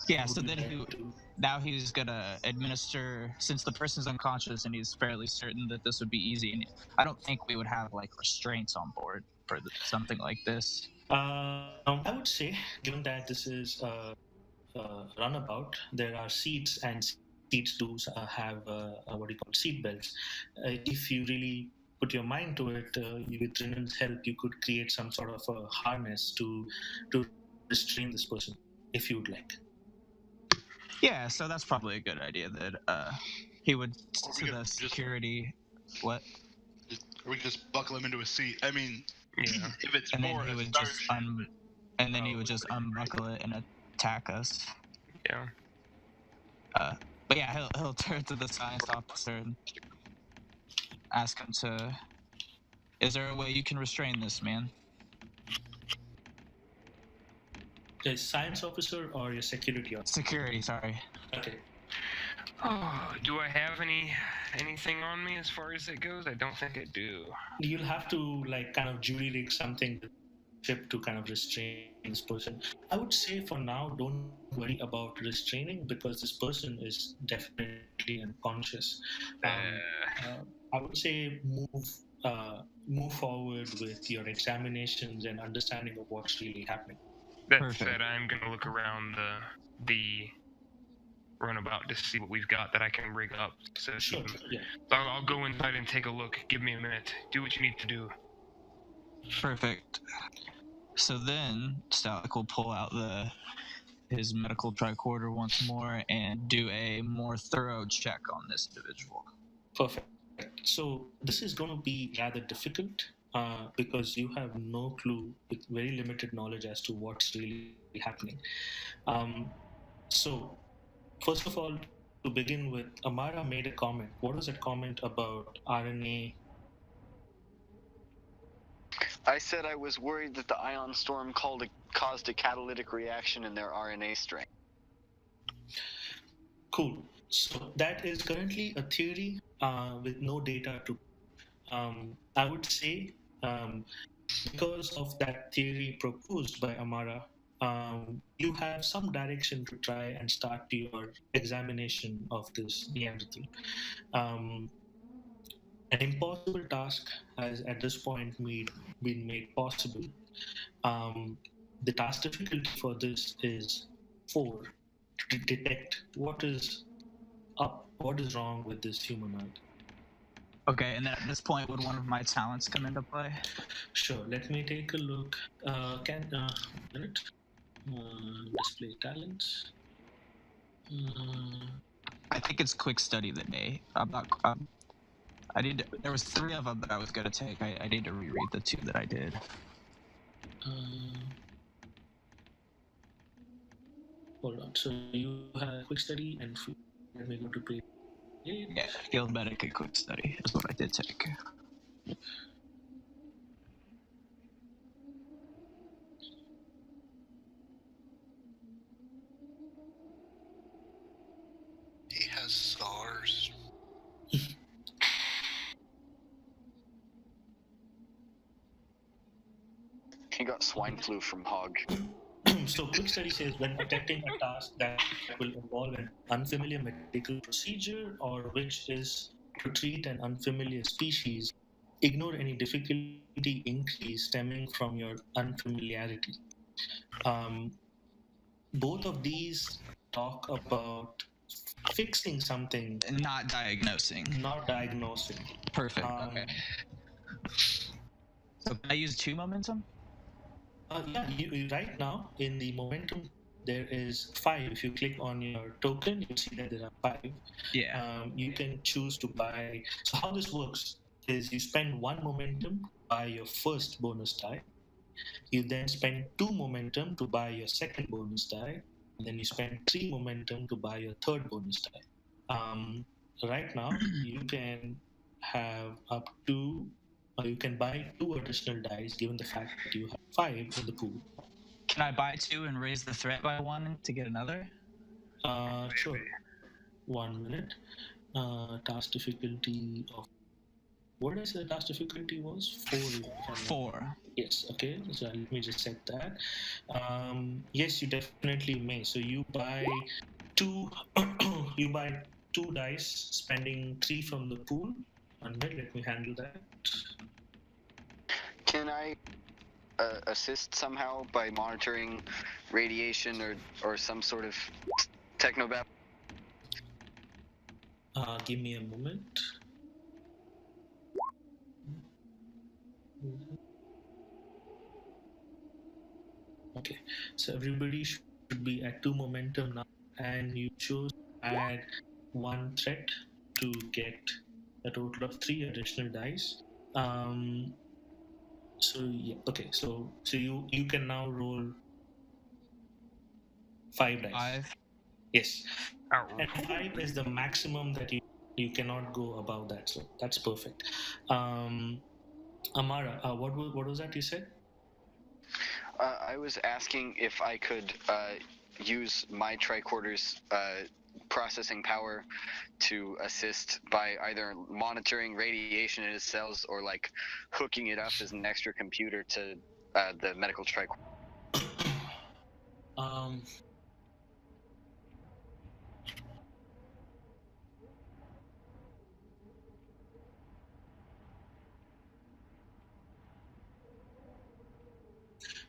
Yeah. So Would you then like to? now he's gonna administer, since the person's unconscious and he's fairly certain that this would be easy. And I don't think we would have like restraints on board for something like this. I would say, given that this is a runabout, there are seats, and seats do have what do you call seat belts. If you really put your mind to it, with Renan's help, you could create some sort of a harness to restrain this person, if you would like. Yeah. So that's probably a good idea. That he would Or we to could the just- security. What? Or we just buckle him into a seat. I mean, Yeah. if it's And then for he a would just starship, and then he would just unbuckle it and attack us. Yeah. But yeah, he'll turn to the science officer and ask him to. Is there a way you can restrain this man? A science officer or your security officer? Security, sorry. Okay. Oh, do I have anything on me as far as it goes? I don't think I do. You'll have to like kind of jury rig something with ship to kind of restrain this person. I would say for now, don't worry about restraining because this person is definitely unconscious. I would say move forward with your examinations and understanding of what's really happening. That Perfect. said, I'm gonna look around the runabout to see what we've got that I can rig up. So Sure. Yeah. I'll go inside and take a look. Give me a minute. Do what you need to do. Perfect. So then Stalik will pull out his medical tricorder once more and do a more thorough check on this individual. Perfect. So this is going to be rather difficult because you have no clue, with very limited knowledge as to what's really happening. So first of all, to begin with, Amara made a comment. What was that comment about RNA? I said I was worried that the ion storm caused a catalytic reaction in their RNA strain. Cool. So that is currently a theory with no data to. I would say because of that theory proposed by Amara, you have some direction to try and start your examination of this Neanderthal. An impossible task has at this point been made possible. The task difficulty for this is 4, to detect what is up, what is wrong with this humanoid. Okay, and then at this point, would one of my talents come into play? Sure, let me take a look. Minute. Display talents. I think it's quick study that day. There was 3 of them that I was gonna take. I need to reread the 2 that I did. Hold on. So you have quick study and let me go to page 8. Yeah, field medic and quick study is what I did take. He has SARS. He got swine flu from Hog. So quick study says when detecting a task that will involve an unfamiliar medical procedure or which is to treat an unfamiliar species, ignore any difficulty increase stemming from your unfamiliarity. Both of these talk about fixing something, Not diagnosing. not diagnosing. Perfect. Okay. So can I use 2 momentum? Right now in the momentum there is 5. If you click on your token, you see that there are 5. Yeah. You can choose to buy. So how this works is you spend 1 momentum to buy your first bonus die. You then spend 2 momentum to buy your second bonus die. And then you spend 3 momentum to buy your third bonus die. Right now you can have up to, or you can buy 2 additional dice given the fact that you have 5 in the pool. Can I buy 2 and raise the threat by 1 to get another? Sure. 1 minute. Task difficulty of, what did I say the task difficulty was? 4. If I'm not- 4. Yes. Okay. So let me just set that. Yes, you definitely may. So you buy 2. You buy 2 dice, spending 3 from the pool. 1 minute. Let me handle that. Can I assist somehow by monitoring radiation or some sort of technobab? Give me a moment. Okay, so everybody should be at 2 momentum now, and you chose to add 1 threat to get a total of 3 additional dice. So yeah, okay, so you can now roll 5 dice. 5. Yes, Oh. and 5 is the maximum that you cannot go above that. So that's perfect. Amara, what was that you said? I was asking if I could use my tricorder's processing power to assist by either monitoring radiation in his cells or like hooking it up as an extra computer to the medical tricorder.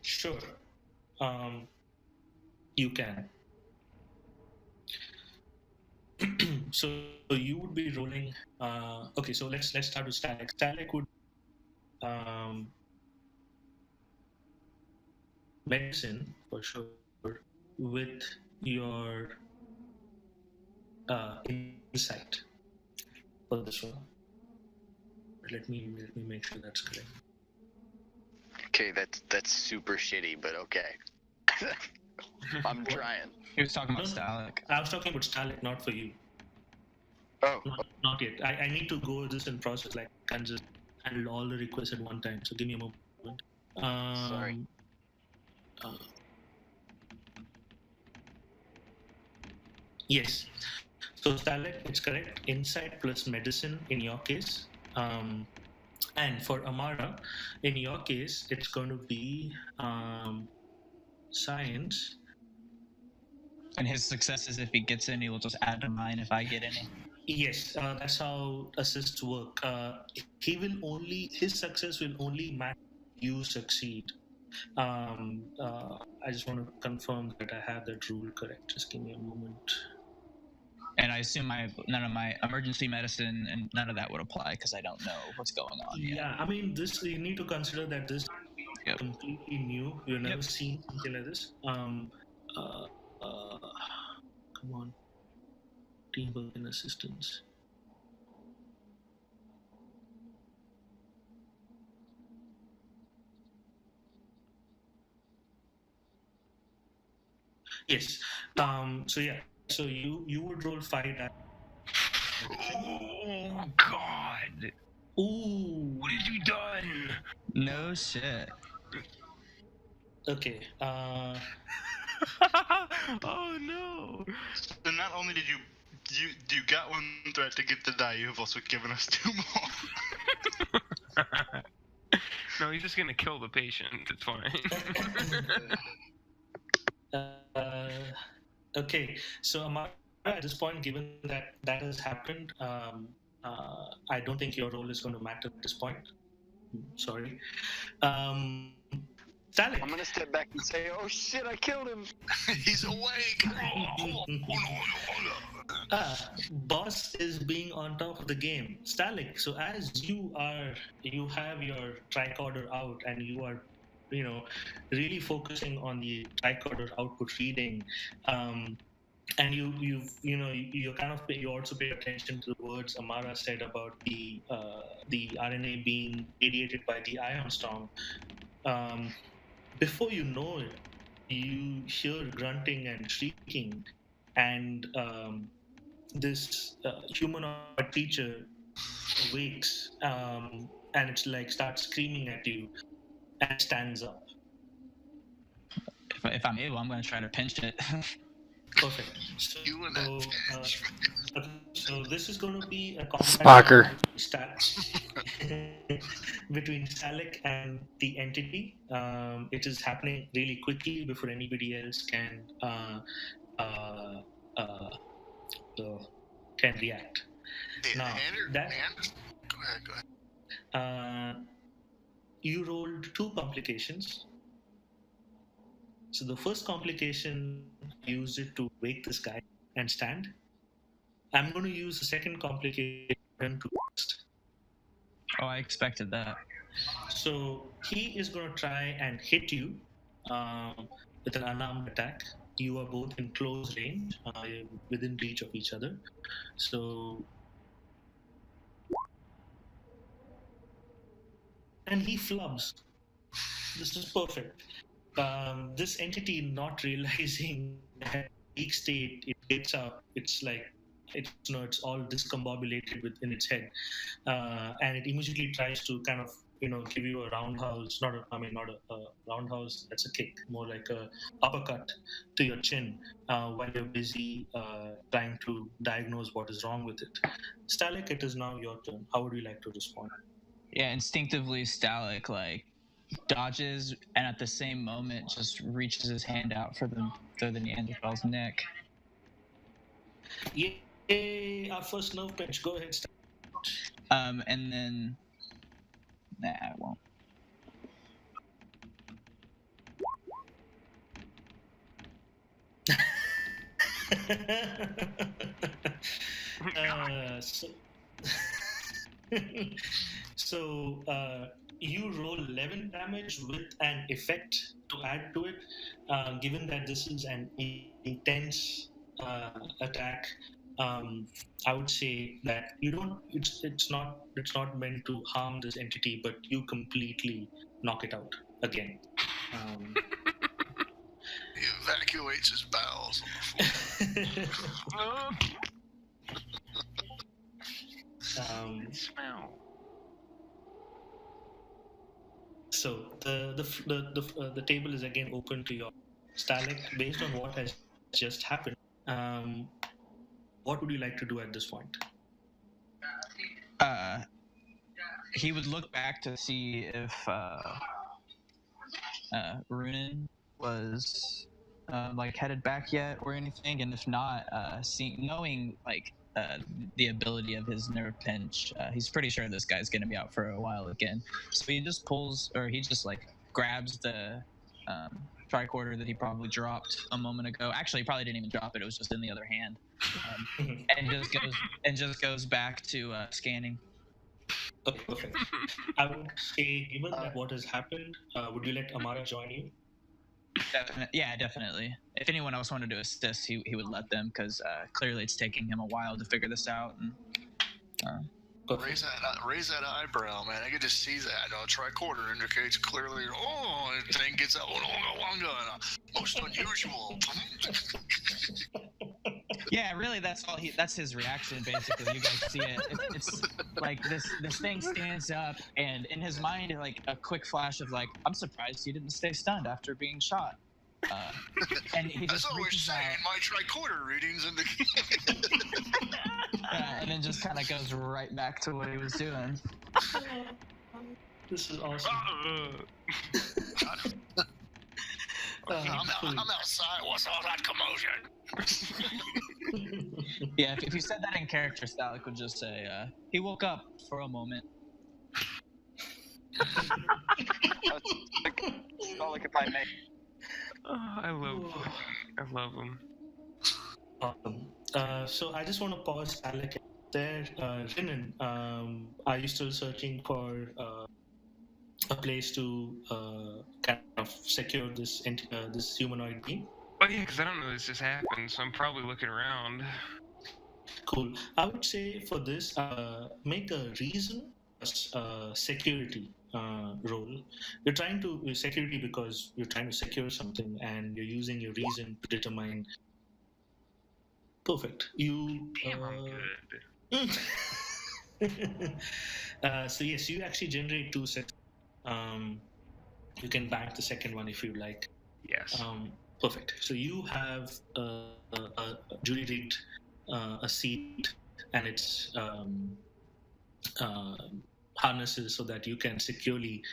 Sure. You can. So you would be rolling. Okay, so let's start with Stalek. Stalek would medicine for sure with your insight for this one. Let me make sure that's correct. Okay, that's super shitty, but okay. I'm trying. He was talking about No, Stalek. I was talking about Stalek, not for you. Oh, Not yet. I need to go this in process. Like I can't just handle all the requests at one time. So give me a moment. sorry. Yes. So Stalek, it's correct. Insight plus medicine in your case. And for Amara, in your case, it's going to be science. And his success is if he gets in, he will just add to mine if I get any. Yes, that's how assists work. His success will only matter if you succeed. I just want to confirm that I have that rule correct. Just give me a moment. And I assume none of my emergency medicine and none of that would apply because I don't know what's going on yet. Yeah, I mean, this you need to consider that this Yep. is completely new. You've never Yep. seen something like this. Come on, teamwork and assistance. Yes. So yeah. So you would roll 5 dice. Oh God! Ooh. What have you done? No shit. Okay. Oh no! So not only did you got 1 threat to get the die, you have also given us 2 more. No, he's just gonna kill the patient. It's fine. Okay. So Amara, at this point, given that has happened, I don't think your role is going to matter at this point. Sorry. Stalek. I'm gonna step back and say, "Oh shit, I killed him." He's awake. Boss is being on top of the game. Stalek, so as you have your tricorder out and you are really focusing on the tricorder output reading. And you also pay attention to the words Amara said about the RNA being radiated by the ion storm. Before you know it, you hear grunting and shrieking, and this humanoid creature wakes, and it's like starts screaming at you and stands up. If I'm able, I'm going to try to pinch it. Perfect. So, You and that pinch. so this is going to be a combat Spocker. between Stalek and the entity. It is happening really quickly before anybody else can react. Now, Go ahead. You rolled 2 complications. So the first complication, I used it to wake this guy and stand. I'm going to use the second complication for him to rest. Oh, I expected that. So he is going to try and hit you with an unarmed attack. You are both in close range, within reach of each other. So, and he flubs. This is perfect. This entity not realizing that weak state, it gets up. It's like it's all discombobulated within its head, and it immediately tries to kind of give you a roundhouse. Not a roundhouse. That's a kick. More like a uppercut to your chin while you're busy trying to diagnose what is wrong with it. Stalek, it is now your turn. How would you like to respond? Yeah, instinctively, Stalek dodges, and at the same moment just reaches his hand out for the Neanderthal's neck. Yay! Our first nerve pinch. Go ahead, And then, I won't. So you roll 11 damage with an effect to add to it. Given that this is an intense attack, I would say that you don't. It's not meant to harm this entity, but you completely knock it out again. He evacuates his bowels on the floor. Smell. So the table is again open to your Stalek. Based on what has just happened, what would you like to do at this point? He would look back to see if Runin was headed back yet or anything, and if not, knowing the ability of his nerve pinch, he's pretty sure this guy's going to be out for a while again. So he just grabs the tricorder that he probably dropped a moment ago. Actually, he probably didn't even drop it; it was just in the other hand, and just goes back to scanning. Okay, perfect. I would say, given that what has happened, would you let Amara join you? Definitely. If anyone else wanted to assist, he would let them, because clearly it's taking him a while to figure this out. And, raise that eyebrow, man. I could just see that. Tricorder indicates clearly. Oh, and the thing gets out. Most unusual. Yeah, really, that's his reaction, basically. You guys see it. It's like this thing stands up, and in his mind, like a quick flash of I'm surprised he didn't stay stunned after being shot. And he just that's what we're saying. My tricorder readings indicate. and then just kind of goes right back to what he was doing. This is awesome. I'm outside. What's all that commotion? Yeah, if you said that in character, Stalek would just say, he woke up for a moment. Stalek, if I may. Oh, I love him. Awesome. So I just want to pause Stalek there. Rinan, are you still searching for a place to kind of secure this humanoid being? Oh yeah, because I don't know this just happened, so I'm probably looking around. Cool. I would say for this, make a reason plus security role. You're trying to security because you're trying to secure something, and you're using your reason to determine. Perfect. You. Damn, I'm good. So yes, you actually generate 2 success. Um, you can bank the second one if you like. Yes. Perfect. So you have jury rigged a seat, and it's uh, harnesses so that you can securely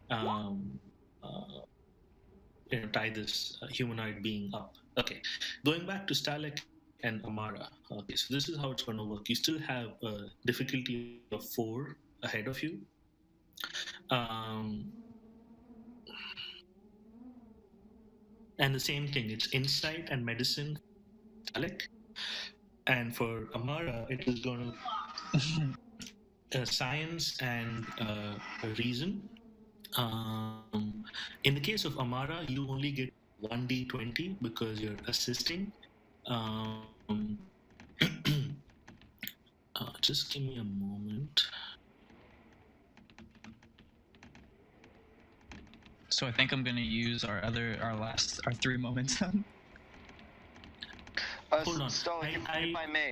um, uh, tie this humanoid being up. Okay, going back to Stalek and Amara. Okay, so this is how it's going to work. You still have a difficulty of 4 ahead of you. Um, and the same thing, it's insight and medicine, Stalek. And for Amara, it is going to science and reason. In the case of Amara, you only get 1d20 because you're assisting. Just give me a moment. So I think I'm gonna use our 3 momentum. Hold on. Stalin, if I may.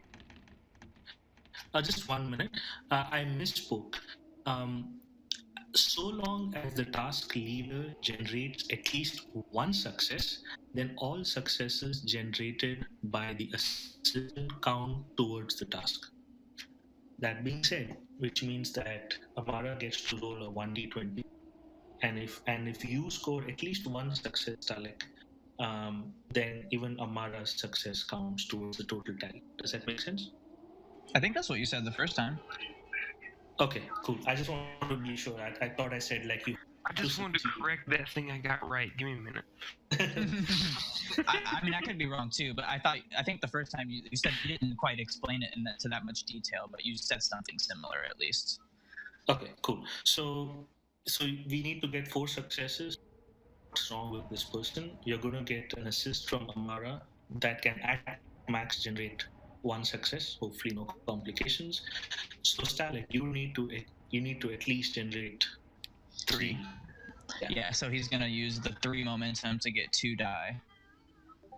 Just 1 minute. I misspoke. So long as the task leader generates at least 1 success, then all successes generated by the assistant count towards the task. That being said, which means that Amara gets to roll a 1d20, and if you score at least 1 success, Talek, then even Amara's success counts towards the total tally. Does that make sense? I think that's what you said the first time. Okay, cool. I just wanted to be sure. I thought I said like you. I just wanted to correct that thing I got right. Give me a minute. I mean, I could be wrong too, but I think the first time you said you didn't quite explain it to that much detail, but you said something similar at least. Okay, cool. So we need to get 4 successes. What's wrong with this person? You're going to get an assist from Amara that can at max generate 1 success. Hopefully, no complications. So Stalek, you need to at least generate 3. Yeah, so he's gonna use the 3 momentum to get 2 die.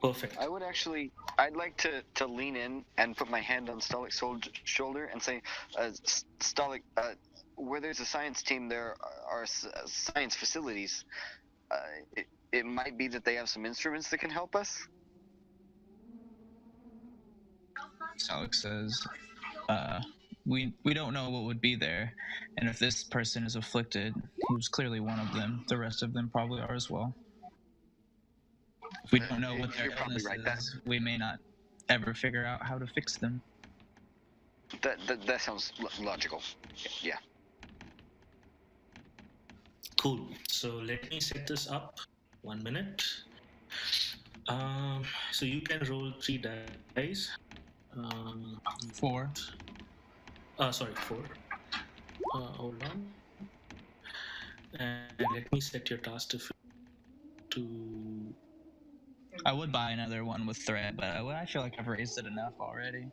Perfect. I'd like to lean in and put my hand on Stalik's shoulder and say, Stalik, where there's a science team, there are science facilities. It might be that they have some instruments that can help us. Stalik says, we don't know what would be there, and if this person is afflicted, he was clearly one of them. The rest of them probably are as well. If we don't know what their illness is, we may not ever figure out how to fix them. That sounds logical. Yeah. Cool. So let me set this up. 1 minute. So you can roll 3 dice. 4. Sorry, 4. Hold on. And let me set your task to. I would buy another one with thread, but I feel like I've raised it enough already.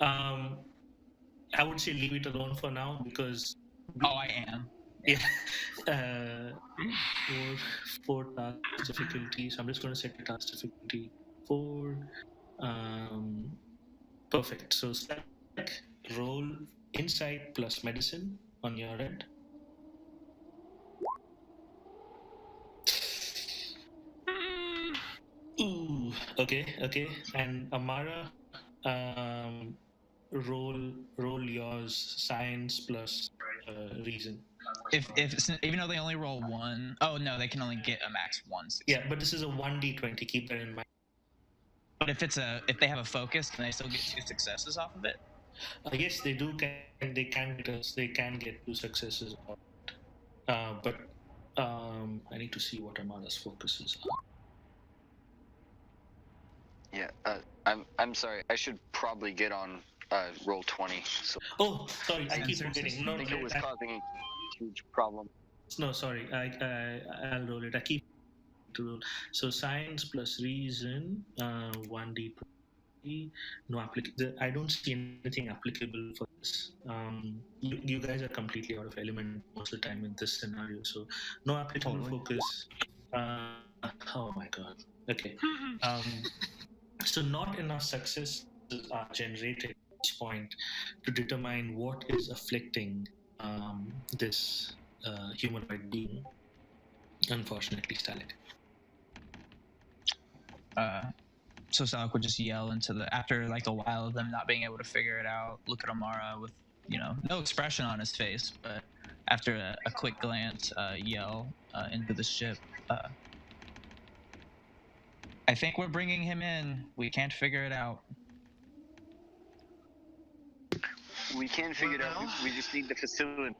I would say leave it alone for now because. Oh, I am. Yeah. 4 task difficulties. I'm just going to set the task difficulty 4. Perfect. So select roll insight plus medicine on your end. Ooh, okay. And Amara, roll yours science plus reason. If even though they only roll 1, oh no, they can only get a max 1 success. Yeah, but this is a 1d20. Keep that in mind. But if they have a focus, can they still get 2 successes off of it? Yes, they do. They can get 2 successes. But I need to see what Amara's focuses are. Yeah. I'm sorry. I should probably get on roll 20. So Oh, sorry. I keep forgetting. I think it was causing a huge problem. No, sorry. I'll roll it. I keep to roll. So science plus reason, 1d. No I don't see anything applicable for this. You guys are completely out of element most of the time in this scenario, so no applicable Totally. focus. Oh my god. Okay. So not enough successes are generated at each point to determine what is afflicting this humanoid being. Unfortunately, Stalik. So Salik would just yell into the, after like a while of them not being able to figure it out, look at Amara with, no expression on his face, but after a quick glance, yell into the ship. I think we're bringing him in. We can't figure it out. We can figure it out. We just need the facility.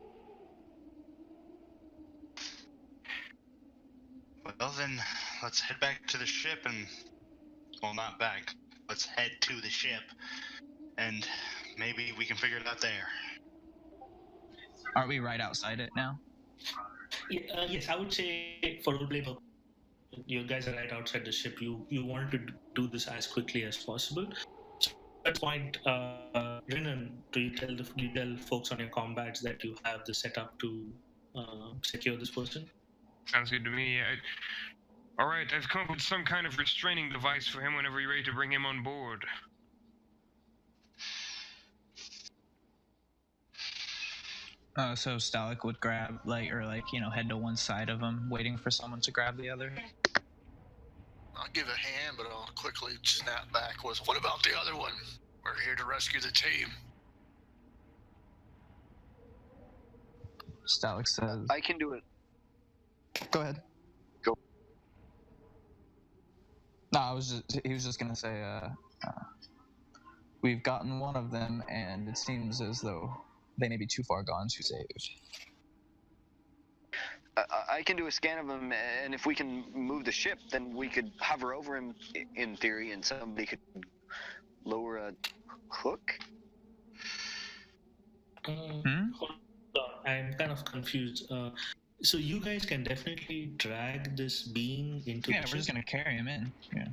Well, then, let's head back to the ship and... Well, not back. Let's head to the ship, and maybe we can figure it out there. Aren't we right outside it now? Yes, I would say for roleplay purposes, you guys are right outside the ship. You wanted to do this as quickly as possible. So at that point, Rinan, do you tell folks on your combats that you have the setup to secure this person? Sounds good to me. All right, I've come up with some kind of restraining device for him whenever you're ready to bring him on board. So Stalik would grab, head to one side of him, waiting for someone to grab the other. I'll give a hand, but I'll quickly snap back with, what about the other one? We're here to rescue the team. Stalik says, I can do it. Go ahead. Go. No, he was just gonna say, we've gotten one of them, and it seems as though they may be too far gone to save. I can do a scan of him, and if we can move the ship, then we could hover over him, in theory, and somebody could lower a hook. Hold on, I'm kind of confused. So you guys can definitely drag this being into the Yeah, we're just gonna carry him in. Yeah.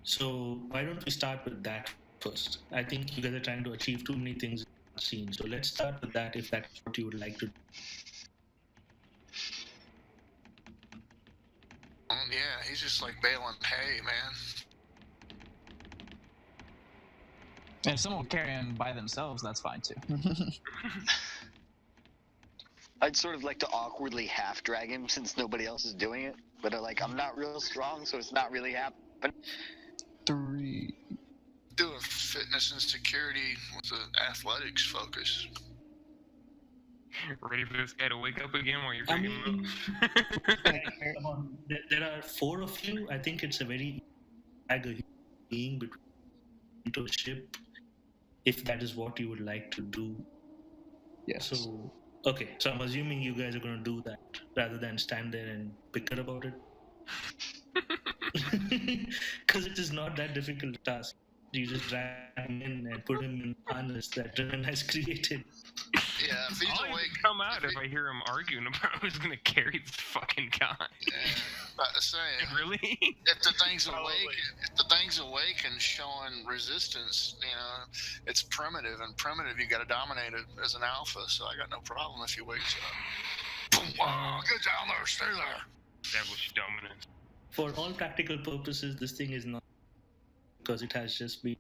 So why don't we start with that first? I think you guys are trying to achieve too many things in the scene. So let's start with that if that's what you would like to do. Yeah, he's just like baling hay, man. And if someone will carry him by themselves, that's fine too. I'd sort of like to awkwardly half drag him since nobody else is doing it. But I'm not real strong, so it's not really happening. 3. Do a fitness and security with an athletics focus. Ready for this guy to wake up again while you're picking him up? There are 4 of you. I think it's a very being between into a ship, if that is what you would like to do. Yes. So, okay. So I'm assuming you guys are going to do that rather than stand there and bicker about it. Because it is not that difficult a task. You just drag him in and put him in harness that Driven has created. Yeah, if he's I'll awake. come out if I hear him arguing about who's gonna carry this fucking guy. Yeah, about to say. Really? If the thing's awake and showing resistance, it's primitive, and primitive you got to dominate it as an alpha. So I got no problem if he wakes up. Boom, get down there, stay there. Establish dominance. For all practical purposes, this thing is not, because it has just been,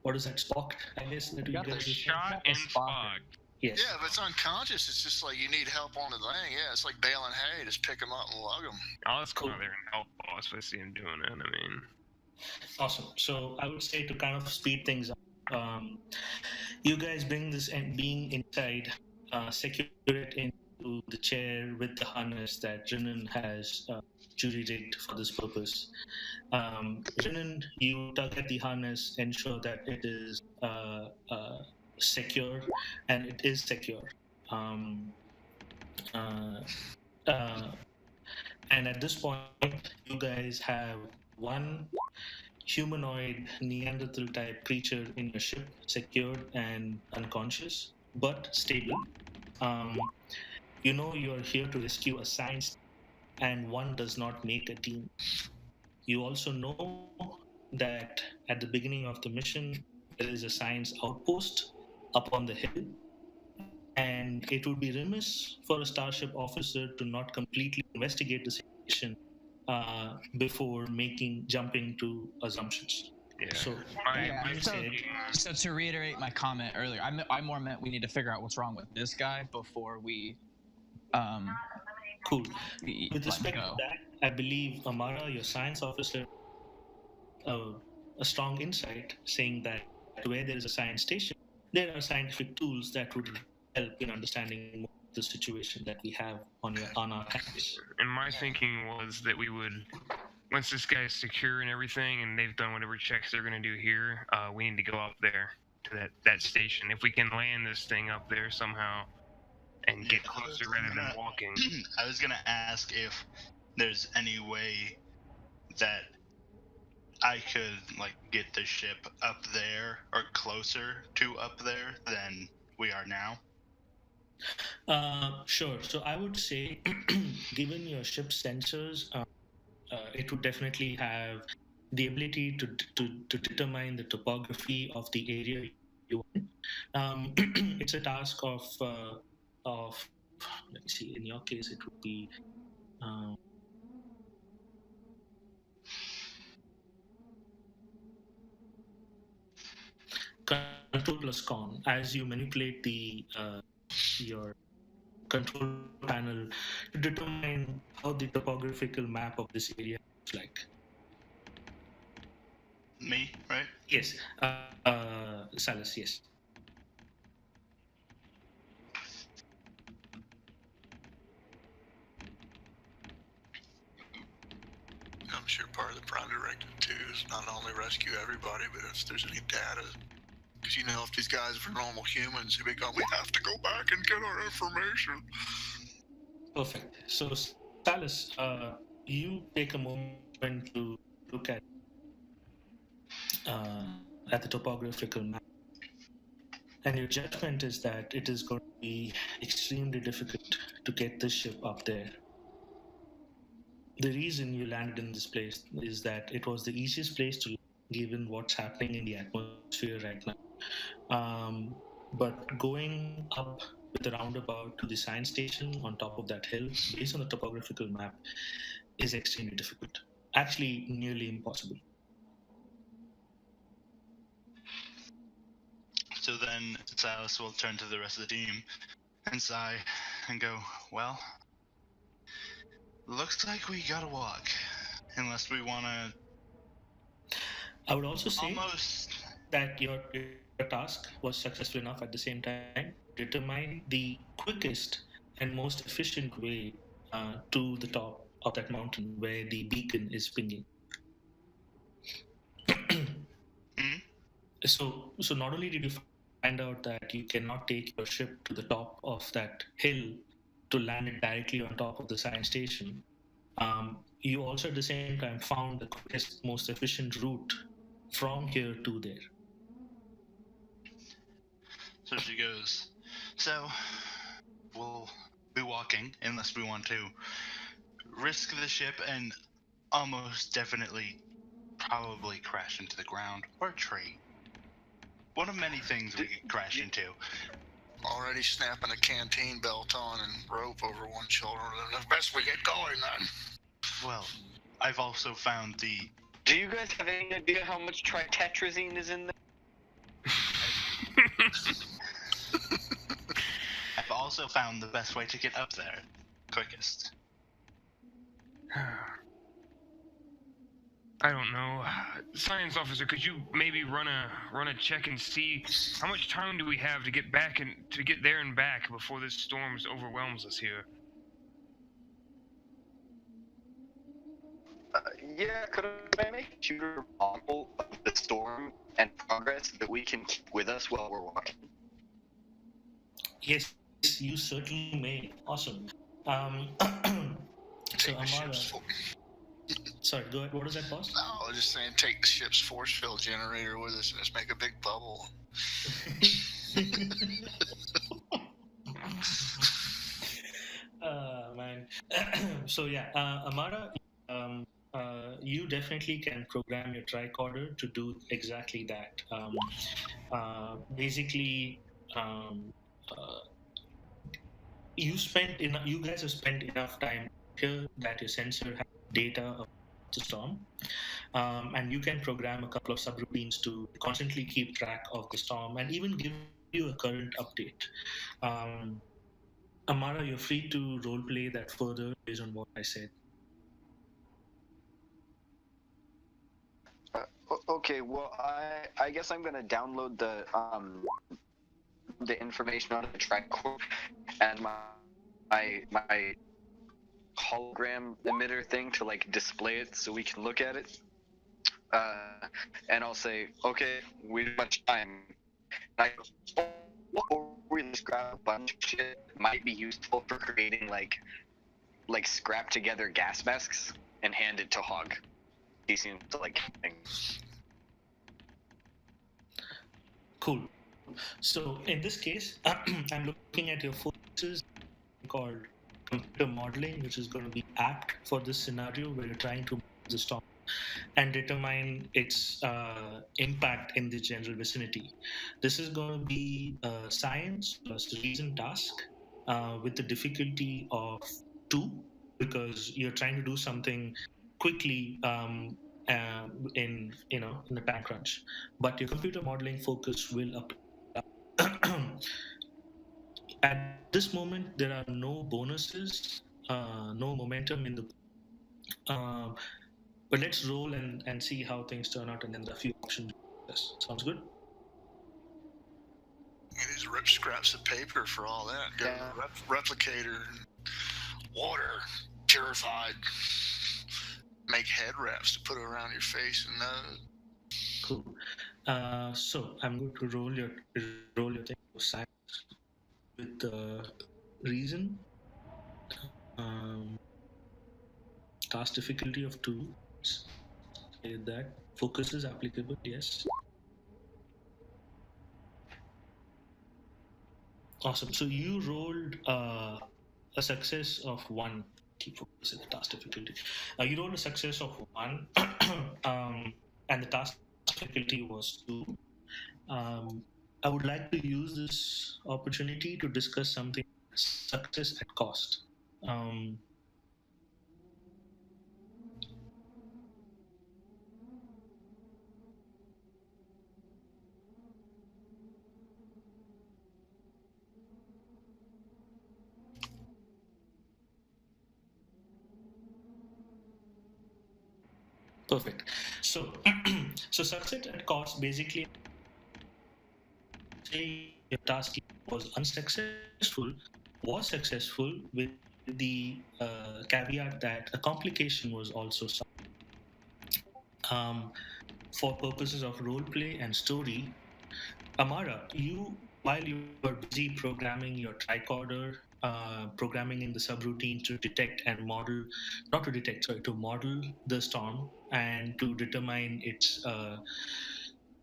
what is that, spocked, I guess? That we Got get the this shot and spocked. Yes. Yeah, if it's unconscious, it's just like you need help on the thing. Yeah, it's like baling hay. Just pick him up and lug him. I'll just go Cool. out there and help boss if I see him doing it. I mean, Awesome. So I would say to kind of speed things up, you guys bring this being inside, secure it into the chair with the harness that Rinan has jury-rigged for this purpose. Rinan, you tug at the harness, ensure that it is secure, and it is secure. And at this point, you guys have one humanoid Neanderthal type creature in your ship, secured and unconscious, but stable. You know you are here to rescue a science, and one does not make a team. You also know that at the beginning of the mission, there is a science outpost up on the hill, and it would be remiss for a starship officer to not completely investigate the situation before jumping to assumptions. Yeah. So, Yeah, being so- said, So to reiterate my comment earlier, I more meant we need to figure out what's wrong with this guy before we cool. we With let him respect to go. that, I believe Amara, your science officer, a strong insight saying that where there is a science station, there are scientific tools that would help in understanding more of the situation that we have on our campus. And my thinking was that we would, once this guy's secure and everything, and they've done whatever checks they're going to do here, we need to go up there to that station. If we can land this thing up there somehow and get closer rather than walking. I was gonna ask if there's any way that I could like get the ship up there or closer to up there than we are now. Sure. So I would say, given your ship's sensors, it would definitely have the ability to determine the topography of the area you want. It's a task of let me see. In your case, it would be um, control plus con. As you manipulate your control panel to determine how the topographical map of this area looks like. Me, right? Yes, Salus. Yes. I'm sure part of the Prime Directive too is not only rescue everybody, but if there's any data, because you know if these guys were normal humans, they'd be going, we have to go back and get our information. Perfect. So, Salus, you take a moment to look at the topographical map, and your judgment is that it is going to be extremely difficult to get this ship up there. The reason you landed in this place is that it was the easiest place to land given what's happening in the atmosphere right now. But going up with a roundabout to the science station on top of that hill, based on the topographical map, is extremely difficult. Actually, nearly impossible. So then Silas will turn to the rest of the team and sigh and go, well, looks like we gotta walk. Unless we wanna I would also say almost that your task was successful enough at the same time to determine the quickest and most efficient way to the top of that mountain where the beacon is pinging. So not only did you find out that you cannot take your ship to the top of that hill to land it directly on top of the science station, you also at the same time found the quickest, most efficient route from here to there. So she goes, so we'll be walking unless we want to risk the ship and almost definitely probably crash into the ground or a tree. One of many things we could crash into. Already snapping a canteen belt on and rope over one shoulder. The best we get going then. Well, I've also found the... Do you guys have any idea how much tritetrazine is in there? I've also found the best way to get up there quickest. I don't know. Science officer, could you maybe run a check and see how much time do we have to get back and to get there and back before this storm overwhelms us here? Yeah, could I make a shooter model of the storm and progress that we can keep with us while we're walking? Yes, you certainly may. Awesome. So Amara, sorry, go ahead. What was that, boss? No, I was just saying take the ship's force field generator with us and just make a big bubble. So yeah, Amara, um, you definitely can program your tricorder to do exactly that. Basically, um, uh, you guys have spent enough time here that your sensor has data of the storm, and you can program a couple of subroutines to constantly keep track of the storm and even give you a current update. Um, Amara, you're free to roleplay that further based on what I said. Okay, well, I guess I'm gonna download the information onto the tricorder and my hologram emitter thing to like display it so we can look at it. And I'll say, okay, we don't have much time. I or we just grab a bunch of shit that might be useful for creating like scrap together gas masks and hand it to Hog. He seems to like things. Cool. So in this case, I'm looking at your forces called computer modeling, which is going to be apt for this scenario where you're trying to model the storm and determine its impact in the general vicinity. This is going to be a science plus reason task with the difficulty of 2, because you're trying to do something quickly in a time crunch. But your computer modeling focus will apply. At this moment, there are no bonuses, no momentum in the. Uh, but let's roll and see how things turn out, and then there are a few options. Yes, sounds good. You just rip scraps of paper for all that. Go to the replicator, water, purified. Make head wraps to put around your face and nose. Cool. So I'm going to roll your thing for science with the reason. Task difficulty of 2. Say that focus is applicable. Yes. Awesome. So you rolled a success of 1. Keep focus in the task difficulty. You rolled a success of 1, and the task difficulty was 2. I would like to use this opportunity to discuss something: success at cost. Um, Perfect. So, so success at cost basically say your task was unsuccessful, was successful with the caveat that a complication was also solved. For purposes of roleplay and story, Amara, while you were busy programming your tricorder, programming in the subroutine to detect and model, not to detect, sorry, to model the storm and to determine its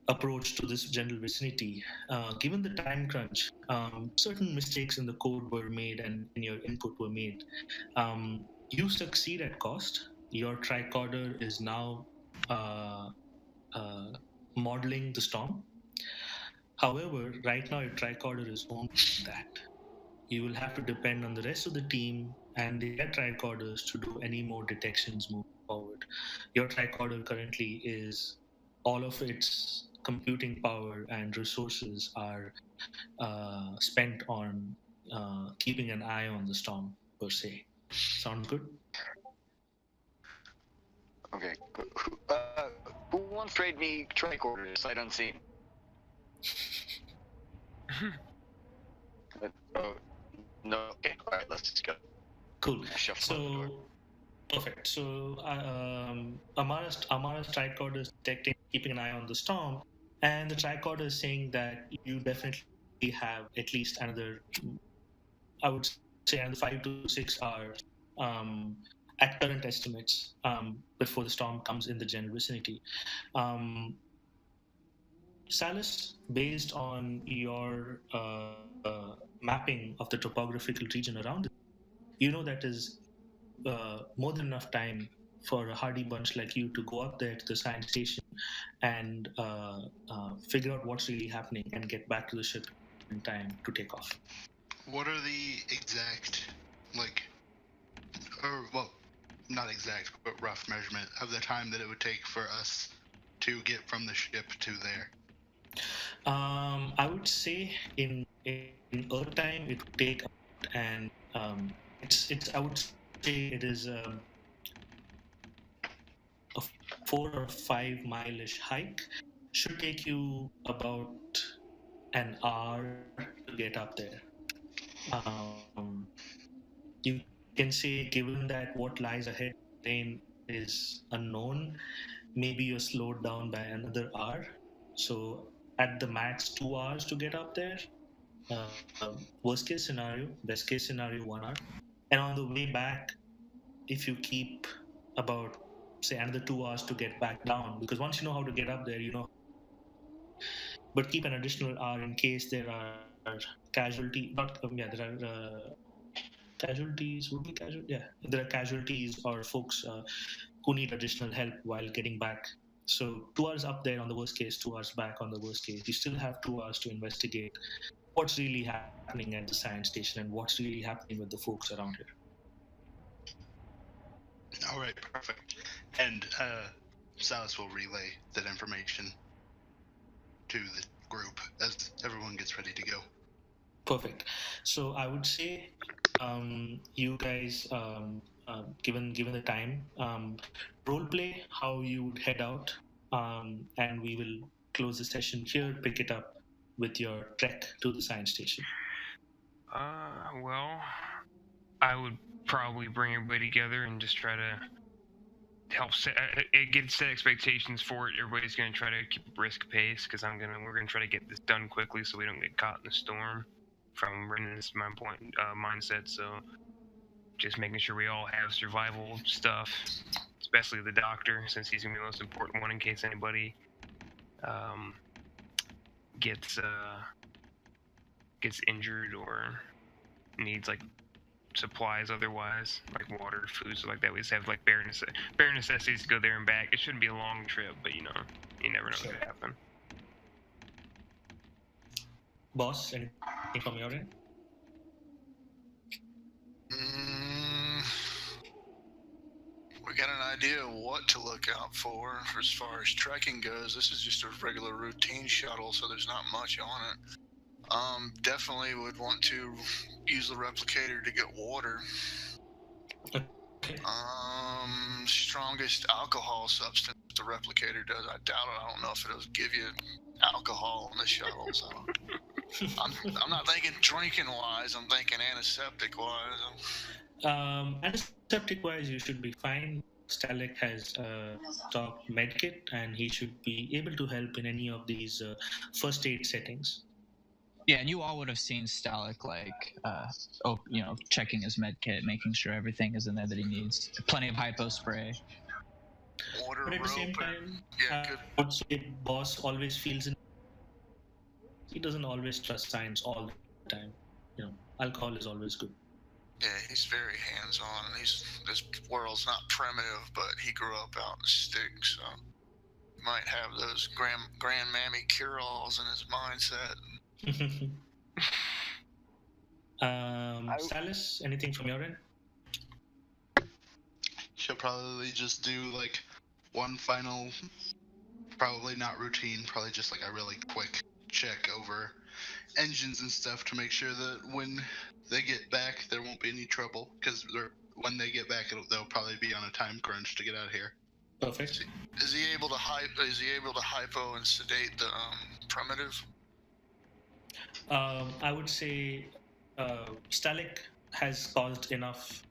approach to this general vicinity. Given the time crunch, certain mistakes in the code were made and in your input were made. You succeed at cost. Your tricorder is now uh, uh, modeling the storm. However, right now your tricorder is only that. You will have to depend on the rest of the team and their tricorders to do any more detections moving forward. Your tricorder currently is all of its computing power and resources are spent on keeping an eye on the storm per se. Sounds good? Okay. Who wants to trade me tricorders sight unseen? Oh, no. Okay. All right. Let's just go. Cool. Shuffle out the door. Perfect. So Amara's tricorder is detecting, keeping an eye on the storm, and the tricorder is saying that you definitely have at least another, I would say, another 5 to 6 hours at current estimates before the storm comes in the general vicinity. Um, Salis, based on your mapping of the topographical region around it, you know that is more than enough time for a hardy bunch like you to go up there to the science station and figure out what's really happening and get back to the ship in time to take off. What are the exact, not exact, but rough measurement of the time that it would take for us to get from the ship to there? I would say in Earth time it would take about, and it's I would say it is a 4 or 5 mile-ish hike. Should take you about an hour to get up there. You can say, given that what lies ahead terrain is unknown, maybe you're slowed down by another hour. So at the max 2 hours to get up there. Worst case scenario, best case scenario, 1 hour. And on the way back, if you keep about say another 2 hours to get back down, because once you know how to get up there, you know. But keep an additional hour in case there are casualty. Not yeah, there are. Casualties would be casual. Yeah, there are casualties or folks who need additional help while getting back. So 2 hours up there on the worst case, 2 hours back on the worst case. You still have 2 hours to investigate what's really happening at the science station and what's really happening with the folks around here. All right, perfect. And Salas will relay that information to the group as everyone gets ready to go. Perfect. So I would say you guys, given the time, role play how you would head out, and we will close the session here. Pick it up with your trek to the science station. Well, I would probably bring everybody together and just try to help set expectations for it. Everybody's gonna try to keep a brisk pace because we're gonna try to get this done quickly so we don't get caught in the storm. From Brennan's mindset, so just making sure we all have survival stuff, especially the doctor, since he's gonna be the most important one in case anybody gets injured or needs like supplies otherwise, like water, food, stuff like that. We just have like bare necessities to go there and back. It shouldn't be a long trip, but you never know what could happen. Boss, anything from your end? We got an idea of what to look out for as far as trekking goes. This is just a regular routine shuttle, so there's not much on it. Definitely would want to use the replicator to get water. Okay. Strongest alcohol substance the replicator does. I doubt it. I don't know if it'll give you alcohol on the shuttle. So I'm not thinking drinking wise. I'm thinking antiseptic wise. Antiseptic wise, you should be fine. Stalek has a top medkit, and he should be able to help in any of these first aid settings. Yeah, and you all would have seen Stalek checking his med kit, making sure everything is in there that he needs. Plenty of hypo spray. Water, but at the same time, I would say boss always feels he doesn't always trust science all the time. Alcohol is always good. Yeah, he's very hands-on. This world's not primitive, but he grew up out in the sticks, so he might have those grandmammy cure-alls in his mindset. Salas, anything from your end? She'll probably just do like one final, probably not routine, probably just like a really quick check over engines and stuff to make sure that when they get back there won't be any trouble, because when they get back they'll probably be on a time crunch to get out of here. Perfect. Is he able to hypo and sedate the primitive? I would say Stalek has caused enough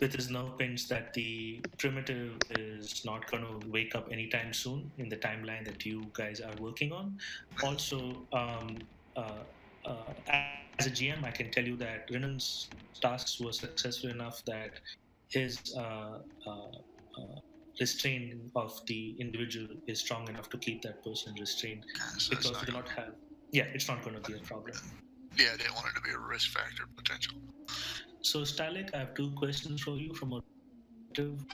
with his nerve pinch that the primitive is not going to wake up anytime soon in the timeline that you guys are working on. Also, as a GM, I can tell you that Rinan's tasks were successful enough that his restraint of the individual is strong enough to keep that person restrained, because we do not have. Yeah, it's not going to be a problem. Yeah, I didn't want it to be a risk factor potential. So, Stalik, I have 2 questions for you from a relative.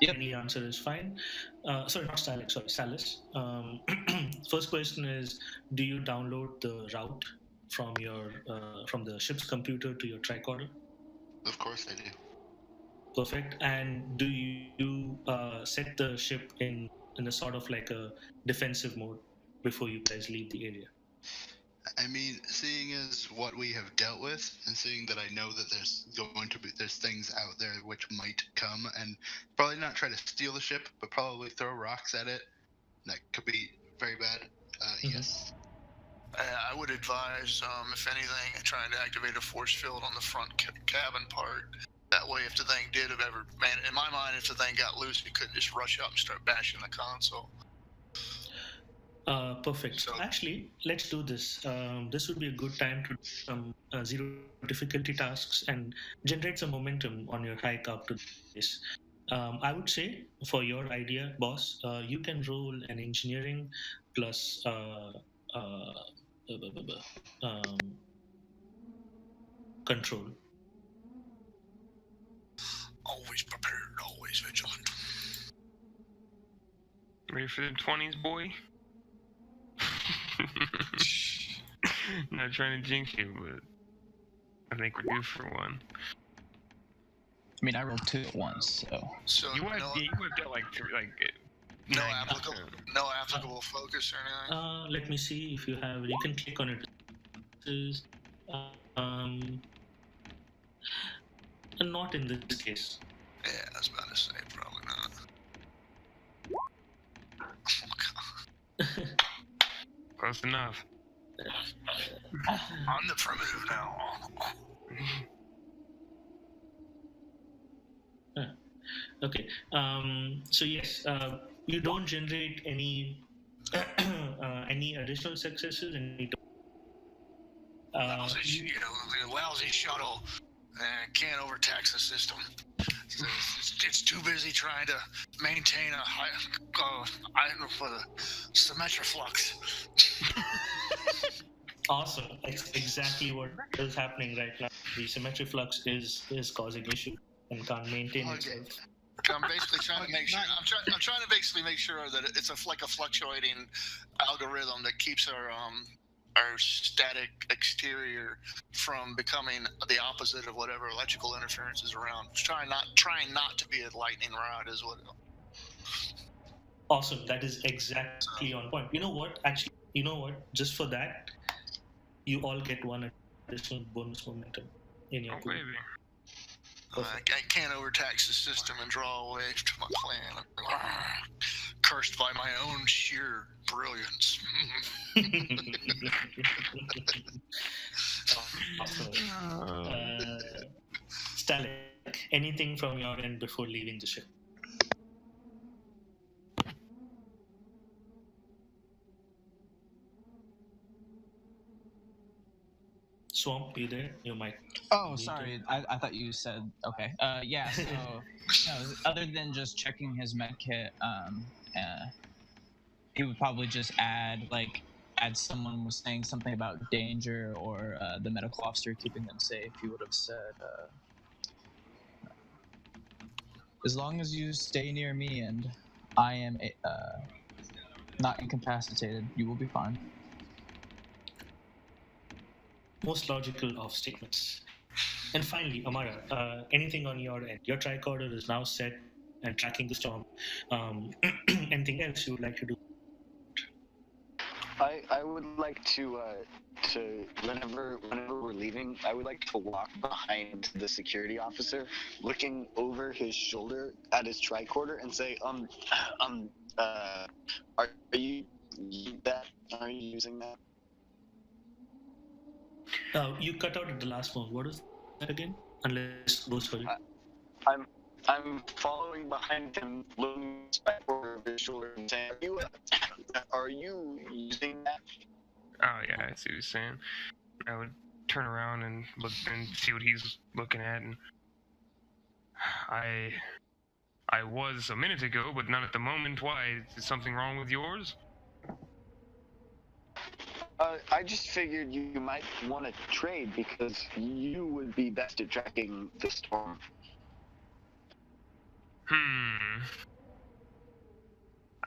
Yep. Any answer is fine. Sorry, not Stalik, sorry, Salis. First question is, do you download the route from from the ship's computer to your tricorder? Of course I do. Perfect. And do you set the ship in a sort of like a defensive mode before you guys leave the area? I mean, seeing as what we have dealt with, and seeing that I know that there's things out there which might come, and probably not try to steal the ship, but probably throw rocks at it. That could be very bad. Yes. I would advise, if anything, trying to activate a force field on the front cabin part. That way, if the thing did have ever, man, in my mind, if the thing got loose, it couldn't just rush up and start bashing the console. Perfect. So- Actually, let's do this. This would be a good time to do some zero difficulty tasks and generate some momentum on your hike up to this. I would say, for your idea, boss, you can roll an engineering plus control. Always prepared, always vigilant. Ready for the 20s, boy? Not trying to jinx you, but I think we're due for one. I mean, I rolled 2 at once, so. So You no, wiped out like no 9. applicable focus or anything. Let me see if you have. You can click on it. Not in this case. Yeah, I was about to say probably not. Oh god, Close enough. I'm the primitive now. Okay. So yes, you don't generate any any additional successes, and The lousy shuttle can't overtax the system. It's too busy trying to maintain a high, for the symmetric flux. awesome. That's exactly what is happening right now. The symmetric flux is causing issue and can't maintain Okay. itself. I'm basically trying to make sure. I'm trying to basically make sure that it's like a fluctuating algorithm that keeps our static exterior from becoming the opposite of whatever electrical interference is around. Trying not to be a lightning rod is what. Awesome. That is exactly on point. You know what? Actually, just for that, you all get one additional bonus momentum in your Oh, pool. baby. I can't overtax the system and draw away to my plan. Cursed by my own sheer brilliance. Awesome. Stalik, anything from your end before leaving the ship? Swamp, you there? You might. Oh, sorry. I thought you said okay. Yeah. So, no, other than just checking his med kit, he would probably just add someone was saying something about danger or the medical officer keeping them safe. He would have said, as long as you stay near me and I am not incapacitated, you will be fine. Most logical of statements. And finally, Amara, anything on your end? Your tricorder is now set and tracking the storm. Anything else you would like to do? I would like to whenever we're leaving, I would like to walk behind the security officer, looking over his shoulder at his tricorder, and say, are you using that? You cut out at the last one. What is that again? Unless it goes for you. I'm following behind him, looking over his shoulder, and saying, are you using that? Oh yeah, I see what he's saying. I would turn around and look and see what he's looking at, and I was a minute ago, but not at the moment. Why? Is something wrong with yours? I just figured you might want to trade because you would be best at tracking the storm.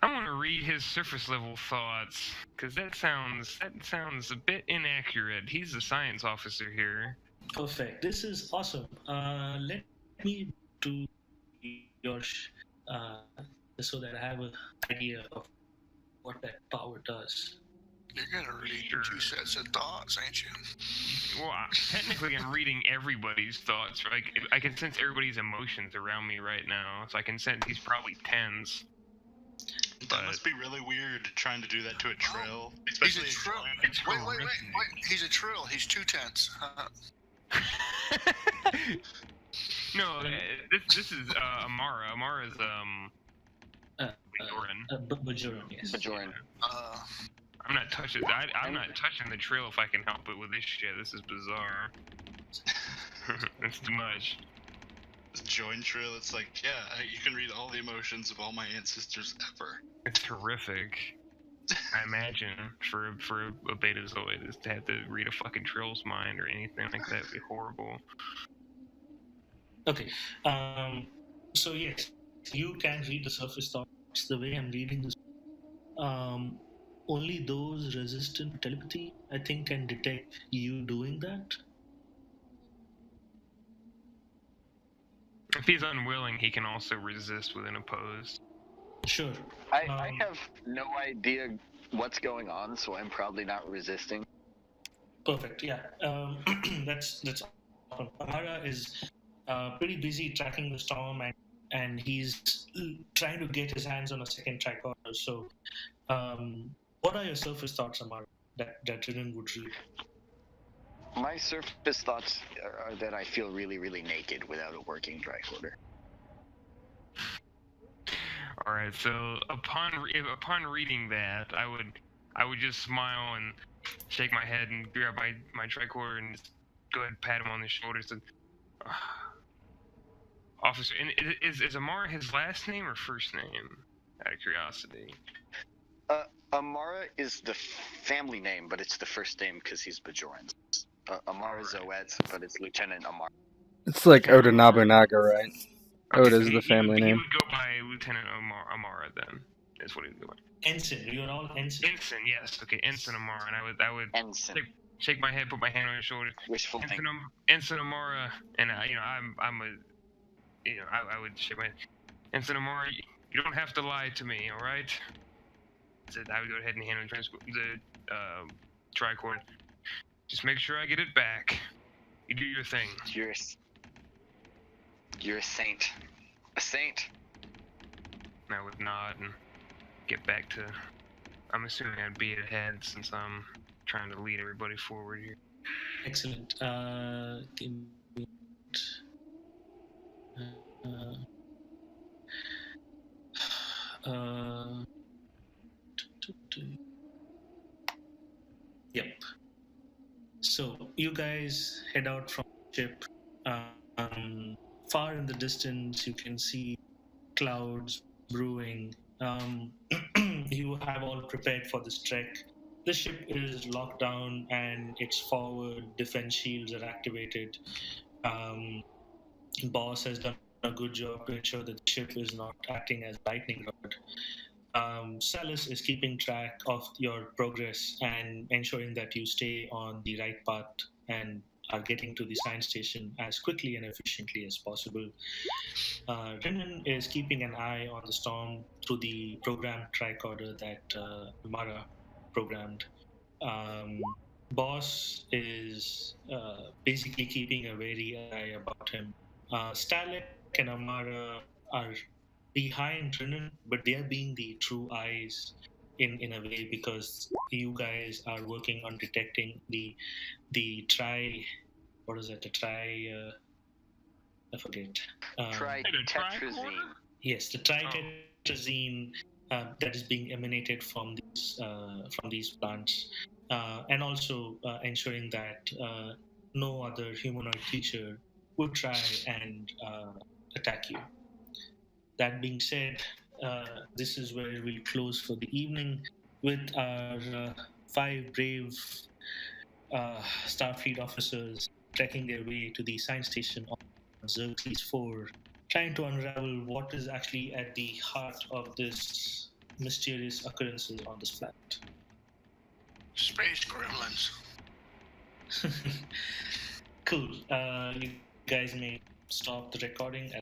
I want to read his surface level thoughts, because that sounds a bit inaccurate. He's the science officer here. Perfect. This is awesome. Let me do your so that I have an idea of what that power does. You're gonna read your two sets of thoughts, ain't you? Well, technically, I'm reading everybody's thoughts. Right? I can sense everybody's emotions around me right now, so I can sense he's probably tense. That must be really weird trying to do that to a trill. He's a Especially trill. It's Wait. horrific. He's a trill. He's 2 tenths. No, this is Amara. Amara's Bajoran. Bajoran, yes. Bajoran. I'm not touching. I'm not touching the trill if I can help it with this shit. This is bizarre. It's too much. This join trill, it's like, yeah, you can read all the emotions of all my ancestors ever. It's horrific. I imagine for a betazoid is to have to read a fucking trill's mind or anything like that would be horrible. Okay. So yes, you can read the surface thoughts the way I'm reading this. Only those resistant to telepathy, I think, can detect you doing that. If he's unwilling, he can also resist with an opposed. Sure. I have no idea what's going on, so I'm probably not resisting. Perfect. Yeah. That's awesome. Amara is pretty busy tracking the storm, and he's trying to get his hands on a second tricorder. So, what are your surface thoughts, Amara, that Ridden would read? My surface thoughts are that I feel really, really naked without a working tricorder. All right. So upon reading that, I would just smile and shake my head and grab my tricorder and just go ahead and pat him on the shoulder. And say, Officer, and is Amara his last name or first name? Out of curiosity. Amara is the family name, but it's the first name because he's Bajoran. Amara Zoet, but it's Lieutenant Amara. It's like Oda Nobunaga, right? Okay, Oda's the family name. He would go by Lieutenant Amara then. That's what he would go by. Ensign. You're all Ensign. Ensign, yes. Okay, Ensign Amara, and I would Ensign. shake my head, put my hand on his shoulder. Wishful thinking. Ensign Amara, and I would shake my head. Ensign Amara, you don't have to lie to me, all right? So I would go ahead and hand him the tricord. Just make sure I get it back. You do your thing. You're a saint. A saint. And I would nod and get back to. I'm assuming I'd be ahead since I'm trying to lead everybody forward here. Excellent. Give me Yep. So you guys head out from the ship. Far in the distance, you can see clouds brewing. You have all prepared for this trek. The ship is locked down and its forward defense shields are activated. Boss has done a good job to ensure that the ship is not acting as lightning rod. Salus is keeping track of your progress and ensuring that you stay on the right path and are getting to the science station as quickly and efficiently as possible. Renan is keeping an eye on the storm through the program tricorder that Mara programmed. Boss is basically keeping a wary eye about him. Starlet and Amara are behind Renan, but they are being the true eyes in a way because you guys are working on detecting the I forget. Tritetrazine. Yes, the tritetrazine that is being emanated from these plants, and also ensuring that no other humanoid creature would try and attack you. That being said, this is where we'll close for the evening with our 5 brave Starfleet officers trekking their way to the science station on Xerxes IV, trying to unravel what is actually at the heart of this mysterious occurrences on this planet. Space gremlins. Cool. You guys may stop the recording.